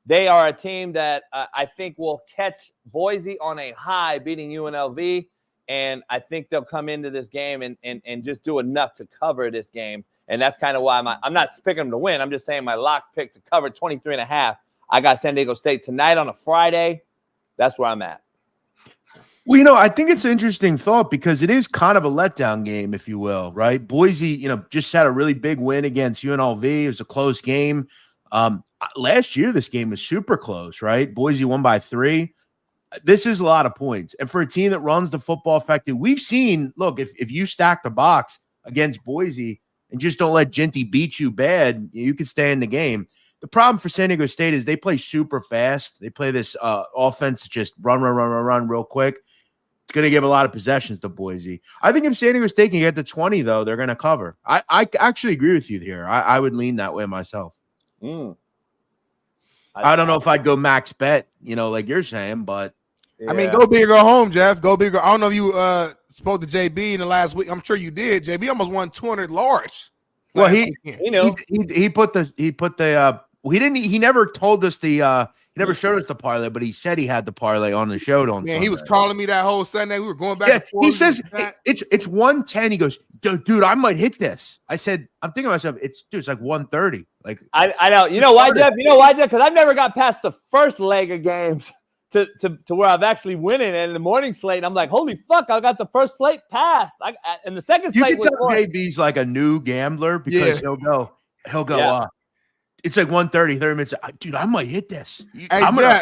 They are a team that I think will catch Boise on a high, beating UNLV. And I think they'll come into this game and just do enough to cover this game. And that's kind of why I'm not picking them to win. I'm just saying my lock pick to cover 23.5. I got San Diego State tonight on a Friday. That's where I'm at. Well, I think it's an interesting thought because it is kind of a letdown game, if you will, right? Boise, just had a really big win against UNLV. It was a close game. Last year, this game was super close, right? Boise won by 3. This is a lot of points. And for a team that runs the football effectively, we've seen, look, if you stack the box against Boise and just don't let Ginty beat you bad, you could stay in the game. The problem for San Diego State is they play super fast. They play this offense just run real quick. It's going to give a lot of possessions to Boise. I think if San Diego State can get to 20, though, they're going to cover. I actually agree with you here. I would lean that way myself. I don't know if I'd go max bet, like you're saying, but. I mean, go big or go home, Jeff. Go big. I don't know if you spoke to JB in the last week. I'm sure you did. JB almost won 200 large. Well, he never told us he never showed us the parlay, but he said he had the parlay on the show on Sunday. He was calling me that whole Sunday. We were going back and forth. He says it's 110. He goes, dude, I might hit this. I said, I'm thinking to myself, it's like 130. Like I know. You know why, Jeff? Because I've never got past the first leg of games to where I've actually winning. And in the morning slate, I'm like, holy fuck, I got the first slate passed. And the second slate was more. JB's like a new gambler because he'll go. It's like 1:30, 30 minutes. Dude, I might hit this. Hey,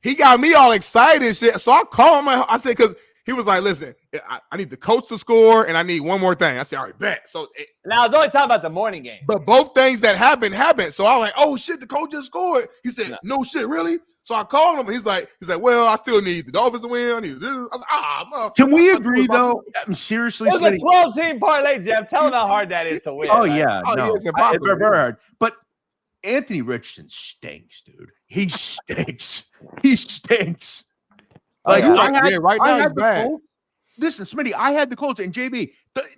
he got me all excited and shit. So I called him. I said, because he was like, listen, I need the coach to score and I need one more thing. I said, all right, bet. So now I was only talking about the morning game. But both things that happened. So I was like, oh shit, the coach just scored. He said, no shit, really? So I called him and he's like, well, I still need the Dolphins to win. I need this. I was like, can we agree though? I'm seriously. It was a 12-team parlay, Jeff. Tell him how hard that is to win. Oh yeah, it's impossible. It's very hard. But Anthony Richardson stinks, dude. He stinks. He stinks. Like right now he's bad. Listen, Smitty, I had the Colts and JB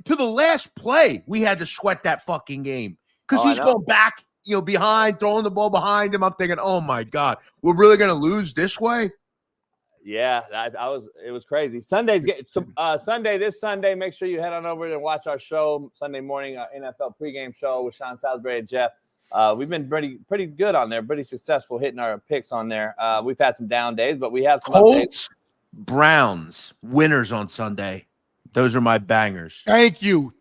to the last play. We had to sweat that fucking game because he's going back, behind, throwing the ball behind him. I'm thinking, oh my god, we're really gonna lose this way. Yeah, it was crazy. This Sunday, make sure you head on over and watch our show Sunday morning, NFL pregame show with Shaun Salisbury and Jeff. We've been pretty good on there, pretty successful hitting our picks on there. We've had some down days, but we have some Colts, Browns, winners on Sunday. Those are my bangers. Thank you.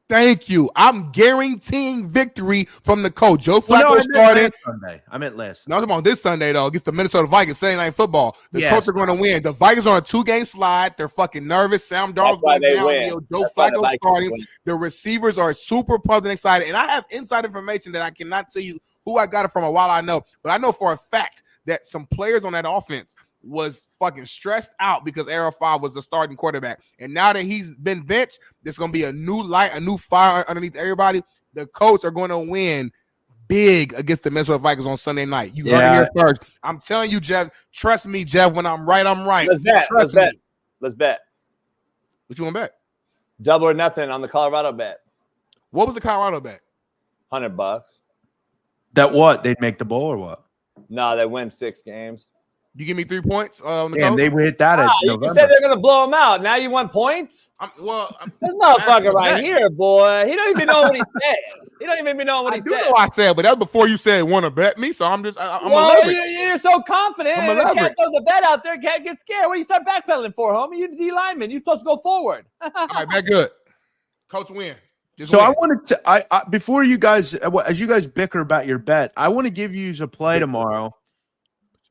I'm guaranteeing victory from the coach. Joe Flacco started Sunday. I meant last. No, I'm on this Sunday though against the Minnesota Vikings. Sunday Night Football. The Colts are going to win. The Vikings are on a 2-game slide. They're fucking nervous. Sam Darnold's going down. Joe Flacco starting. The receivers are super pumped and excited. And I have inside information that I cannot tell you who I got it from or while I know, but I know for a fact that some players on that offense was fucking stressed out because ERF was the starting quarterback. And now that he's been benched, there's going to be a new light, a new fire underneath everybody. The Colts are going to win big against the Minnesota Vikings on Sunday night. You heard it here first. I'm telling you, Jeff. Trust me, Jeff. When I'm right, I'm right. Let's bet. What you want to bet? Double or nothing on the Colorado bet. What was the Colorado bet? $100. That what? They'd make the bowl or what? No, they win 6 games. You give me 3 points. Damn, they hit that at November. You said they're going to blow them out. Now you want points? This motherfucker right here, boy. He don't even know what he says. He don't even know what he says. I do know I said, but that was before you said want to bet me. So I'm just, you're so confident. And the cat throws a bet out there. Cat gets scared. What do you start backpedaling for, homie? You're the D lineman. You're supposed to go forward. All right, bet good. Coach win. So I wanted to, I before you guys, as you guys bicker about your bet, I want to give you a play tomorrow.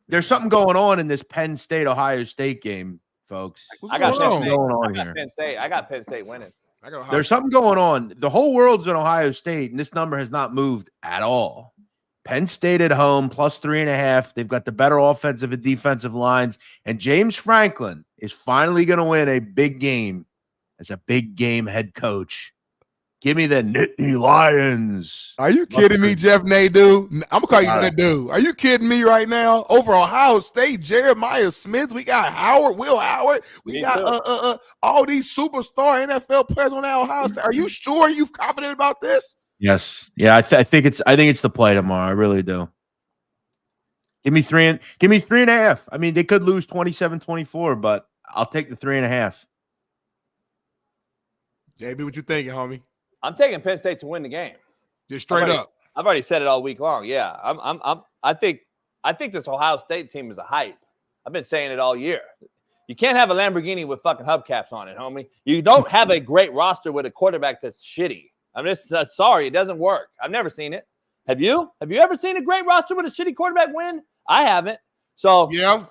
There's something going on in this Penn State Ohio State game, folks. I got Penn State. I got Penn State winning. There's something going on. The whole world's in Ohio State, and this number has not moved at all. Penn State at home, +3.5. They've got the better offensive and defensive lines, and James Franklin is finally going to win a big game as a big game head coach. Give me the Nittany Lions. Are you kidding me, Jeff Nadu? I'm going to call you Nadu. Are you kidding me right now? Over Ohio State, Jeremiah Smith. We got Will Howard. We got all these superstar NFL players on that Ohio State. Are you sure you're confident about this? Yes. Yeah, I think it's the play tomorrow. I really do. Give me 3.5. I mean, they could lose 27-24, but I'll take the 3.5. JB, what you thinking, homie? I'm taking Penn State to win the game. Just straight up. I've already said it all week long. Yeah, I think this Ohio State team is a hype. I've been saying it all year. You can't have a Lamborghini with fucking hubcaps on it, homie. You don't have a great roster with a quarterback that's shitty. I'm just sorry, it doesn't work. I've never seen it. Have you? Have you ever seen a great roster with a shitty quarterback win? I haven't. So yeah,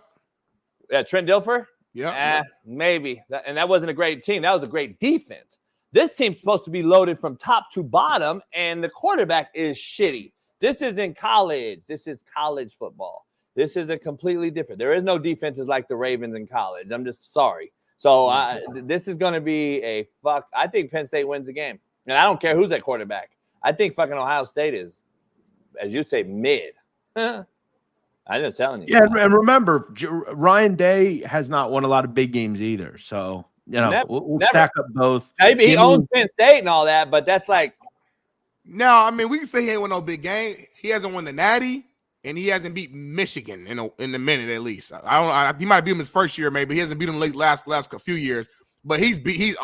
Trent Dilfer. Yeah, maybe. And that wasn't a great team. That was a great defense. This team's supposed to be loaded from top to bottom, and the quarterback is shitty. This isn't college. This is college football. This is a completely different. There is no defenses like the Ravens in college. I'm just sorry. So this is going to be a fuck. I think Penn State wins the game. And I don't care who's at quarterback. I think fucking Ohio State is, as you say, mid. I'm just telling you. Yeah, and remember, Ryan Day has not won a lot of big games either. So, we'll stack up both. Maybe he owns Penn State and all that, but that's like. No, I mean, we can say he ain't won no big game. He hasn't won the Natty, and he hasn't beat Michigan in a minute at least. He might beat him his first year, maybe. He hasn't beat him last few years. But he's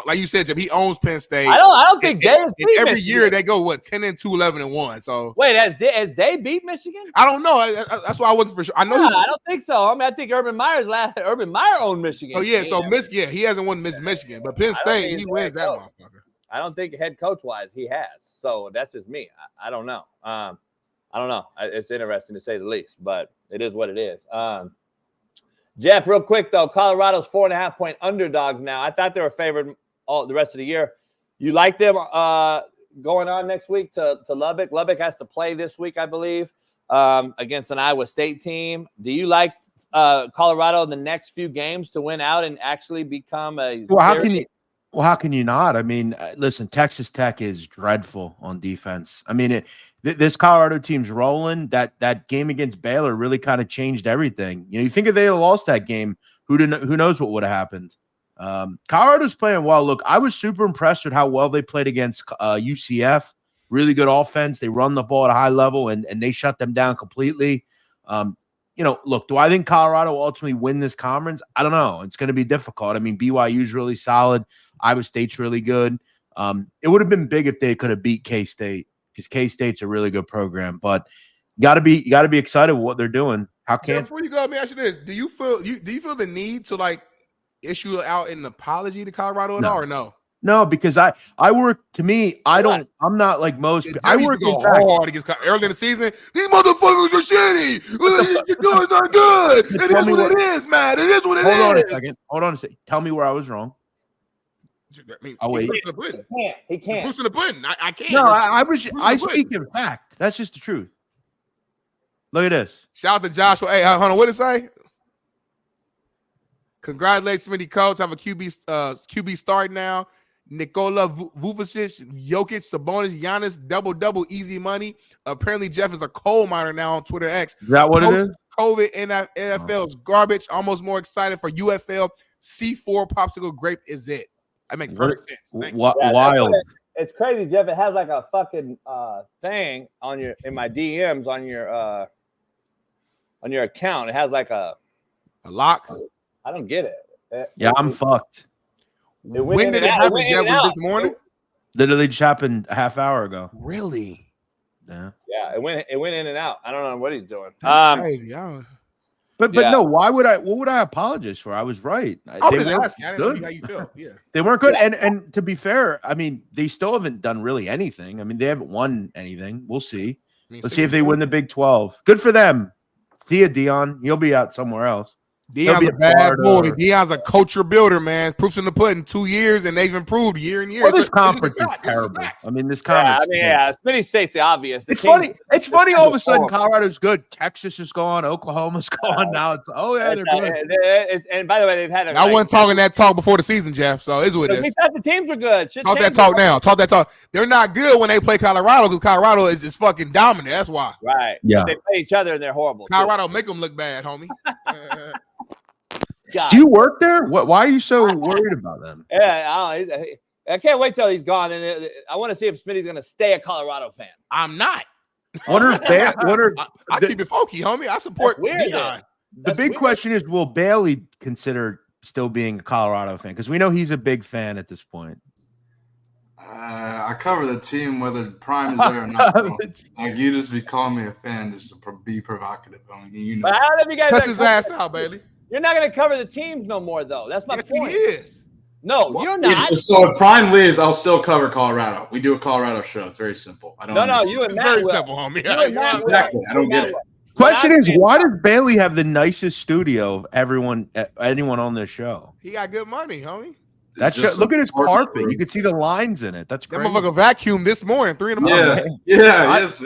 like you said, Jim, he owns Penn State. I don't think Day has beat every Michigan. year they go 10-2, 11-1. So wait, has Day beat Michigan? I don't know. That's why I wasn't for sure. I know. I don't think so. I mean, I think Urban Meyer owned Michigan. Oh yeah, he hasn't won Michigan, but Penn State he wins that motherfucker. I don't think head coach wise he has. So that's just me. I don't know. I don't know. It's interesting to say the least, but it is what it is. Jeff, real quick though, Colorado's 4.5-point underdogs now. I thought they were favored all the rest of the year. You like them going on next week to Lubbock? Lubbock has to play this week, I believe, against an Iowa State team. Do you like Colorado in the next few games to win out and actually become a? Well, how can you not? I mean, listen, Texas Tech is dreadful on defense. I mean, this Colorado team's rolling. That game against Baylor really kind of changed everything. You think if they had lost that game, who knows what would have happened? Colorado's playing well. Look, I was super impressed with how well they played against UCF. Really good offense. They run the ball at a high level, and they shut them down completely. Look, do I think Colorado will ultimately win this conference? I don't know. It's going to be difficult. I mean, BYU's really solid. Iowa State's really good. It would have been big if they could have beat K-State because K-State's a really good program. But you got to be excited with what they're doing. Before you go, let me ask you this: Do you feel the need to issue out an apology to Colorado at all, or no? No, because I work. To me, I'm not like most. I work hard against early in the season. These motherfuckers are shitty. Your guys not good. It is what it is, man. It is what it is. Hold on a second. Hold on a second. Tell me where I was wrong. I'll wait. He can't. Proof's in the pudding. I can't. No, I speak in fact. That's just the truth. Look at this. Shout out to Joshua. Hey, hold on. What did it say? Congratulations, Smitty coach. Have a QB start now. Nikola Vucevic, Jokic, Sabonis, Giannis, double, easy money. Apparently, Jeff is a coal miner now on Twitter X. Is that what it is? COVID NFL is garbage. Almost more excited for UFL. C4 popsicle grape is it. That makes perfect sense. Wild. It's crazy, Jeff. It has like a fucking thing in my DMs on your account. It has like a lock. I don't get it. Yeah, I'm fucked. When did it happen, Jeff? This morning? Literally just happened a half hour ago. Really? Yeah. Yeah, it went in and out. I don't know what he's doing. That's crazy. But no, why would I? What would I apologize for? I was right. I was asking. I didn't know how you feel. Yeah, they weren't good. And to be fair, I mean, they still haven't done really anything. I mean, they haven't won anything. We'll see. Let's see if they win the Big 12. Good for them. See ya, Dion. He'll be out somewhere else. Dion's a bad boy. Dion's a culture builder, man. Proofs in the pudding. 2 years, and they've improved year and year. Well, this conference is terrible. I mean, this conference. Smitty State's the obvious. It's funny. It's funny. All of a sudden, Colorado's good. Texas is gone. Oklahoma's gone. Now it's they're good. And by the way, they've had. I wasn't talking that talk before the season, Jeff. So it's what it is. We thought the teams were good. Talk that talk now. Talk that talk. They're not good when they play Colorado because Colorado is fucking dominant. That's why. Right. Yeah. They play each other and they're horrible. Colorado make them look bad, homie. God. Do you work there? Why are you so worried about them? Yeah, I can't wait till he's gone. And I want to see if Smitty's going to stay a Colorado fan. I'm not. I keep it funky, homie. I support Dion. The big question is, will Bailey consider still being a Colorado fan? Because we know he's a big fan at this point. I cover the team whether Prime is there or not. Like you just be calling me a fan just to be provocative. I mean, But how have you guys? Cuss his ass out, Bailey. You're not going to cover the teams no more, though. That's my point. He is. No, you're not. So if Prime leaves, I'll still cover Colorado. We do a Colorado show. It's very simple. I don't. No, you and Matt. Very simple, homie. Exactly. I don't get it. Question is, why does Bailey have the nicest studio of anyone on this show? He got good money, homie. Look at his carpet. You can see the lines in it. That's That crazy. motherfucker vacuumed this morning, 3 in the morning. Yes.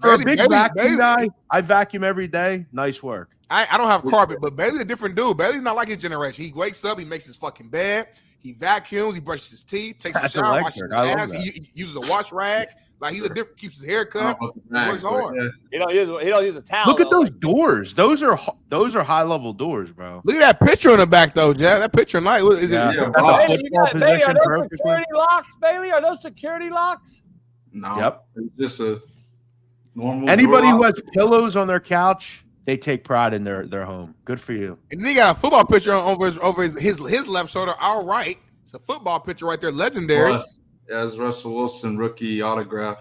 For a big vacuum Bailey. guy, I vacuum every day. Nice work. I don't have carpet, but Bailey's a different dude. Bailey's not like his generation. He wakes up, he makes his fucking bed, he vacuums, he brushes his teeth, takes a That's shower, washes electric. his I love ass, that. he uses a wash rag. Like he's a different, keeps his hair cut. Works hard. He don't use a towel. Look at those doors. Those are high level doors, bro. Look at that picture in the back, though, Jack. That picture nice. Is Bailey, are those security locks, Bailey? Are those security locks? No. Yep. It's just a normal. Anybody door who lock. has pillows on their couch, they take pride in their home. Good for you. And then he got a football picture over his left shoulder, our right. It's a football picture right there, legendary. As Russell Wilson rookie autograph.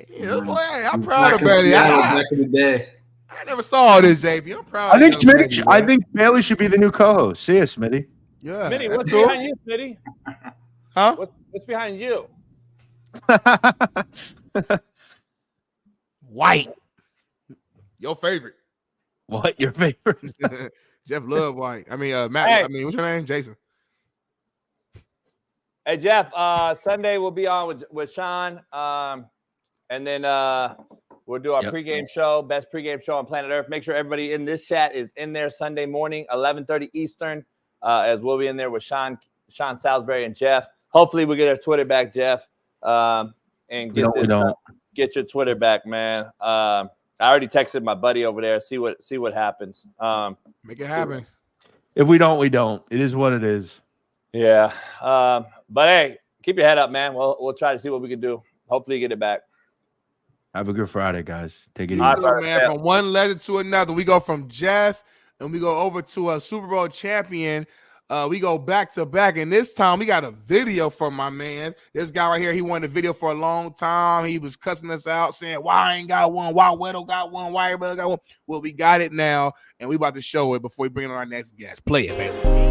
Yeah, boy, I'm proud of Bailey. Back in the day. I never saw all this, JB. I'm proud. I think of young Bailey, Smitty. man. I think Bailey should be the new co-host. See you, Smitty. Yeah. Smitty, that's what's cool. behind you, Smitty? Huh? What's behind you? White. Your favorite. What your favorite? Jeff love white. I mean, Matt. Hey. I mean, what's your name? Jason. Hey, Jeff, Sunday we'll be on with Shaun. And then we'll do our pregame show, best pregame show on Planet Earth. Make sure everybody in this chat is in there Sunday morning, 11:30 Eastern, as we'll be in there with Shaun Salisbury and Jeff. Hopefully we get our Twitter back, Jeff, and get your Twitter back, man. I already texted my buddy over there. See what happens. Make it happen. If we don't, we don't. It is what it is. Yeah. But hey, keep your head up, man. We'll try to see what we can do. Hopefully you get it back. Have a good Friday, guys. Take it easy. Man, from one legend to another. We go from Jeff and we go over to a Super Bowl champion. We go back to back, and this time we got a video from my man. This guy right here, he wanted a video for a long time. He was cussing us out, saying, why I ain't got one? Why Weddle got one? Why everybody got one? Well, we got it now, and we about to show it before we bring on our next guest. Play it, baby.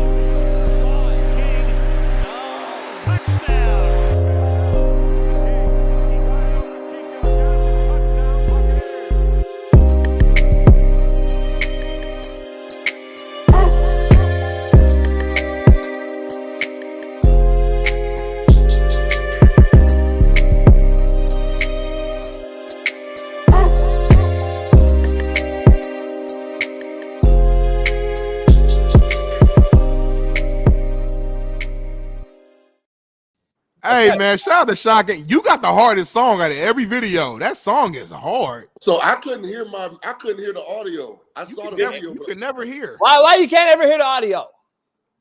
Hey, man, shout out to Shaun. You got the hardest song out of every video. That song is hard. So I couldn't hear the audio. I saw the video. You could never hear. Why you can't ever hear the audio?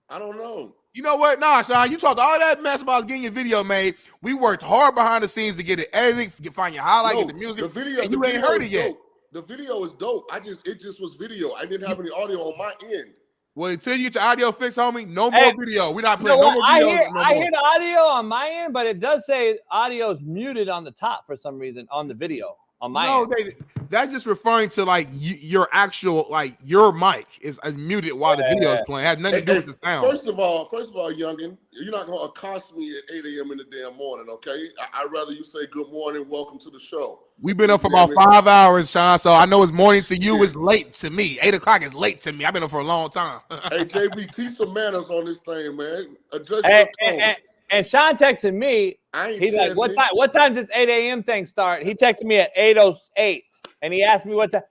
I don't know. You know what? Nah, Shaun, you talked all that mess about getting your video made. We worked hard behind the scenes to get it edited, find your highlight, get the music. The video, and you ain't heard it yet. The video is dope. It just was video. I didn't have any audio on my end. Well, until you get your audio fixed, homie, no more video. We're not playing You know no more I video. hear the audio on my end, but it does say audio's muted on the top for some reason on the video on my end. That's just referring to like your actual your mic is muted while the video is playing. It has nothing to do with the sound. First of all, youngin, you're not gonna accost me at 8 a.m. in the damn morning, okay? I'd rather you say good morning, welcome to the show. We've been up for about 5 hours, Shaun. So I know it's morning to you. It's late to me. 8 o'clock is late to me. I've been up for a long time. Hey, JB, teach some manners on this thing, man. Adjust your tone. And Shaun texted me. He's like, "What time does 8 a.m. thing start?" He texted me at 8:08, and he asked me what time.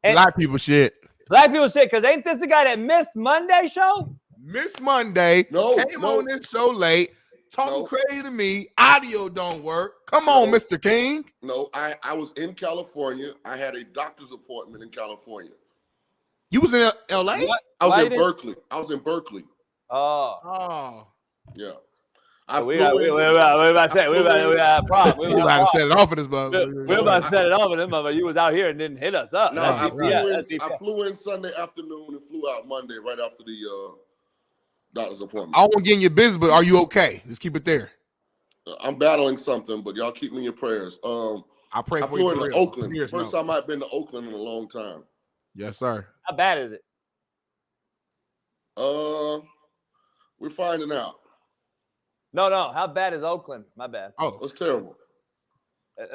Black people shit. Black people shit, because ain't this the guy that missed Monday show? Miss Monday. Came on this show late. Talking crazy to me. Audio don't work. Come on, Mr. King. No, I was in California. I had a doctor's appointment in California. You was in L.A.? I was in Berkeley. Oh. Yeah. We about to set it off of this motherfucker. We're about to set it off of this motherfucker. You was out here and didn't hit us up. No, I flew in Sunday afternoon and flew out Monday right after the doctor's appointment. I don't want to get in your business, but are you okay? Just keep it there. I'm battling something, but y'all keep me in your prayers. I pray I for you. flew into Oakland. Serious First time I've been to Oakland in a long time. Yes, sir. How bad is it? We're finding out. No. How bad is Oakland? My bad. Oh, it's terrible.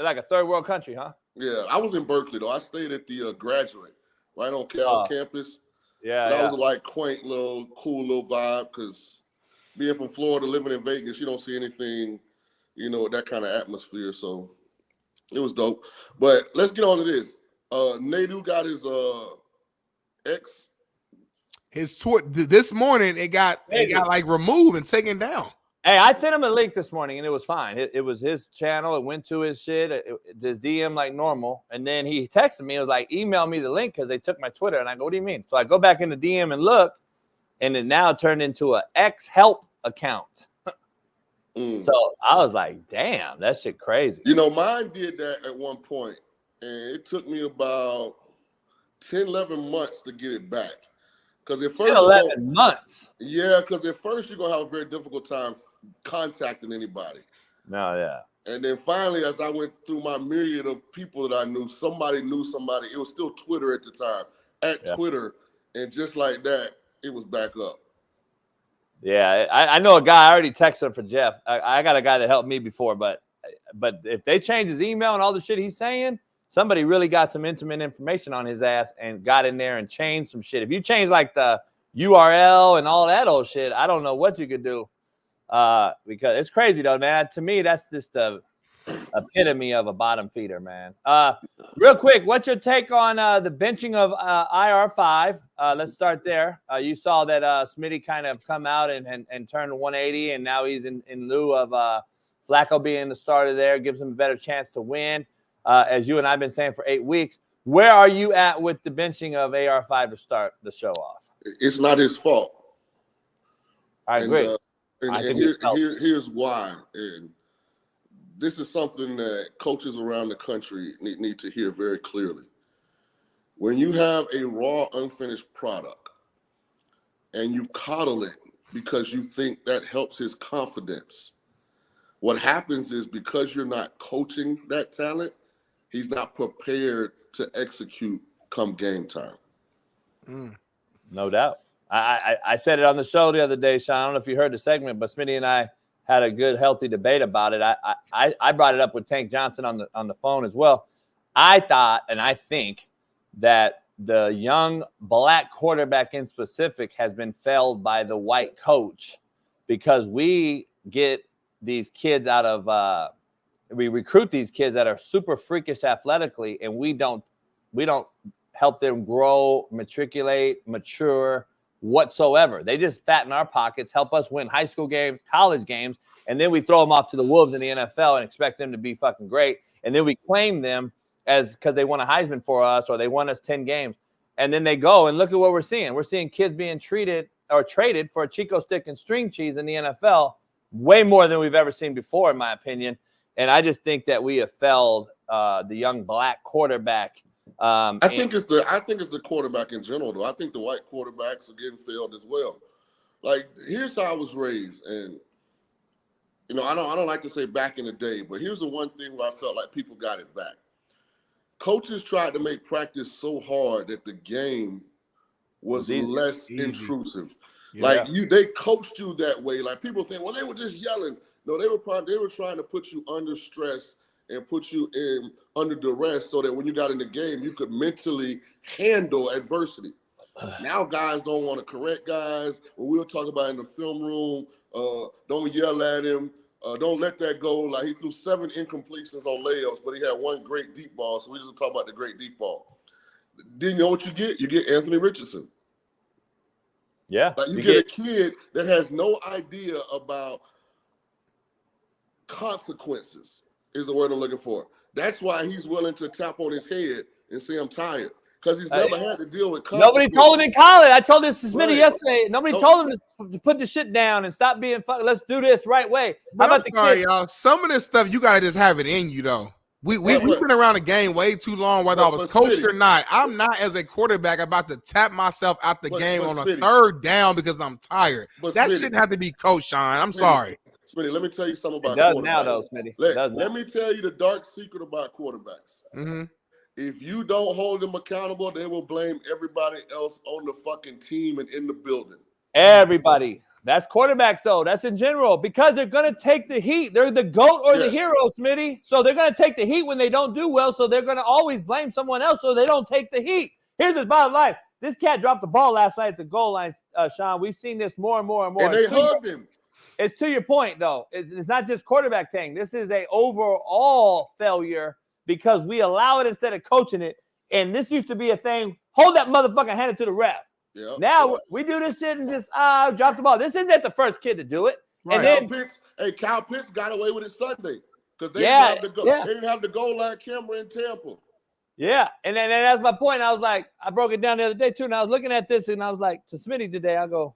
Like a third world country, huh? Yeah, I was in Berkeley though. I stayed at the Graduate, right on Cal's campus. Yeah, so that was a like quaint little, cool little vibe. Because being from Florida, living in Vegas, you don't see anything, that kind of atmosphere. So it was dope. But let's get on to this. Nadu got his His tweet this morning. It got like removed and taken down. Hey, I sent him a link this morning and it was fine. It was his channel. It went to his shit. His DM like normal. And then he texted me. It was like, email me the link because they took my Twitter. And I go, what do you mean? So I go back in the DM and look, and it now turned into an X-Help account. So I was like, damn, that shit crazy. Mine did that at one point, and it took me about 10, 11 months to get it back. Because at first, 11 months. Yeah, because at first you're gonna have a very difficult time contacting anybody. No, yeah. And then finally, as I went through my myriad of people that I knew somebody. It was still Twitter at the time, Twitter, and just like that, it was back up. Yeah, I know a guy. I already texted him for Jeff. I got a guy that helped me before, but if they change his email and all the shit he's saying, somebody really got some intimate information on his ass and got in there and changed some shit. If you change like the URL and all that old shit, I don't know what you could do. Because it's crazy though, man. To me, that's just the epitome of a bottom feeder, man. Real quick, what's your take on the benching of IR5? Let's start there. You saw that Smitty kind of come out and turn 180, and now he's in lieu of Flacco being the starter there, gives him a better chance to win. As you and I have been saying for 8 weeks, where are you at with the benching of AR5 to start the show off? It's not his fault. I agree. Here's why. And this is something that coaches around the country need to hear very clearly. When you have a raw, unfinished product and you coddle it because you think that helps his confidence, what happens is because you're not coaching that talent, he's not prepared to execute come game time. No doubt. I said it on the show the other day, Shaun. I don't know if you heard the segment, but Smitty and I had a good, healthy debate about it. I brought it up with Tank Johnson on the phone as well. I thought, and I think, that the young black quarterback in specific has been failed by the white coach because we get these kids out of we recruit these kids that are super freakish athletically, and we don't help them grow, matriculate, mature whatsoever. They just fatten our pockets, help us win high school games, college games, and then we throw them off to the wolves in the NFL and expect them to be fucking great. And then we claim them as because they won a Heisman for us or they won us 10 games. And then they go and look at what we're seeing. We're seeing kids being treated or traded for a Chico stick and string cheese in the NFL way more than we've ever seen before, in my opinion. And I just think that we have failed the young black quarterback. I think it's the quarterback in general, though. I think the white quarterbacks are getting failed as well. Like, here's how I was raised, and I don't like to say back in the day, but here's the one thing where I felt like people got it back. Coaches tried to make practice so hard that the game was less intrusive. Yeah. Like they coached you that way. Like people think, well, they were just yelling. No, they were trying to put you under stress and put you in under duress so that when you got in the game, you could mentally handle adversity. Now guys don't want to correct guys. What we'll talk about in the film room, don't yell at him. Don't let that go. Like he threw 7 incompletions on layups, but he had 1 great deep ball. So we just talk about the great deep ball. Then you know what you get? You get Anthony Richardson. Yeah. Like you get a kid that has no idea about consequences is the word I'm looking for. That's why he's willing to tap on his head and say, I'm tired. Because he's never had to deal with consequences. Nobody told him in college. I told this to Smitty yesterday. Nobody told him to put the shit down and stop being fucking. Let's do this right way. How about the kids? Y'all? Some of this stuff, you got to just have it in you, though. We've been around the game way too long, whether I was coached or not. I'm not, as a quarterback, about to tap myself out the game on a 3rd down because I'm tired. That shouldn't have to be coached, Shaun. I'm sorry. Smitty, let me tell you something about quarterbacks. Now, though, Smitty. Let me tell you the dark secret about quarterbacks. Mm-hmm. If you don't hold them accountable, they will blame everybody else on the fucking team and in the building. Everybody. That's quarterbacks, though. That's in general because they're going to take the heat. They're the GOAT or the hero, Smitty. So they're going to take the heat when they don't do well. So they're going to always blame someone else so they don't take the heat. Here's the bottom line. This cat dropped the ball last night at the goal line, Shaun. We've seen this more and more and more. And they hugged him. It's to your point, though. It's not just quarterback thing. This is a overall failure because we allow it instead of coaching it. And this used to be a thing. Hold that motherfucker, hand it to the ref. Yep. Now we do this shit and just drop the ball. This isn't the first kid to do it. Right. And then Kyle Pitts got away with it Sunday because they, they didn't have the goal line camera in Tampa. Yeah, and then that's my point. I was like, I broke it down the other day too, and I was looking at this, and I was like, to Smitty today, I go,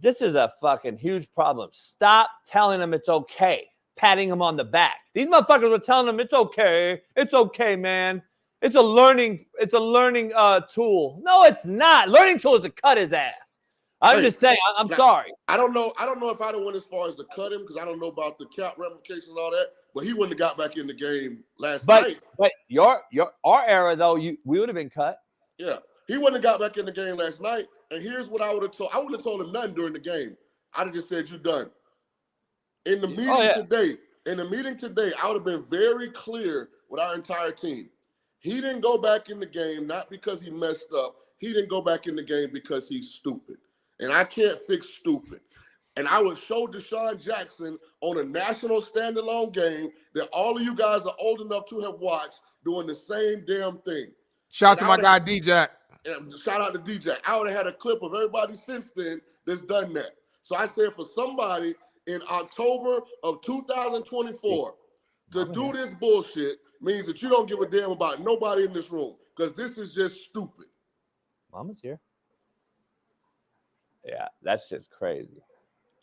this is a fucking huge problem. Stop telling them it's okay, patting them on the back. These motherfuckers were telling them it's okay, man. It's a learning tool. No, it's not. Learning tool is to cut his ass. I'm just saying. I'm sorry. I don't know if I'd have went as far as to cut him because I don't know about the cap ramifications and all that. But he wouldn't have got back in the game last night. But our era though, we would have been cut. Yeah, he wouldn't have got back in the game last night. And here's what I would have told. I wouldn't have told him nothing during the game. I'd have just said, "You're done." In the meeting today, I would have been very clear with our entire team. He didn't go back in the game not because he messed up. He didn't go back in the game because he's stupid. And I can't fix stupid. And I would show Deshaun Jackson on a national standalone game that all of you guys are old enough to have watched doing the same damn thing. Shout out to my guy, D-Jack. Shout out to D-Jack. I would have had a clip of everybody since then that's done that. So I said for somebody in October of 2024 to do this bullshit means that you don't give a damn about nobody in this room because this is just stupid. Mama's here. Yeah, that's just crazy.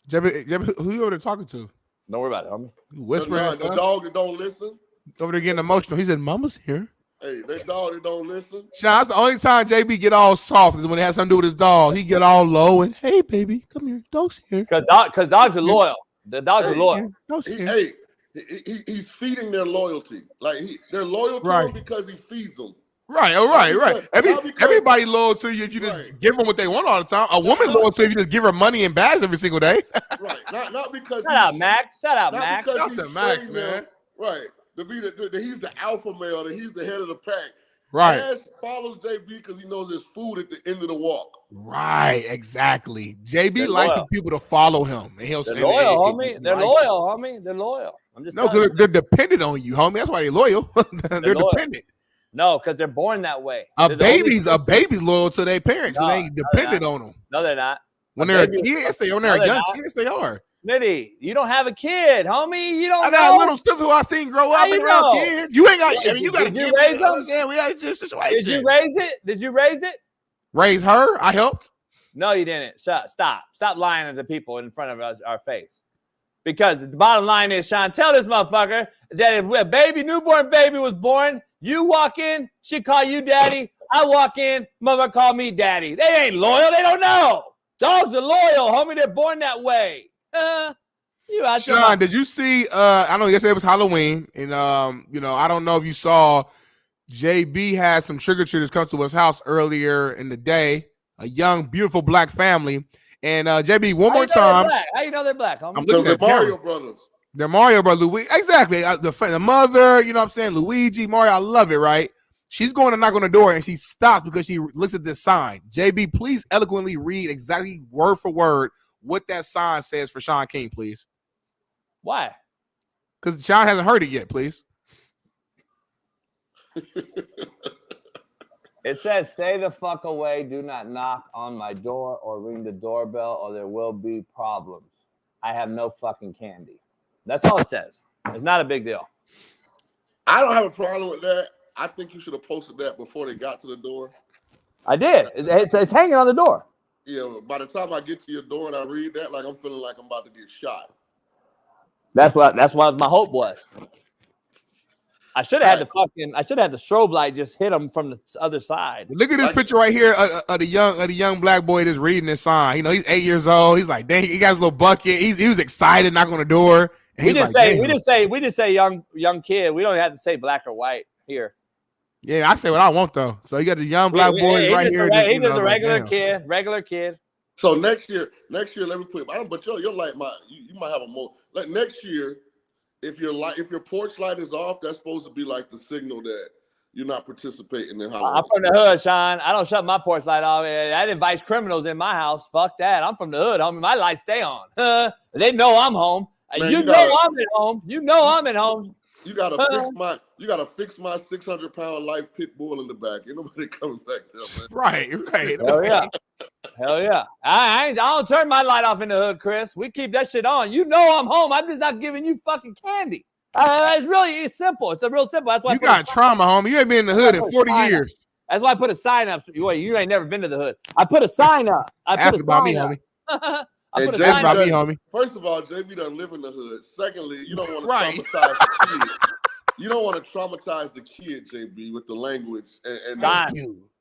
JB, who you over there talking to? Don't worry about it, homie. You whispering? The dog that don't listen. Over there getting emotional. He said, "Mama's here." Hey, that dog that don't listen. Shaun, that's the only time JB get all soft is when it has something to do with his dog. He get all low and, "Hey, baby, come here. Dog's here." Because dogs are loyal. The dogs are loyal. He's feeding their loyalty. Like they're loyal to him because he feeds them. Right, right. Everybody loyal to you if you just give them what they want all the time. A woman loyal to you if you just give her money and bags every single day. Right, not because. Shout out Max. Shout out to Max, man. Right, he's the alpha male. That he's the head of the pack. Right. Ash follows JB because he knows there's food at the end of the walk. Right, exactly. JB likes the people to follow him, and he'll say, "They're loyal, homie. They're loyal, homie. They're loyal." I'm just because they're dependent on you, homie. That's why they're loyal. They're dependent. No, because they're born that way. A baby's loyal to their parents. They ain't dependent on them. No, they're not. When they're a kid, when they're young kids, they are. Smitty, you don't have a kid, homie. You don't. I got a little stuff who I seen grow up and around kids. You ain't got. I mean, you got to Did you raise them? We got a situation. Did you raise it? Did you raise it? Raise her? I helped. No, you didn't. Stop lying to people in front of our face. Because the bottom line is, Shaun, tell this motherfucker that if a newborn baby was born, you walk in, she call you daddy. I walk in, mother call me daddy. They ain't loyal. They don't know. Dogs are loyal, homie. They're born that way. Shaun, did you see? I know yesterday was Halloween, and I don't know if you saw. JB had some trick or treaters come to his house earlier in the day. A young, beautiful black family. And JB, one more time. How you know they're black, homie? Because they're Mario brothers. They're Mario brothers. Exactly. The mother, you know what I'm saying? Luigi, Mario, I love it, right? She's going to knock on the door, and she stops because she looks at this sign. JB, please eloquently read exactly word for word what that sign says for Shaun King, please. Why? Because Shaun hasn't heard it yet, please. It says, "Stay the fuck away. Do not knock on my door or ring the doorbell or there will be problems. I have no fucking candy." That's all it says. It's not a big deal. I don't have a problem with that. I think you should have posted that before they got to the door. I did. It's hanging on the door. Yeah, by the time I get to your door and I read that, like I'm feeling like I'm about to get shot. That's what my hope was. I should have had the strobe light just hit him from the other side. Look at this picture right here of the young black boy that's reading this sign. You know, he's 8 years old. He's like, dang, he got his little bucket. He was excited, knocking on the door. We just say young kid. We don't have to say black or white here. Yeah, I say what I want though. So you got the young black boys right here. He's just a regular kid. So next year, let me put. But you're like you might have a more like next year. If your porch light is off, that's supposed to be like the signal that you're not participating in Halloween. I'm from the hood, Shaun. I don't shut my porch light off. That invites criminals in my house. Fuck that. I'm from the hood, homie. My lights stay on. They know I'm home. Man, I'm at home. You know I'm at home. You gotta fix my 600-pound life pit bull in the back. Ain't nobody coming back there, man. Right. Hell yeah. I don't turn my light off in the hood, Chris. We keep that shit on. You know I'm home. I'm just not giving you fucking candy. It's simple. It's a real simple. That's why you got trauma, homie. You ain't been in the hood in 40 years. That's why I put a sign up. Wait, you ain't never been to the hood. I put a sign up. Ask about me, homie. First of all, JB doesn't live in the hood. Secondly, you don't want to traumatize the kid. You don't want to traumatize the kid, JB, with the language.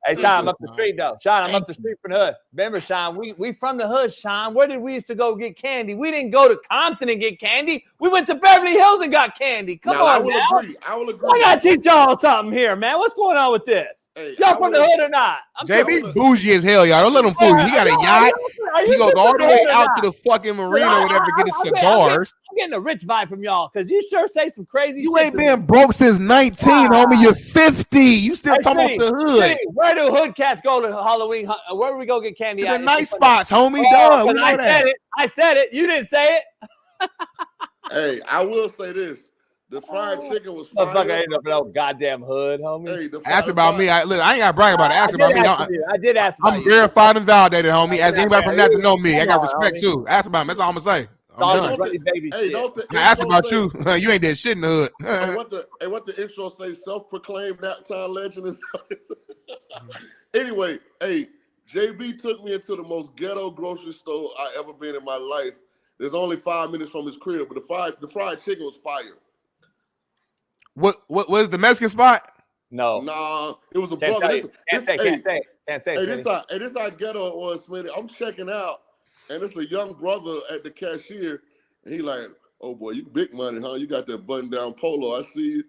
Hey, Shaun, I'm up the street, though. Shaun, I'm up the street from the hood. Remember, Shaun, we from the hood, Shaun. Where did we used to go get candy? We didn't go to Compton and get candy. We went to Beverly Hills and got candy. Come on, I will agree. I got to teach y'all something here, man. What's going on with this? Hey, y'all from the hood or not? JB bougie as hell, y'all. Don't let him fool you. He got a yacht. He goes all the way out to the fucking marina or whatever to get his cigars. I'm getting a rich vibe from y'all because you sure say some crazy shit. You ain't been broke since 19, homie. You're 50. You still talking about the hood. Where do hood cats go to Halloween? Where do we go get candy? To the nice spots, homie. Duh. We know that. I said it. You didn't say it. Hey, I will say this. The fried chicken was fire. Motherfucker ain't up in no goddamn hood, homie. Hey, ask about me. I ain't got to brag about it. Ask about me. I did ask about I'm verified and validated, homie. Ask anybody from that to know me. I got respect, too. Ask about me. That's all I'm going to say. Ask about you. You ain't did shit in the hood. what the intro say? Self-proclaimed Naptown legend. Anyway, hey, JB took me into the most ghetto grocery store I ever been in my life. There's only 5 minutes from his crib, but the fried chicken was fire. What was the Mexican spot? No. Nah, it was a Can't brother. say. This how ghetto it was, Smitty. I'm checking out, and it's a young brother at the cashier, and he like, oh boy, you big money, huh? You got that button-down polo. I see you.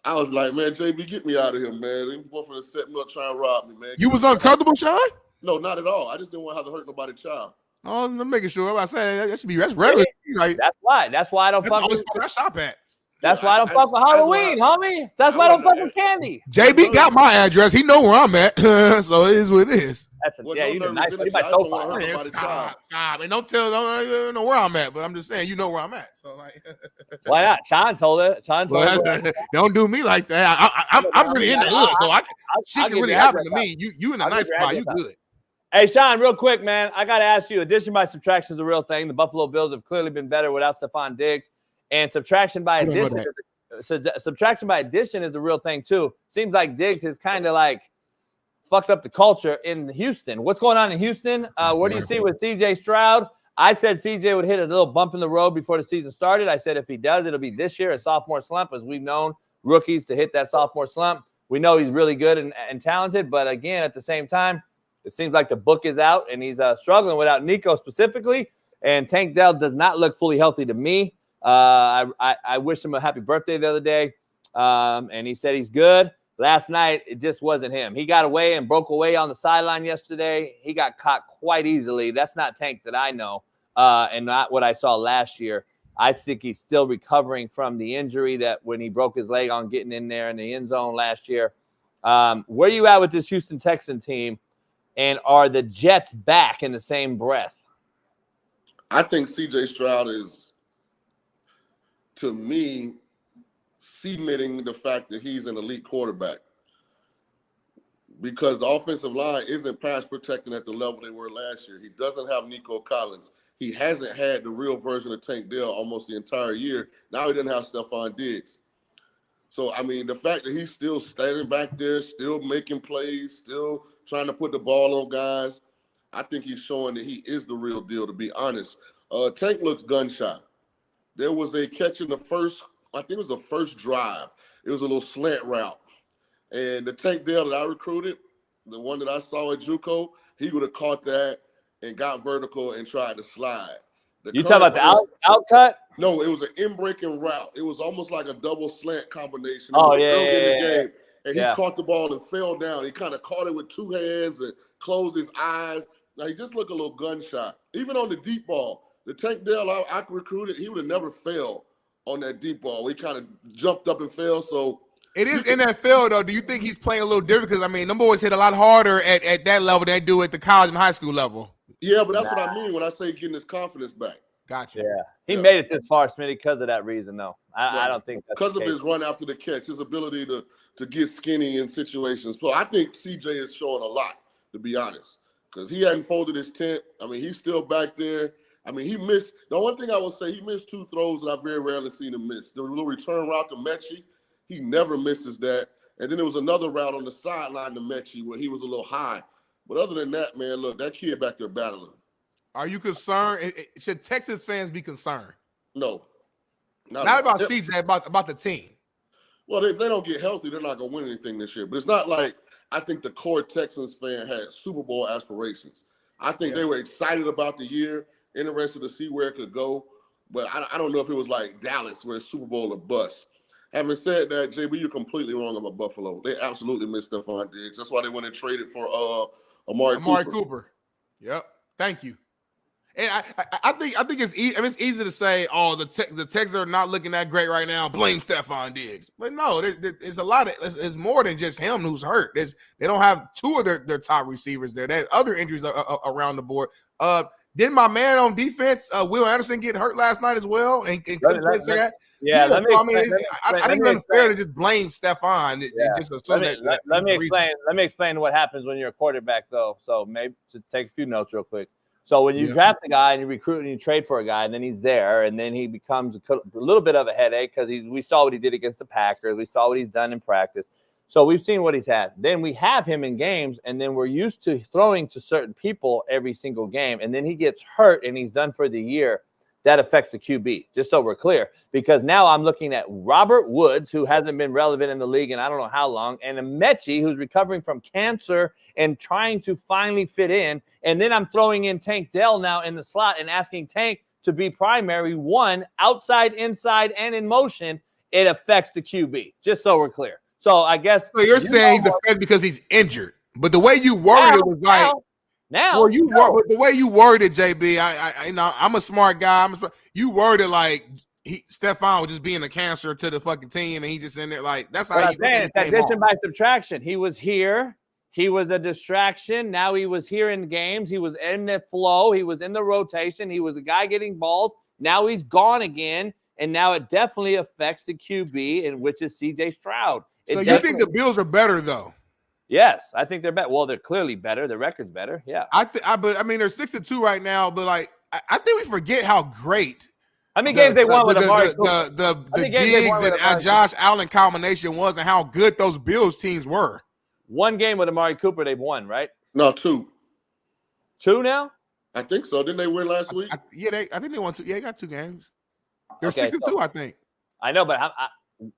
I was like, man, JB, get me out of here, man. This boyfriend set me up trying to rob me, man. You was uncomfortable, Shaun? No, not at all. I just didn't want to have to hurt nobody's child. Oh, I'm making sure. I say that's regular. Like, that's why I don't fuck with. I shop at. That's why I don't fuck with Halloween, homie. That's why I don't fuck with candy. JB got my address. He know where I'm at, so it is what it is. You nice. Stop. And don't know where I'm at, but I'm just saying you know where I'm at. So like, why not? Shaun told it. Don't do me like that. I'm really in the hood, so shit can really happen to me. You in a nice spot. You good. Hey, Shaun, real quick, man. I got to ask you, addition by subtraction is a real thing. The Buffalo Bills have clearly been better without Stephon Diggs. And subtraction by addition is the real thing, too. Seems like Diggs has kind of like fucks up the culture in Houston. What's going on in Houston? What do you see with C.J. Stroud? I said C.J. would hit a little bump in the road before the season started. I said if he does, it'll be this year, a sophomore slump, as we've known rookies to hit that sophomore slump. We know he's really good and talented, but again, at the same time, it seems like the book is out, and he's struggling without Nico specifically. And Tank Dell does not look fully healthy to me. I wished him a happy birthday the other day, and he said he's good. Last night, it just wasn't him. He got away and broke away on the sideline yesterday. He got caught quite easily. That's not Tank that I know, and not what I saw last year. I think he's still recovering from the injury that when he broke his leg on getting in there in the end zone last year. Where you at with this Houston Texan team, and are the Jets back in the same breath? I think C.J. Stroud is, to me, cementing the fact that he's an elite quarterback, because the offensive line isn't pass protecting at the level they were last year. He doesn't have Nico Collins. He hasn't had the real version of Tank Dell almost the entire year. Now he doesn't have Stephon Diggs. So, I mean, the fact that he's still standing back there, still making plays, still trying to put the ball on guys, I think he's showing that he is the real deal, to be honest. Tank looks gun shy. There was a catch in the first, I think it was the first drive. It was a little slant route. And the Tank Dell that I recruited, the one that I saw at JUCO, he would have caught that and got vertical and tried to slide. You talking about the out cut? No, it was an in-breaking route. It was almost like a double slant combination. Oh, in the yeah. game. And he caught the ball and fell down. He kind of caught it with two hands and closed his eyes, Like, he just looked a little gunshot. Even on the deep ball, the Tank Dell I recruited, he would have never failed on that deep ball. He kind of jumped up and fell. So it is NFL though. Do you think he's playing a little different? Because I mean, them boys hit a lot harder at that level than they do at the college and high school level. Yeah, but that's what I mean when I say getting his confidence back. Gotcha. Yeah, he made it this far, Smitty, because of that reason, though. I don't think that's because of his run after the catch, his ability to get skinny in situations. So I think CJ is showing a lot, to be honest, because he hadn't folded his tent. I mean, he's still back there. I mean, he missed. The one thing I will say, he missed 2 throws that I've very rarely seen him miss. The little return route to Mechie, he never misses that. And then there was another route on the sideline to Mechie where he was a little high. But other than that, man, look, that kid back there battling. Are you concerned? Should Texas fans be concerned? No. Not about CJ, about the team. Well, if they don't get healthy, they're not going to win anything this year. But it's not like I think the core Texans fan had Super Bowl aspirations. I think they were excited about the year, interested to see where it could go. But I don't know if it was like Dallas where it's Super Bowl or bust. Having said that, JB, you're completely wrong about Buffalo. They absolutely missed Stephon Diggs. That's why they went and traded for Amari Cooper. Yep. Thank you. And I think it's easy. I mean, it's easy to say, oh, the Texans are not looking that great right now. Blame Stephon Diggs, but no, there's a lot of it's more than just him who's hurt. They don't have 2 of their top receivers there. There's other injuries around the board. Didn't my man on defense, Will Anderson, get hurt last night as well? And that? Yeah, I think it's unfair to just blame Stephon. Let me explain what happens when you're a quarterback, though. So maybe to take a few notes real quick. So when you draft a guy and you recruit and you trade for a guy, and then he's there, and then he becomes a little bit of a headache because we saw what he did against the Packers. We saw what he's done in practice. So we've seen what he's had. Then we have him in games, and then we're used to throwing to certain people every single game. And then he gets hurt, and he's done for the year. That affects the QB, just so we're clear. Because now I'm looking at Robert Woods, who hasn't been relevant in the league in I don't know how long, and a Mechie, who's recovering from cancer and trying to finally fit in. And then I'm throwing in Tank Dell now in the slot and asking Tank to be primary, one, outside, inside, and in motion. It affects the QB, just so we're clear. So I guess so you're saying he's affected because he's injured, but the way you worded it was like the way you worded, JB. I'm a smart guy. You worded like Stephon was just being a cancer to the fucking team, and he just in there like that's how you saying. Addition by subtraction. He was here. He was a distraction. Now he was here in games. He was in the flow. He was in the rotation. He was a guy getting balls. Now he's gone again, and now it definitely affects the QB, and which is C.J. Stroud. So you think the Bills are better though? Yes, I think they're better. Well, they're clearly better. The record's better. Yeah. But I mean, they're 6-2 right now. But like, I think we forget how great. How many games they won with Amari Cooper? The Diggs and Josh Allen combination was, and how good those Bills teams were. 1 game with Amari Cooper, they've won, right? No, 2. 2 now? I think so. Didn't they win last week? I think they won 2. Yeah, they got 2 games. They're 6-2, I think. I know, but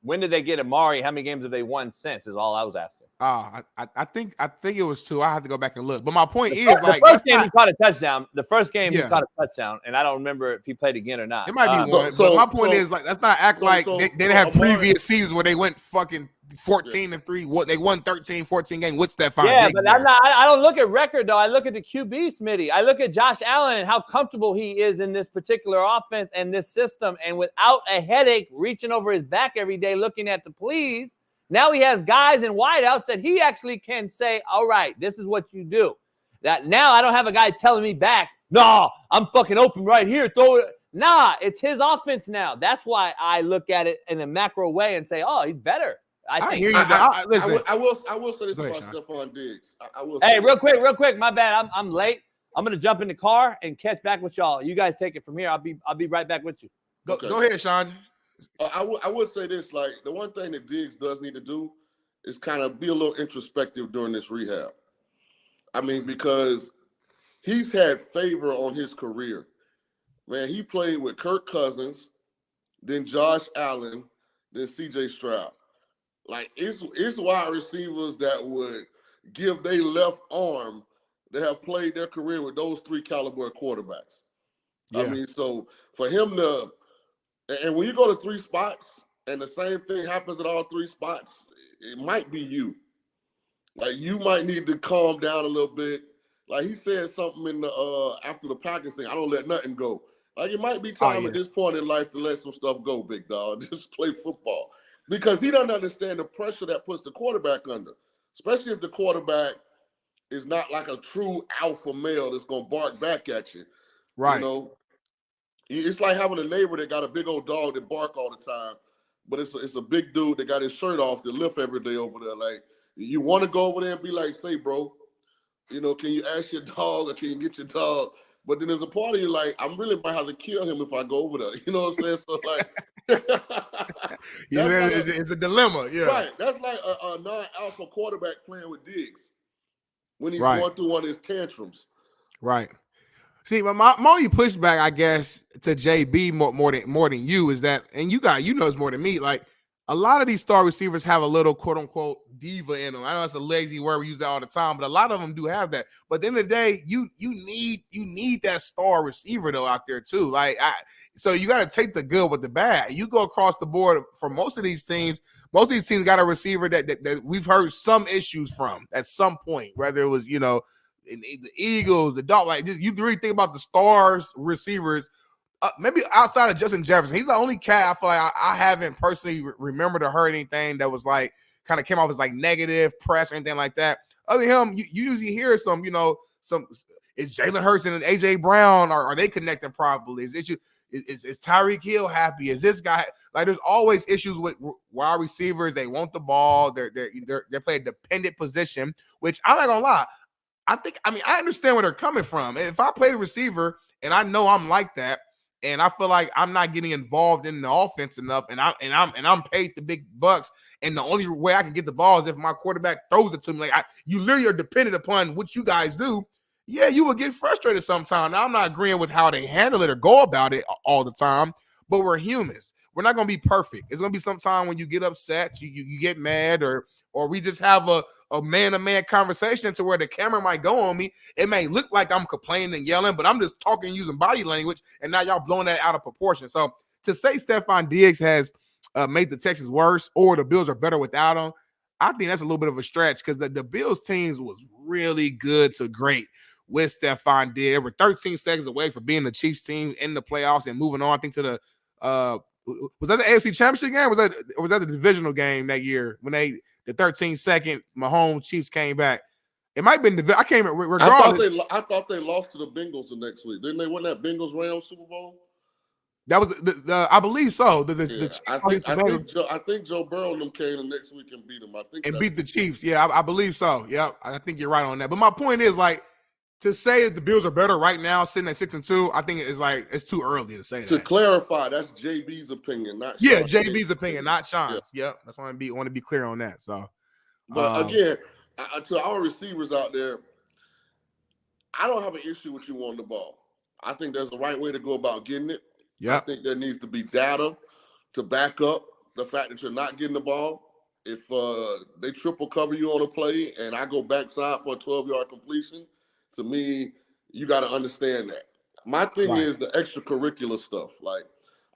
when did they get Amari? How many games have they won since? Is all I was asking. I think it was 2. I have to go back and look. But my point is, the first game he caught a touchdown. The first game he caught a touchdown, and I don't remember if he played again or not. It might be one. But my point is, like, let's not act like they didn't have previous seasons where they went fucking 14-3. What they won 13, 14 games with Stephon. Yeah, but I don't look at record though. I look at the QB, Smitty. I look at Josh Allen and how comfortable he is in this particular offense and this system, and without a headache reaching over his back every day looking at the please. Now he has guys in wideouts that he actually can say, all right, this is what you do. That now I don't have a guy telling me back, no, I'm fucking open right here. Throw it. Nah, it's his offense now. That's why I look at it in a macro way and say, oh, he's better. I hear you. Listen, I will say this about Stephon Diggs. Hey, real quick. My bad. I'm late. I'm gonna jump in the car and catch back with y'all. You guys take it from here. I'll be right back with you. Go ahead, Shaun. I would say this, like, the one thing that Diggs does need to do is kind of be a little introspective during this rehab. I mean, because he's had favor on his career. Man, he played with Kirk Cousins, then Josh Allen, then C.J. Stroud. Like, it's wide receivers that would give their left arm that have played their career with those 3 caliber quarterbacks. Yeah. I mean, so for him to – and when you go to 3 spots and the same thing happens at all 3 spots, it might be you. Like, you might need to calm down a little bit, Like he said something in the after the Packers thing. I don't let nothing go. Like it might be time at this point in life to let some stuff go, big dog. Just play football because he doesn't understand the pressure that puts the quarterback under, especially if the quarterback is not like a true alpha male that's gonna bark back at you. Right. You know, it's like having a neighbor that got a big old dog that bark all the time, but it's a big dude that got his shirt off that lift every day over there. Like you want to go over there and be like, say, bro, you know, can you ask your dog or can you get your dog? But then there's a part of you like, I'm really might have to kill him if I go over there. You know what I'm saying? So like, it's a dilemma. Yeah. Right. That's like a non-alpha quarterback playing with Diggs when he's going through one of his tantrums. Right. See, but my only pushback, I guess, to JB more than you is that, and you know it's more than me. Like a lot of these star receivers have a little quote unquote diva in them. I know it's a lazy word, we use that all the time, but a lot of them do have that. But at the end of the day, you need that star receiver though out there too. Like so you got to take the good with the bad. You go across the board for most of these teams. Most of these teams got a receiver that we've heard some issues from at some point, whether it was, you know, in the Eagles, the dog, like just, you really think about the stars receivers, maybe outside of Justin Jefferson, he's the only cat I feel like I haven't personally remembered or heard anything that was like kind of came off as like negative press or anything like that. Other than him, you usually hear some, you know, is Jalen Hurts and AJ Brown, are they connecting properly? Is Tyreek Hill happy? Is this guy like? There's always issues with wide receivers. They want the ball. They're playing a dependent position, which I'm not gonna lie. I understand where they're coming from. If I play the receiver and I know I'm like that, and I feel like I'm not getting involved in the offense enough, and I'm paid the big bucks, and the only way I can get the ball is if my quarterback throws it to me. Like you literally are dependent upon what you guys do. Yeah, you will get frustrated sometimes. Now I'm not agreeing with how they handle it or go about it all the time, but we're humans. We're not going to be perfect. It's going to be some time when you get upset, you get mad, or we just have a man-to-man conversation to where the camera might go on me. It may look like I'm complaining and yelling, but I'm just talking using body language, and now y'all blowing that out of proportion. So to say Stephon Diggs has made the Texans worse or the Bills are better without him, I think that's a little bit of a stretch because the Bills teams was really good to great with Stephon Diggs. They were 13 seconds away from being the Chiefs team in the playoffs and moving on, I think, to the was that the AFC Championship game? Or was that the divisional game that year when the 13-second Mahomes Chiefs came back? It might have been I can't remember. Regardless, I thought they lost to the Bengals the next week. Didn't they win that Bengals-Rams Super Bowl? That was the I believe so. I think Joe Burrow and them came the next week and beat them. Beat the Chiefs. Yeah, I believe so. Yeah, I think you're right on that. But my point is, like, to say that the Bills are better right now, sitting at 6-2, I think it's too early to say that. To clarify, that's JB's opinion, not Sean's. JB's opinion, not Shaun's. Yeah. Yep, that's why I want to be clear on that. So, but again, to our receivers out there, I don't have an issue with you wanting the ball. I think there's the right way to go about getting it. Yeah, I think there needs to be data to back up the fact that you're not getting the ball. If they triple cover you on a play and I go backside for a 12-yard completion, to me, you got to understand that. My thing is the extracurricular stuff. Like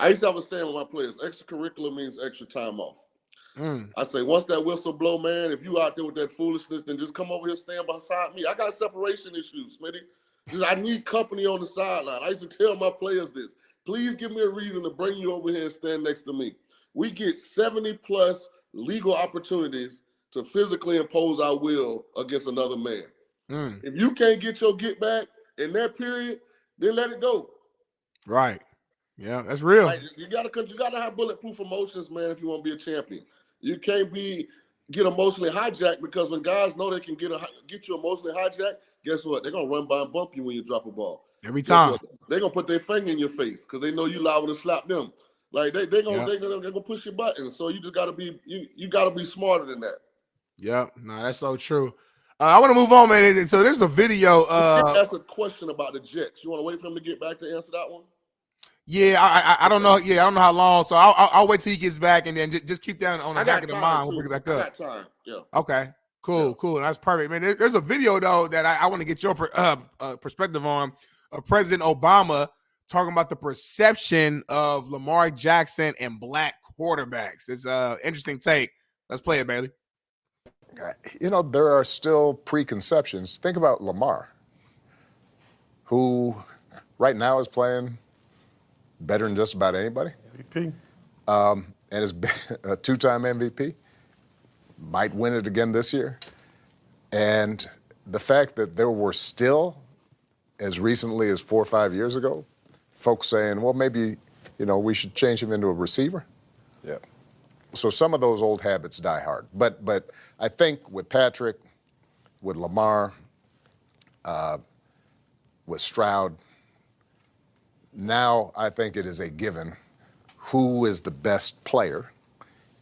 I used to have a saying with my players, extracurricular means extra time off. I say, once that whistle blow, man, if you out there with that foolishness, then just come over here, stand beside me. I got separation issues, Smitty. I need company on the sideline. I used to tell my players this. Please give me a reason to bring you over here and stand next to me. We get 70+ legal opportunities to physically impose our will against another man. If you can't get your get back in that period, then let it go. Right. Yeah, that's real. Like, you gotta have bulletproof emotions, man, if you want to be a champion. You can't get emotionally hijacked because when guys know they can get you emotionally hijacked, guess what? They're gonna run by and bump you when you drop a ball. Every time. They're gonna put their finger in your face because they know you liable to slap them. Like they're gonna push your button. So you just gotta be you gotta be smarter than that. Yep. No, that's so true. I want to move on, man. So there's a video. That's a question about the Jets. You want to wait for him to get back to answer that one? Yeah, I don't know. Yeah, I don't know how long. So I'll wait till he gets back, and then just keep that on the back of the mind. We'll bring it back up. I got time. Yeah. Okay. Cool. That's perfect, man. There's a video though that I want to get your perspective on. President Obama talking about the perception of Lamar Jackson and black quarterbacks. It's an interesting take. Let's play it, Bailey. You know, there are still preconceptions. Think about Lamar. who right now is playing better than just about anybody. MVP. And is a two-time MVP. Might win it again this year. And the fact that there were still, as recently as 4 or 5 years ago, folks saying, well, maybe, we should change him into a receiver. Yeah. So some of those old habits die hard. But I think with Patrick, with Lamar, with Stroud, now I think it is a given who is the best player.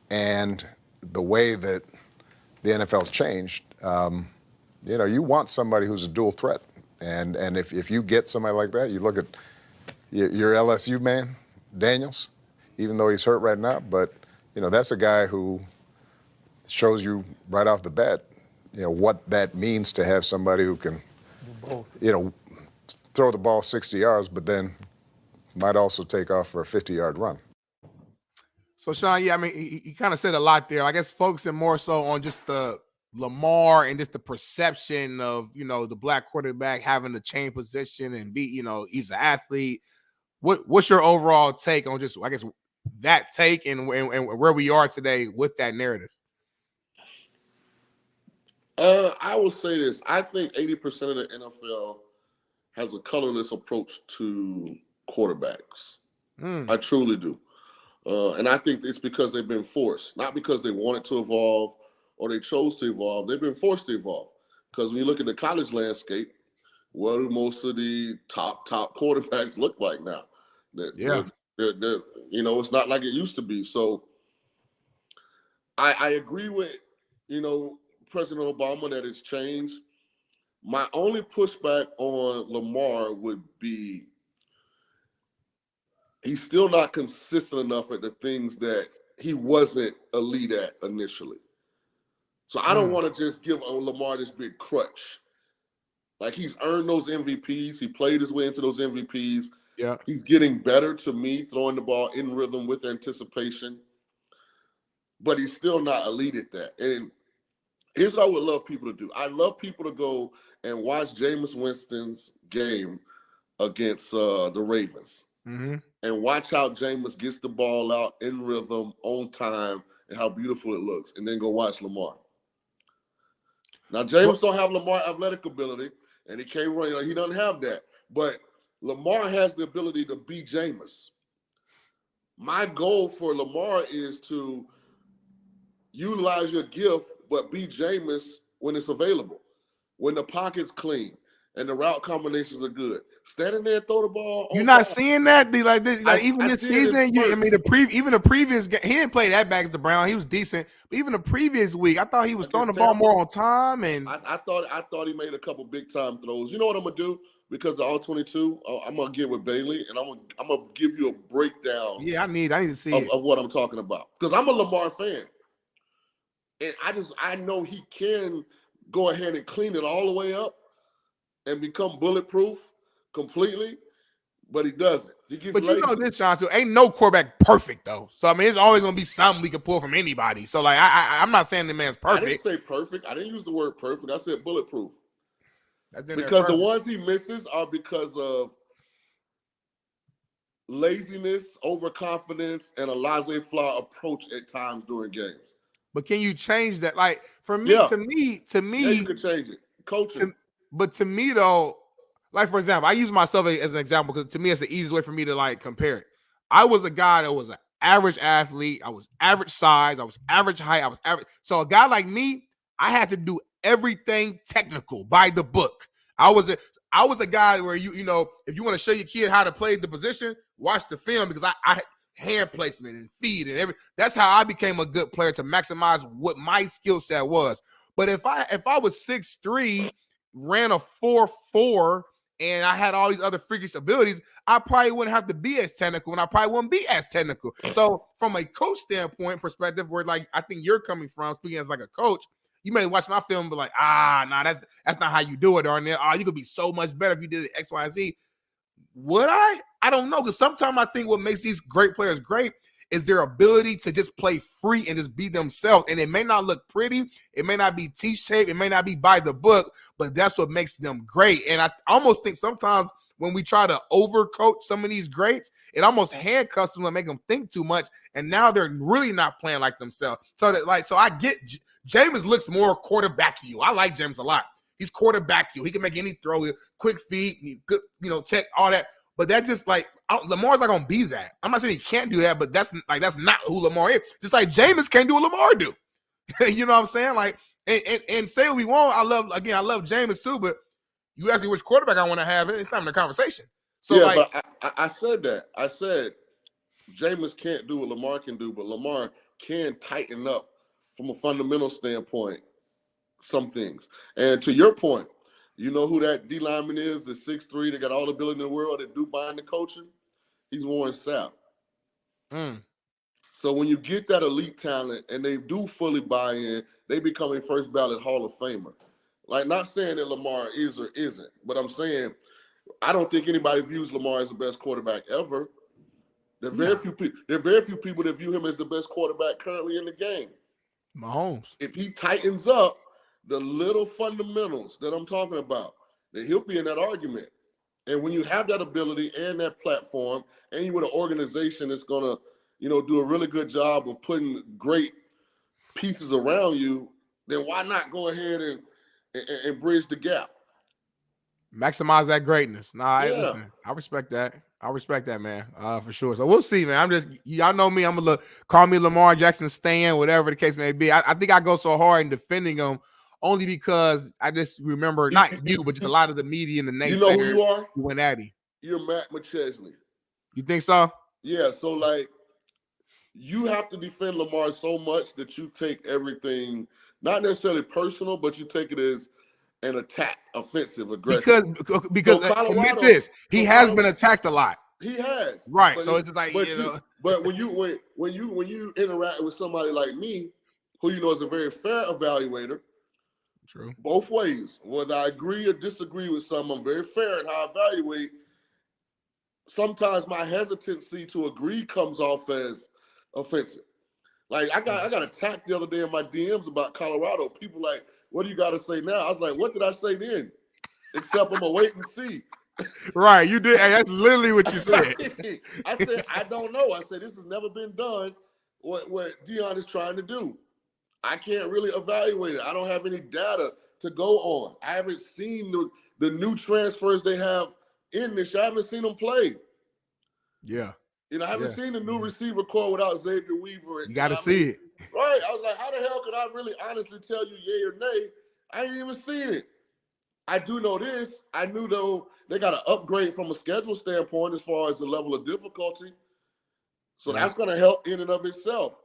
And the way that the NFL's changed, you want somebody who's a dual threat. And if you get somebody like that, you look at your LSU man, Daniels, even though he's hurt right now, but that's a guy who shows you right off the bat, what that means to have somebody who can, throw the ball 60 yards, but then might also take off for a 50-yard run. So, Shaun, he kind of said a lot there. I guess focusing more so on just the Lamar and just the perception of, the black quarterback having to change position and be, he's an athlete. What's your overall take on just, I guess, that take and where we are today with that narrative? I will say this. I think 80% of the NFL has a colorless approach to quarterbacks. I truly do. And I think it's because they've been forced, not because they wanted to evolve or they chose to evolve. They've been forced to evolve. Because when you look at the college landscape, what do most of the top quarterbacks look like now? They're, it's not like it used to be. So I agree with, President Obama that it's changed. My only pushback on Lamar would be he's still not consistent enough at the things that he wasn't elite at initially. So I don't want to just give Lamar this big crutch. Like, he's earned those MVPs. He played his way into those MVPs. Yeah. He's getting better to me, throwing the ball in rhythm with anticipation. But he's still not elite at that. And here's what I would love people to do. I love people to go and watch Jameis Winston's game against the Ravens. Mm-hmm. And watch how Jameis gets the ball out in rhythm, on time, and how beautiful it looks. And then go watch Lamar. Now, Jameis don't have Lamar athletic ability, and he can't run. He doesn't have that. But Lamar has the ability to be Jameis. My goal for Lamar is to utilize your gift, but be Jameis when it's available, when the pocket's clean and the route combinations are good. Standing there and throw the ball. You're not seeing that even this season. The previous game, he didn't play that back as the Brown. He was decent, but even the previous week, I thought he was throwing the ball more on time. And I thought he made a couple big time throws. You know what I'm gonna do? Because the all-22, I'm gonna get with Bailey, and I'm gonna give you a breakdown. Yeah, I need to see of what I'm talking about, because I'm a Lamar fan, and I know he can go ahead and clean it all the way up and become bulletproof completely, but he doesn't. He gets lazy. This, Shaun, too, ain't no quarterback perfect though. So it's always gonna be something we can pull from anybody. So I'm not saying the man's perfect. I didn't say perfect. I didn't use the word perfect. I said bulletproof. Because the ones he misses are because of laziness, overconfidence, and a laissez-faire approach at times during games. But can you change that? Like, for me, to me, yeah, you can change it. Coaching. But to me though, like, for example, I use myself as an example because to me it's the easiest way for me to compare it. I was a guy that was an average athlete. I was average size. I was average height. I was average. So a guy like me, I had to do everything technical by the book. I was a guy where if you want to show your kid how to play the position, watch the film, because I hand placement and feed and that's how I became a good player, to maximize what my skill set was. But if I was 6'3", ran a 4.4, and I had all these other freakish abilities, I probably wouldn't have to be as technical, and I probably wouldn't be as technical. So from a coach standpoint perspective, where I think you're coming from, speaking as like a coach, you may watch my film and be like, nah, that's not how you do it, Darnell. You could be so much better if you did it X, Y, and Z. Would I? I don't know, because sometimes I think what makes these great players great is their ability to just play free and just be themselves. And it may not look pretty, it may not be T-shaped, it may not be by the book, but that's what makes them great. And I almost think sometimes when we try to overcoach some of these greats, it almost handcuffs them and make them think too much. And now they're really not playing like themselves. So I get Jameis looks more quarterback you. I like Jameis a lot. He's quarterback you. He can make any throw, quick feet, good, tech, all that. But that just Lamar's not gonna be that. I'm not saying he can't do that, but that's not who Lamar is. Just like Jameis can't do what Lamar do. You know what I'm saying? Like, and say what we want. I love Jameis too, but you ask me which quarterback I want to have, it's not even a conversation. So yeah, but I said that. I said Jameis can't do what Lamar can do, but Lamar can tighten up from a fundamental standpoint some things. And to your point, you know who that D lineman is, the 6'3", that got all the ability in the world that do behind the coaching? He's Warren Sapp. So when you get that elite talent and they do fully buy in, they become a first ballot Hall of Famer. Like, not saying that Lamar is or isn't, but I'm saying I don't think anybody views Lamar as the best quarterback ever. There are very few people that view him as the best quarterback currently in the game. Mahomes. If he tightens up the little fundamentals that I'm talking about, then he'll be in that argument. And when you have that ability and that platform, and you're with an organization that's gonna, do a really good job of putting great pieces around you, then why not go ahead and bridge the gap? Maximize that greatness. Listen, I respect that. I respect that, man, for sure. So we'll see, man. Y'all know me. I'm gonna call me Lamar Jackson Stan, whatever the case may be. I think I go so hard in defending him only because I just remember, not you, but just a lot of the media and the naysayers. You know who you are? Who went at him. You're Matt McChesney. You think so? Yeah. So you have to defend Lamar so much that you take everything not necessarily personal, but you take it as an attack, offensive, aggressive. Because admit this, he has been attacked a lot. He has, right? But so it's like But when you interact with somebody like me, who is a very fair evaluator, true, both ways. Whether I agree or disagree with something, I'm very fair in how I evaluate. Sometimes my hesitancy to agree comes off as offensive. Like I got attacked the other day in my DMs about Colorado. People like, what do you got to say now? I was like, what did I say then? Except I'm gonna wait and see. Right, you did. And that's literally what you said. I said, I don't know. I said, this has never been done. What Deion is trying to do, I can't really evaluate it. I don't have any data to go on. I haven't seen the new transfers they have in this. I haven't seen them play. Yeah. I haven't seen the new receiver core without Xavier Weaver. You got to see it. Right. I was like, how the hell could I really honestly tell you yay or nay? I ain't even seen it. I do know this. I knew, though, they got to upgrade from a schedule standpoint as far as the level of difficulty. So that's going to help in and of itself.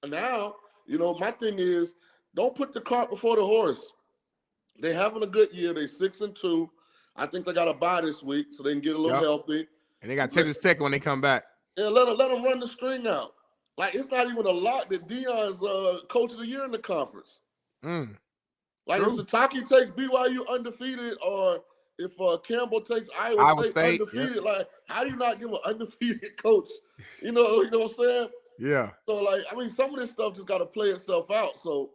Now, my thing is, don't put the cart before the horse. They're having a good year. They're 6-2. I think they got a bye this week so they can get a little healthy. And they got Texas Tech when they come back. Yeah, let them run the string out. Like, it's not even a lot that Deion's coach of the year in the conference. Like, True. if Sataki takes BYU undefeated, or if Campbell takes Iowa State undefeated, like, how do you not give an undefeated coach? You know what I'm saying? Yeah. So, some of this stuff just got to play itself out. So,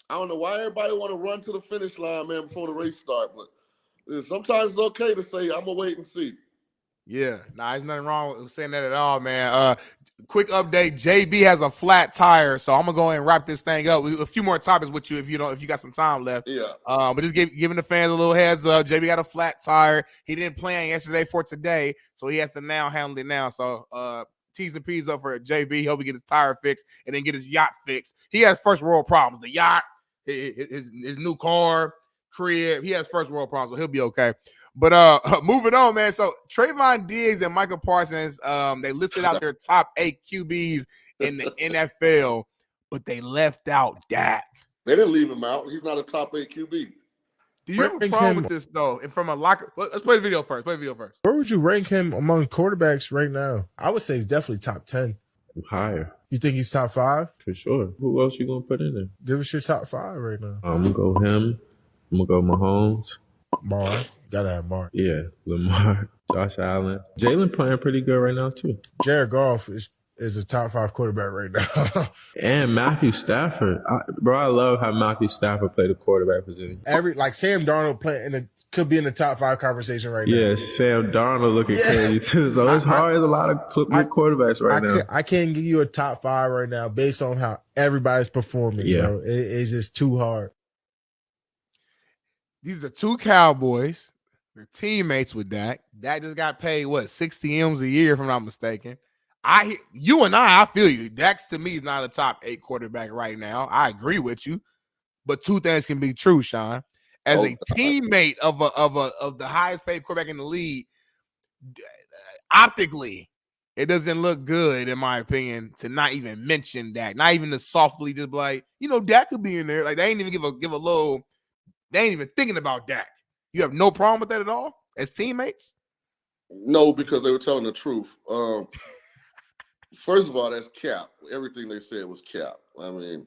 I don't know why everybody want to run to the finish line, man, before the race start. But sometimes it's okay to say, I'm going to wait and see. Yeah. There's nothing wrong with saying that at all, man. Quick update: JB has a flat tire, so I'm gonna go ahead and wrap this thing up. A few more topics with you if you got some time left. Yeah. But just giving the fans a little heads up. JB got a flat tire. He didn't plan yesterday for today, so he has to now handle it now. So T's and P's up for JB. Hope he get his tire fixed and then get his yacht fixed. He has first world problems. The yacht, his new car, crib. He has first world problems, so he'll be okay. But moving on, man. So Trayvon Diggs and Michael Parsons, they listed out their top 8 QBs in the NFL, but they left out Dak. They didn't leave him out. He's not a top 8 QB. Do you have a problem with this, though? And from a locker, let's play the video first. Where would you rank him among quarterbacks right now? I would say he's definitely top 10. Higher. You think he's top 5? For sure. Who else you gonna put in there? Give us your top 5 right now. I'm gonna go him. I'm gonna go Mahomes. Barr. Gotta have Barr. Yeah. Lamar. Josh Allen. Jalen playing pretty good right now, too. Jared Goff is is a top 5 quarterback right now. And Matthew Stafford. I love how Matthew Stafford played the quarterback position. Like Sam Darnold could be in the top 5 conversation right now. Yeah, Sam Darnold looking crazy too. So it's hard. There's a lot of good quarterbacks right now. I can't give you a top 5 right now based on how everybody's performing. Yeah. Bro. It's just too hard. These are 2 Cowboys. They're teammates with Dak. Dak just got paid, what, 60 M's a year, if I'm not mistaken. I feel you. Dak's to me is not a top 8 quarterback right now. I agree with you. But 2 things can be true, Shaun. As a teammate of the highest paid quarterback in the league, optically, it doesn't look good, in my opinion, to not even mention Dak. Not even to softly just be like, Dak could be in there. Like, they ain't even give a little, they ain't even thinking about Dak. You have no problem with that at all as teammates? No, because they were telling the truth. First of all, that's cap. Everything they said was cap. I mean,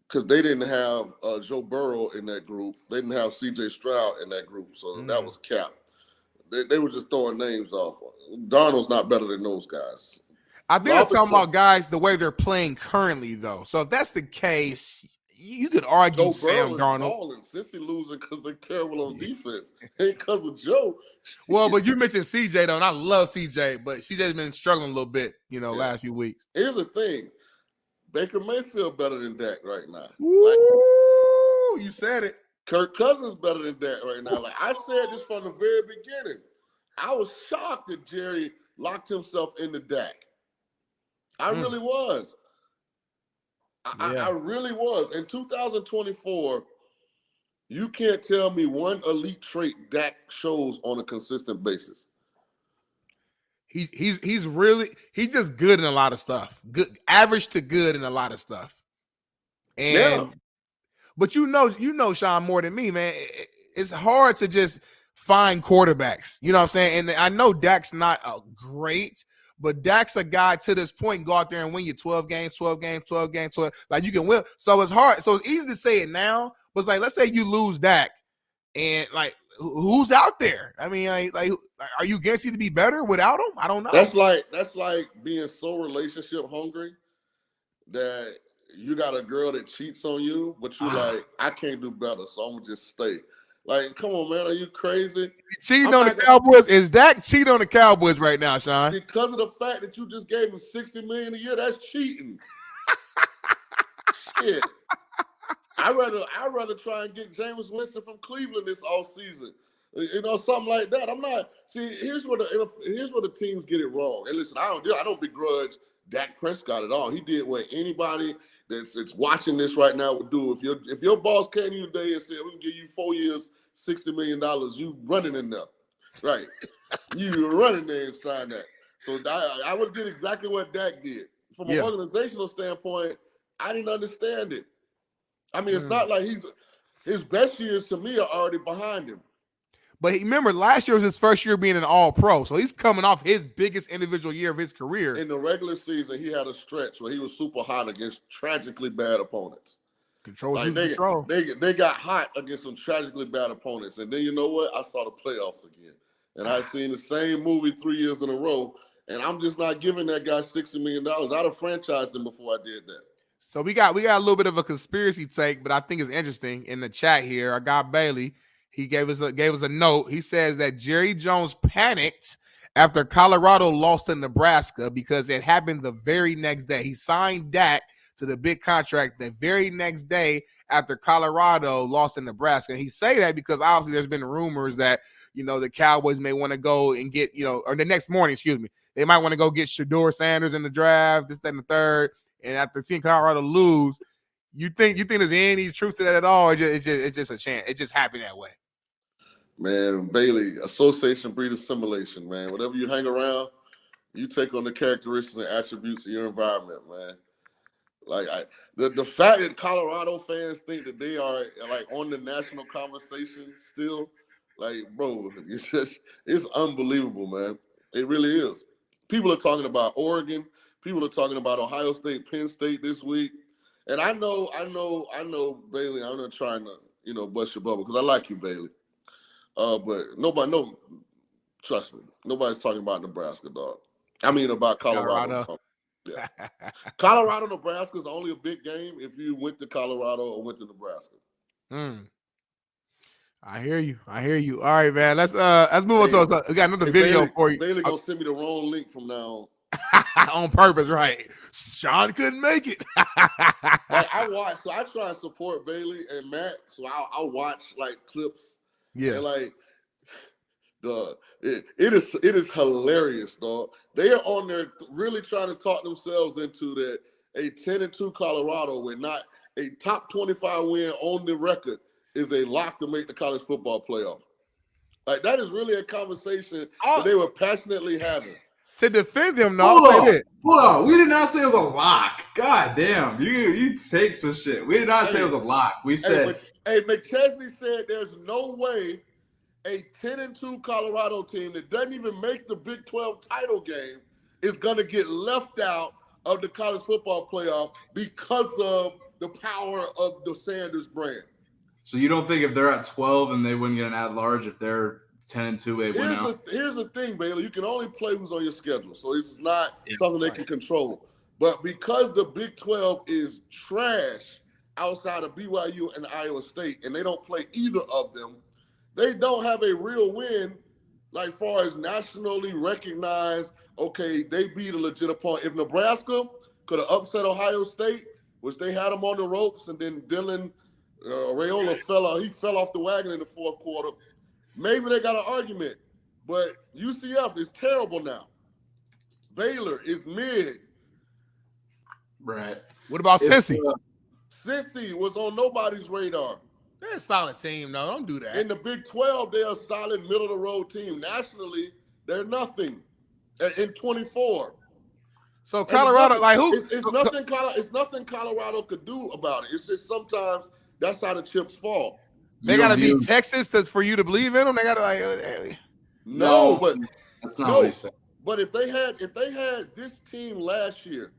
because they didn't have Joe Burrow in that group. They didn't have C.J. Stroud in that group. So that was cap. They were just throwing names off. Darnold's not better than those guys. I think they're talking about guys the way they're playing currently, though. So if that's the case, you could argue Sam Darnold. Since he losing because they're terrible on defense, ain't because of Joe. Well, but you mentioned CJ though, and I love CJ, but CJ's been struggling a little bit, last few weeks. Here's the thing: Baker Mayfield better than Dak right now. Woo! You said it. Kirk Cousins better than Dak right now. Like I said this from the very beginning. I was shocked that Jerry locked himself into Dak. I really was. I really was. In 2024, you can't tell me one elite trait Dak shows on a consistent basis. He's just good in a lot of stuff. Good, average to good in a lot of stuff. But Shaun, more than me, man. It's hard to just find quarterbacks. You know what I'm saying? And I know Dak's not a great, but Dak's a guy to this point and go out there and win you 12 games. Like you can win. So it's hard. So it's easy to say it now, but it's like, let's say you lose Dak and like, who's out there? I mean, like, are you guaranteed to be better without him? I don't know. That's like being so relationship hungry that you got a girl that cheats on you, but you like, I can't do better, so I'm gonna just stay. Like, come on, man, are you crazy? Cheating on the Cowboys? Is Dak cheating on the Cowboys right now, Shaun? Because of the fact that you just gave him $60 million a year, that's cheating. Shit. I'd rather try and get Jameis Winston from Cleveland this all season. Something like that. I'm not. See, here's where the teams get it wrong. And listen, I don't begrudge Dak Prescott at all. He did what anybody that's watching this right now would do. If your boss came to you today and said, we can give you 4 years, $60 million, you running in there. Right. You running there and sign that. So I would did exactly what Dak did. From an organizational standpoint, I didn't understand it. I mean, it's not like his best years to me are already behind him. But remember, last year was his first year being an all-pro, so he's coming off his biggest individual year of his career. In the regular season, he had a stretch where he was super hot against tragically bad opponents. Control. They got hot against some tragically bad opponents, and then you know what? I saw the playoffs again, and I seen the same movie 3 years in a row, and I'm just not giving that guy $60 million. I'd have franchised him before I did that. So we got a little bit of a conspiracy take, but I think it's interesting in the chat here. Our guy Bailey, he gave us a note. He says that Jerry Jones panicked after Colorado lost to Nebraska because it happened the very next day. He signed Dak to the big contract the very next day after Colorado lost to Nebraska. And he say that because obviously there's been rumors that, the Cowboys may want to go and get, or the next morning, they might want to go get Shedeur Sanders in the draft, this, that, and the third. And after seeing Colorado lose, you think there's any truth to that at all? Or it's just a chance. It just happened that way. Man, Bailey, association breeds assimilation, man. Whatever you hang around, you take on the characteristics and attributes of your environment, man. Like the fact that Colorado fans think that they are like on the national conversation still, like, bro, it's unbelievable, man. It really is. People are talking about Oregon. People are talking about Ohio State, Penn State this week. And I know, Bailey, I'm not trying to, bust your bubble because I like you, Bailey. But trust me, nobody's talking about Nebraska, dog. I mean about Colorado. Yeah. Colorado, Nebraska is only a big game if you went to Colorado or went to Nebraska. I hear you. All right, man. Let's move on. We got another video for you. Bailey gonna send me the wrong link from now on. On purpose, right? Shaun couldn't make it. Like I watch, so I try and support Bailey and Matt. So I'll watch like clips. Yeah. And like it is hilarious, dog. They are on there really trying to talk themselves into that a 10-2 Colorado with not a top 25 win on the record is a lock to make the college football playoff. Like that is really a conversation that they were passionately having. To defend them, Hold on. We did not say it was a lock. God damn. You take some shit. We did not say it was a lock. We said McChesney said there's no way a 10-2 Colorado team that doesn't even make the Big 12 title game is going to get left out of the college football playoff because of the power of the Sanders brand. So you don't think if they're at 12 and they wouldn't get an at-large if they're 10-2, they win out? Here's the thing, Bailey. You can only play who's on your schedule. So this is not something they can control. But because the Big 12 is trash outside of BYU and Iowa State, and they don't play either of them, they don't have a real win, like far as nationally recognized, okay, they beat a legit opponent. If Nebraska could have upset Ohio State, which they had them on the ropes, and then Dylan Raiola fell off the wagon in the fourth quarter, maybe they got an argument. But UCF is terrible now. Baylor is mid. Right. What about Cincy? Cincy was on nobody's radar. They're a solid team, though. Don't do that. In the Big 12, they're a solid middle-of-the-road team. Nationally, they're nothing in 24. So Colorado, like who? It's nothing Colorado could do about it. It's just sometimes that's how the chips fall. They got to beat Texas for you to believe in them. They got to No, but that's not what he said. But if they had this team last year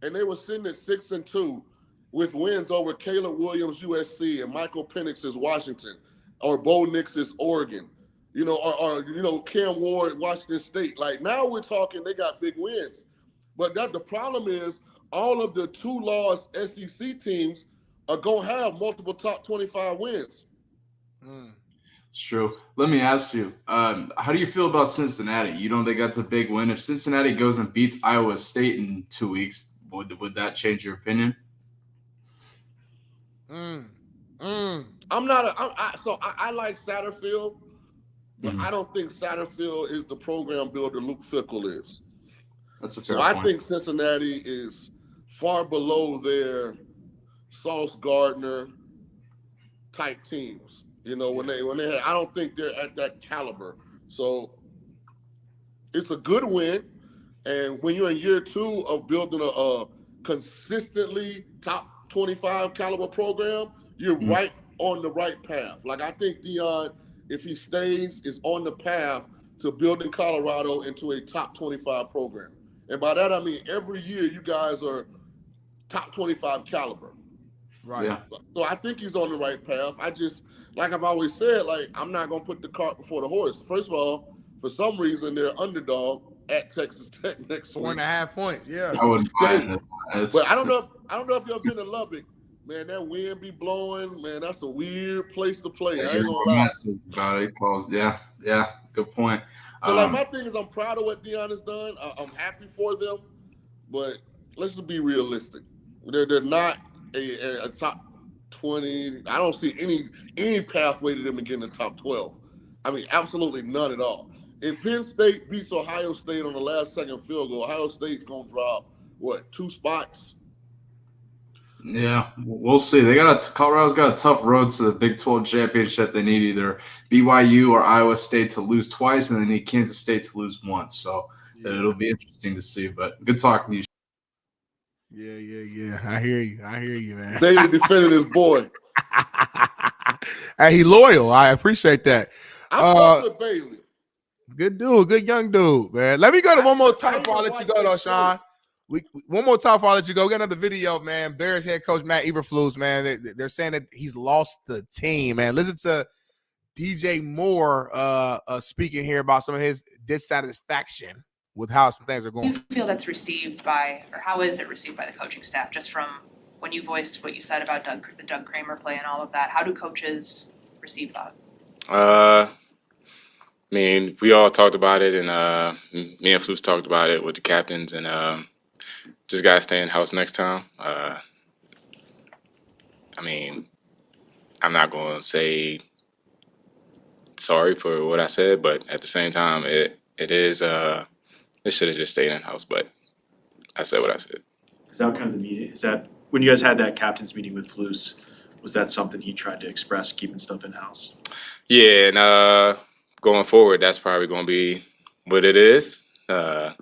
and they were sitting at 6-2 with wins over Caleb Williams, USC, and Michael Penix's Washington, or Bo Nix's Oregon, or Cam Ward, Washington State. Like now we're talking, they got big wins. But the problem is all of the 2-loss SEC teams are going to have multiple top 25 wins. It's true. Let me ask you, how do you feel about Cincinnati? You don't think that's a big win? If Cincinnati goes and beats Iowa State in 2 weeks, would that change your opinion? I'm not I like Satterfield, but I don't think Satterfield is the program builder Luke Fickell is. That's a fair point. I think Cincinnati is far below their Sauce Gardner type teams. When they had, I don't think they're at that caliber. So it's a good win. And when you're in year 2 of building a consistently top 25 caliber program, you're right on the right path. Like I think Deion, if he stays, is on the path to building Colorado into a top 25 program. And by that, I mean every year you guys are top 25 caliber. Right. Yeah. So I think he's on the right path. I just, like I've always said, like I'm not going to put the cart before the horse. First of all, for some reason, they're underdog at Texas Tech next week. 4.5 points, yeah. I wouldn't mind it. But I don't know if you've been to Lubbock. Man, that wind be blowing. Man, that's a weird place to play. I ain't gonna lie. Yeah, good point. So, my thing is I'm proud of what Deion has done. I'm happy for them. But let's just be realistic. They're not a top 20. I don't see any pathway to them to get in the top 12. I mean, absolutely none at all. If Penn State beats Ohio State on the last second field goal, Ohio State's going to drop, 2 spots? Yeah, we'll see. Colorado's got a tough road to the Big 12 championship. They need either BYU or Iowa State to lose twice, and they need Kansas State to lose once. So it'll be interesting to see. But good talking to you. Yeah. I hear you, man. David defending his boy. Hey, he loyal. I appreciate that. I'm fucked with Bailey. Good dude, good young dude, man. Let me go to one more time before I let you go, though, Shaun. One more time before I let you go. We got another video, man. Bears head coach Matt Eberflus, man. They're saying that he's lost the team, man. Listen to DJ Moore speaking here about some of his dissatisfaction with how some things are Do you going. feel that's received by, or how is it received by the coaching staff? Just from when you voiced what you said about the Doug Kramer play and all of that, how do coaches receive that? I mean, we all talked about it, and me and Flus talked about it with the captains, and just gotta stay in house next time. I mean, I'm not going to say sorry for what I said, but at the same time, it should have just stayed in house. But I said what I said. Is that kind of the meeting? Is that when you guys had that captain's meeting with Flus? Was that something he tried to express, keeping stuff in house? Yeah, and going forward, that's probably going to be what it is. I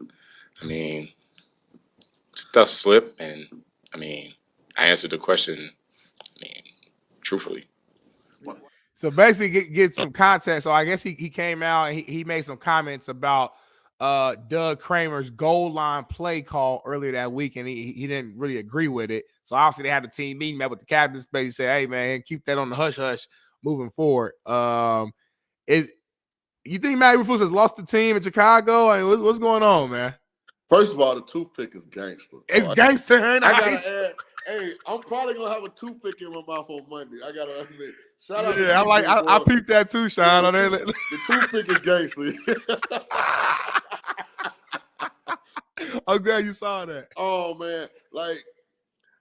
mean, stuff slip, and I mean, I answered the question. I mean, truthfully. So basically, get some context. So I guess he came out and he made some comments about Doug Kramer's goal line play call earlier that week, and he didn't really agree with it. So obviously they had a team meeting, met with the captains, basically said, "Hey man, keep that on the hush hush moving forward." You think Matt Eberflus has lost the team in Chicago? I mean, what's going on, man? First of all, the toothpick is gangster. It's gangster, and I gotta add. Hey, I'm probably gonna have a toothpick in my mouth on Monday. I gotta admit. Shout out Yeah, I peeped that too, Shaun. The toothpick is gangster. I'm glad you saw that. Oh man, like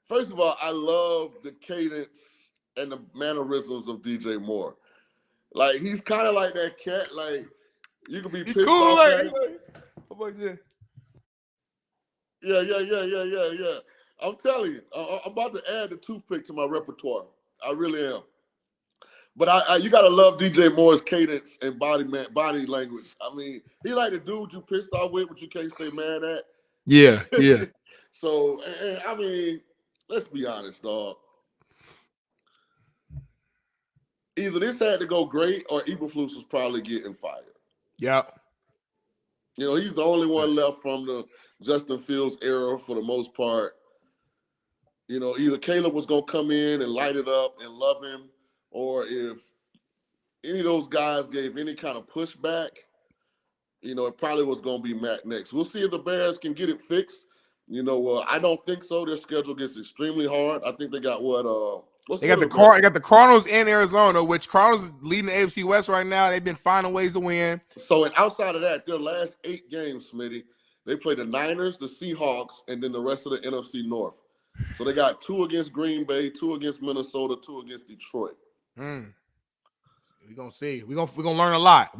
first of all, I love the cadence and the mannerisms of DJ Moore. Like he's kind of like that cat. Like you can be pissed cool, off. Yeah. I'm telling you, I'm about to add the toothpick to my repertoire. I really am. But you gotta love DJ Moore's cadence and body language. I mean, he like the dude you pissed off with, but you can't stay mad at. Yeah. So, and I mean, let's be honest, dog. Either this had to go great, or Eberflus was probably getting fired. Yeah. You know, he's the only one left from the Justin Fields era for the most part. You know, either Caleb was going to come in and light it up and love him, or if any of those guys gave any kind of pushback, you know, it probably was going to be Matt next. We'll see if the Bears can get it fixed. You know, I don't think so. Their schedule gets extremely hard. I think they got they got the Cardinals in Arizona, which Cardinals is leading the AFC West right now. They've been finding ways to win. So, and outside of that, their last 8 games, Smitty, they play the Niners, the Seahawks, and then the rest of the NFC North. So they got 2 against Green Bay, 2 against Minnesota, 2 against Detroit. We're gonna see. We're gonna learn a lot.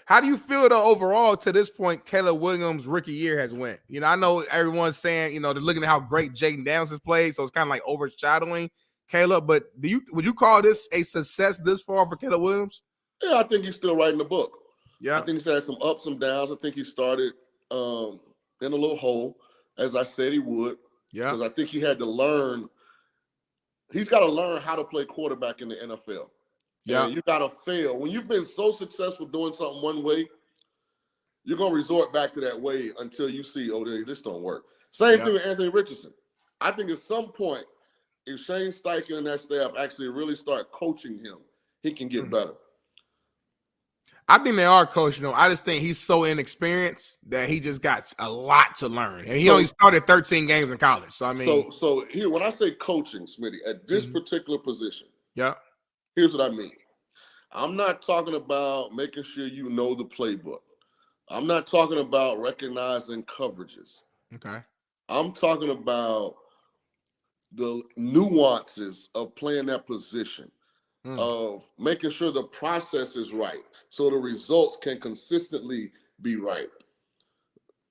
How do you feel though overall to this point? Caleb Williams' rookie year has went. You know, I know everyone's saying, you know, they're looking at how great Jaden Daniels has played, so it's kind of like overshadowing Caleb. But would you call this a success this far for Caleb Williams? Yeah, I think he's still writing the book. Yeah, I think he's had some ups and downs. I think he started in a little hole, as I said he would. Yeah, because I think he had to learn. He's got to learn how to play quarterback in the NFL. Yeah, and you got to fail. When you've been so successful doing something one way, you're going to resort back to that way until you see, oh, this don't work. Same thing with Anthony Richardson. I think at some point, if Shane Steichen and that staff actually really start coaching him, he can get better. I think they are coaching him. I just think he's so inexperienced that he just got a lot to learn. And he only started 13 games in college. So, I mean. So here, when I say coaching, Smitty, at this particular position, here's what I mean. I'm not talking about making sure you know the playbook. I'm not talking about recognizing coverages. Okay. I'm talking about the nuances of playing that position, of making sure the process is right so the results can consistently be right.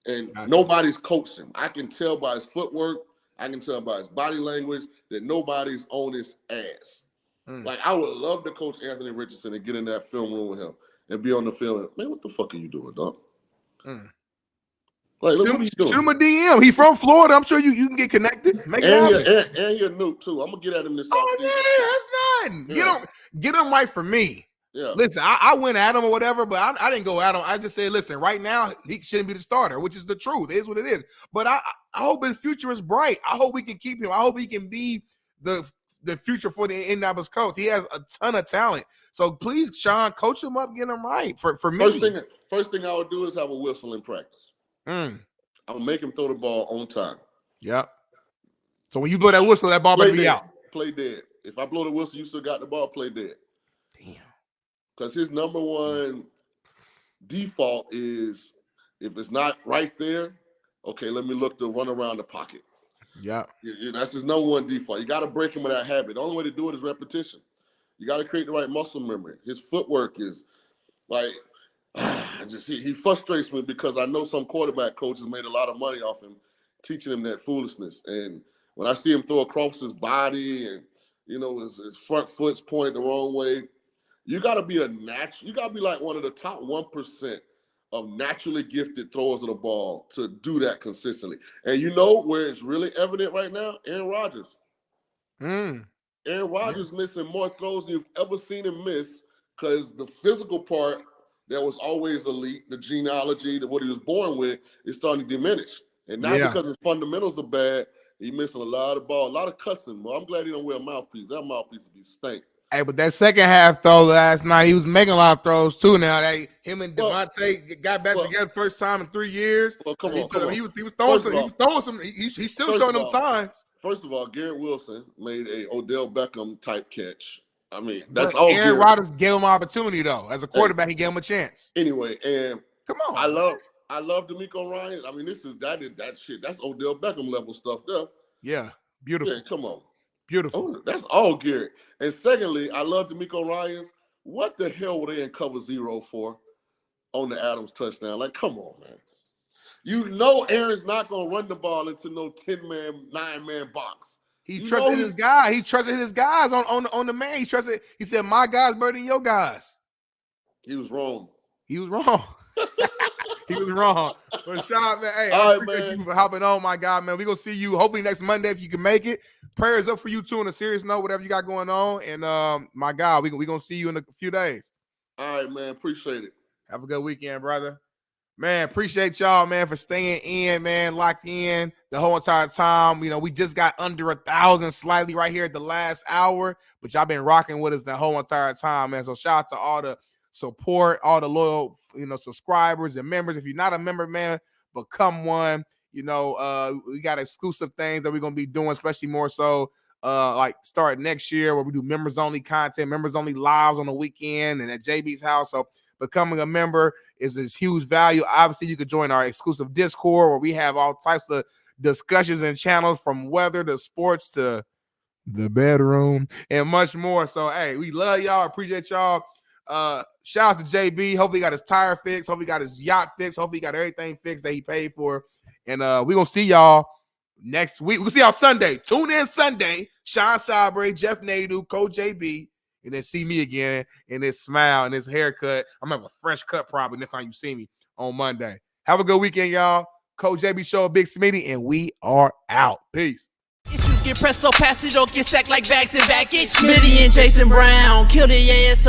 And nobody's coached him. I can tell by his footwork, I can tell by his body language that nobody's on his ass. Like, I would love to coach Anthony Richardson and get in that film room with him and be on the field. Man, what the fuck are you doing, dog? Like, look what he's doing. Shoot him a DM. He from Florida. I'm sure you can get connected. Make it happen. And he a nuke, too. I'm going to get at him this offseason. Oh, yeah, that's nothing. Get him right for me. Yeah. Listen, I went at him or whatever, but I didn't go at him. I just said, listen, right now, he shouldn't be the starter, which is the truth. It is what it is. But I hope his future is bright. I hope we can keep him. I hope he can be the future for the Indianapolis coach. He has a ton of talent. So please, Shaun, coach him up, get him right for me. First thing I would do is have a whistle in practice. I'm gonna make him throw the ball on time. Yep. So when you blow that whistle, that ball better be out. Play dead. If I blow the whistle, you still got the ball, play dead. Damn. Because his number one default is if it's not right there, okay, let me look to run around the pocket. Yeah. That's his number one default. You got to break him of that habit. The only way to do it is repetition. You got to create the right muscle memory. His footwork is like, he frustrates me because I know some quarterback coaches made a lot of money off him teaching him that foolishness. And when I see him throw across his body and, his front foot's pointed the wrong way, you got to be you got to be like one of the top 1% of naturally gifted throwers of the ball to do that consistently. And you know where it's really evident right now? Aaron Rodgers. Aaron Rodgers missing more throws than you've ever seen him miss because the physical part that was always elite, the genealogy, what he was born with, is starting to diminish. And not because his fundamentals are bad, he missing a lot of ball, a lot of cussing. Well, I'm glad he don't wear a mouthpiece. That mouthpiece would be stank. Hey, but that second half throw last night, he was making a lot of throws too. Now him and Devontae got back together first time in 3 years. Well, come on. He was throwing some. He's still showing them signs. First of all, Garrett Wilson made a Odell Beckham type catch. I mean, that's all. Aaron Rodgers gave him opportunity though. As a quarterback, he gave him a chance. Anyway, and come on, I love DeMeco Ryan. I mean, that shit. That's Odell Beckham level stuff there. Yeah, beautiful. Yeah, come on. Beautiful. Oh, that's all Garrett. And secondly, I love DeMeco Ryans. What the hell were they in cover 0 for on the Adams touchdown? Like, come on, man. You know Aaron's not going to run the ball into no 10-man, 9-man box. He trusted his guy. He trusted his guys on the man. He said, my guys better than your guys. He was wrong. He was wrong. He was wrong. But Shaun, man, hey, I appreciate you for hopping on, my God, man. We're going to see you hopefully next Monday if you can make it. Prayers up for you, too, on a serious note, whatever you got going on. And, my God, we're going to see you in a few days. All right, man. Appreciate it. Have a good weekend, brother. Man, appreciate y'all, man, for staying in, man, locked in the whole entire time. We just got under 1,000 slightly right here at the last hour, but y'all been rocking with us the whole entire time, man. So shout out to all the support, all the loyal, subscribers and members. If you're not a member, man, become one. We got exclusive things that we're going to be doing, especially more so like start next year where we do members only content, members only lives on the weekend and at JB's house. So becoming a member is huge value. Obviously, you could join our exclusive Discord where we have all types of discussions and channels from weather to sports to the bedroom and much more. So, hey, we love y'all. Appreciate y'all. Shout out to JB. Hopefully he got his tire fixed. Hopefully he got his yacht fixed. Hopefully he got everything fixed that he paid for. And we're going to see y'all next week. We'll see y'all Sunday. Tune in Sunday. Shaun Sabri, Jeff Nadu, Coach JB. And then see me again in this smile and this haircut. I'm going to have a fresh cut probably next time you see me on Monday. Have a good weekend, y'all. Coach JB Show, Big Smitty, and we are out. Peace. Issues get pressed so fast, you don't get sacked like bags and baggage. Smitty and Jason Brown, kill the ass.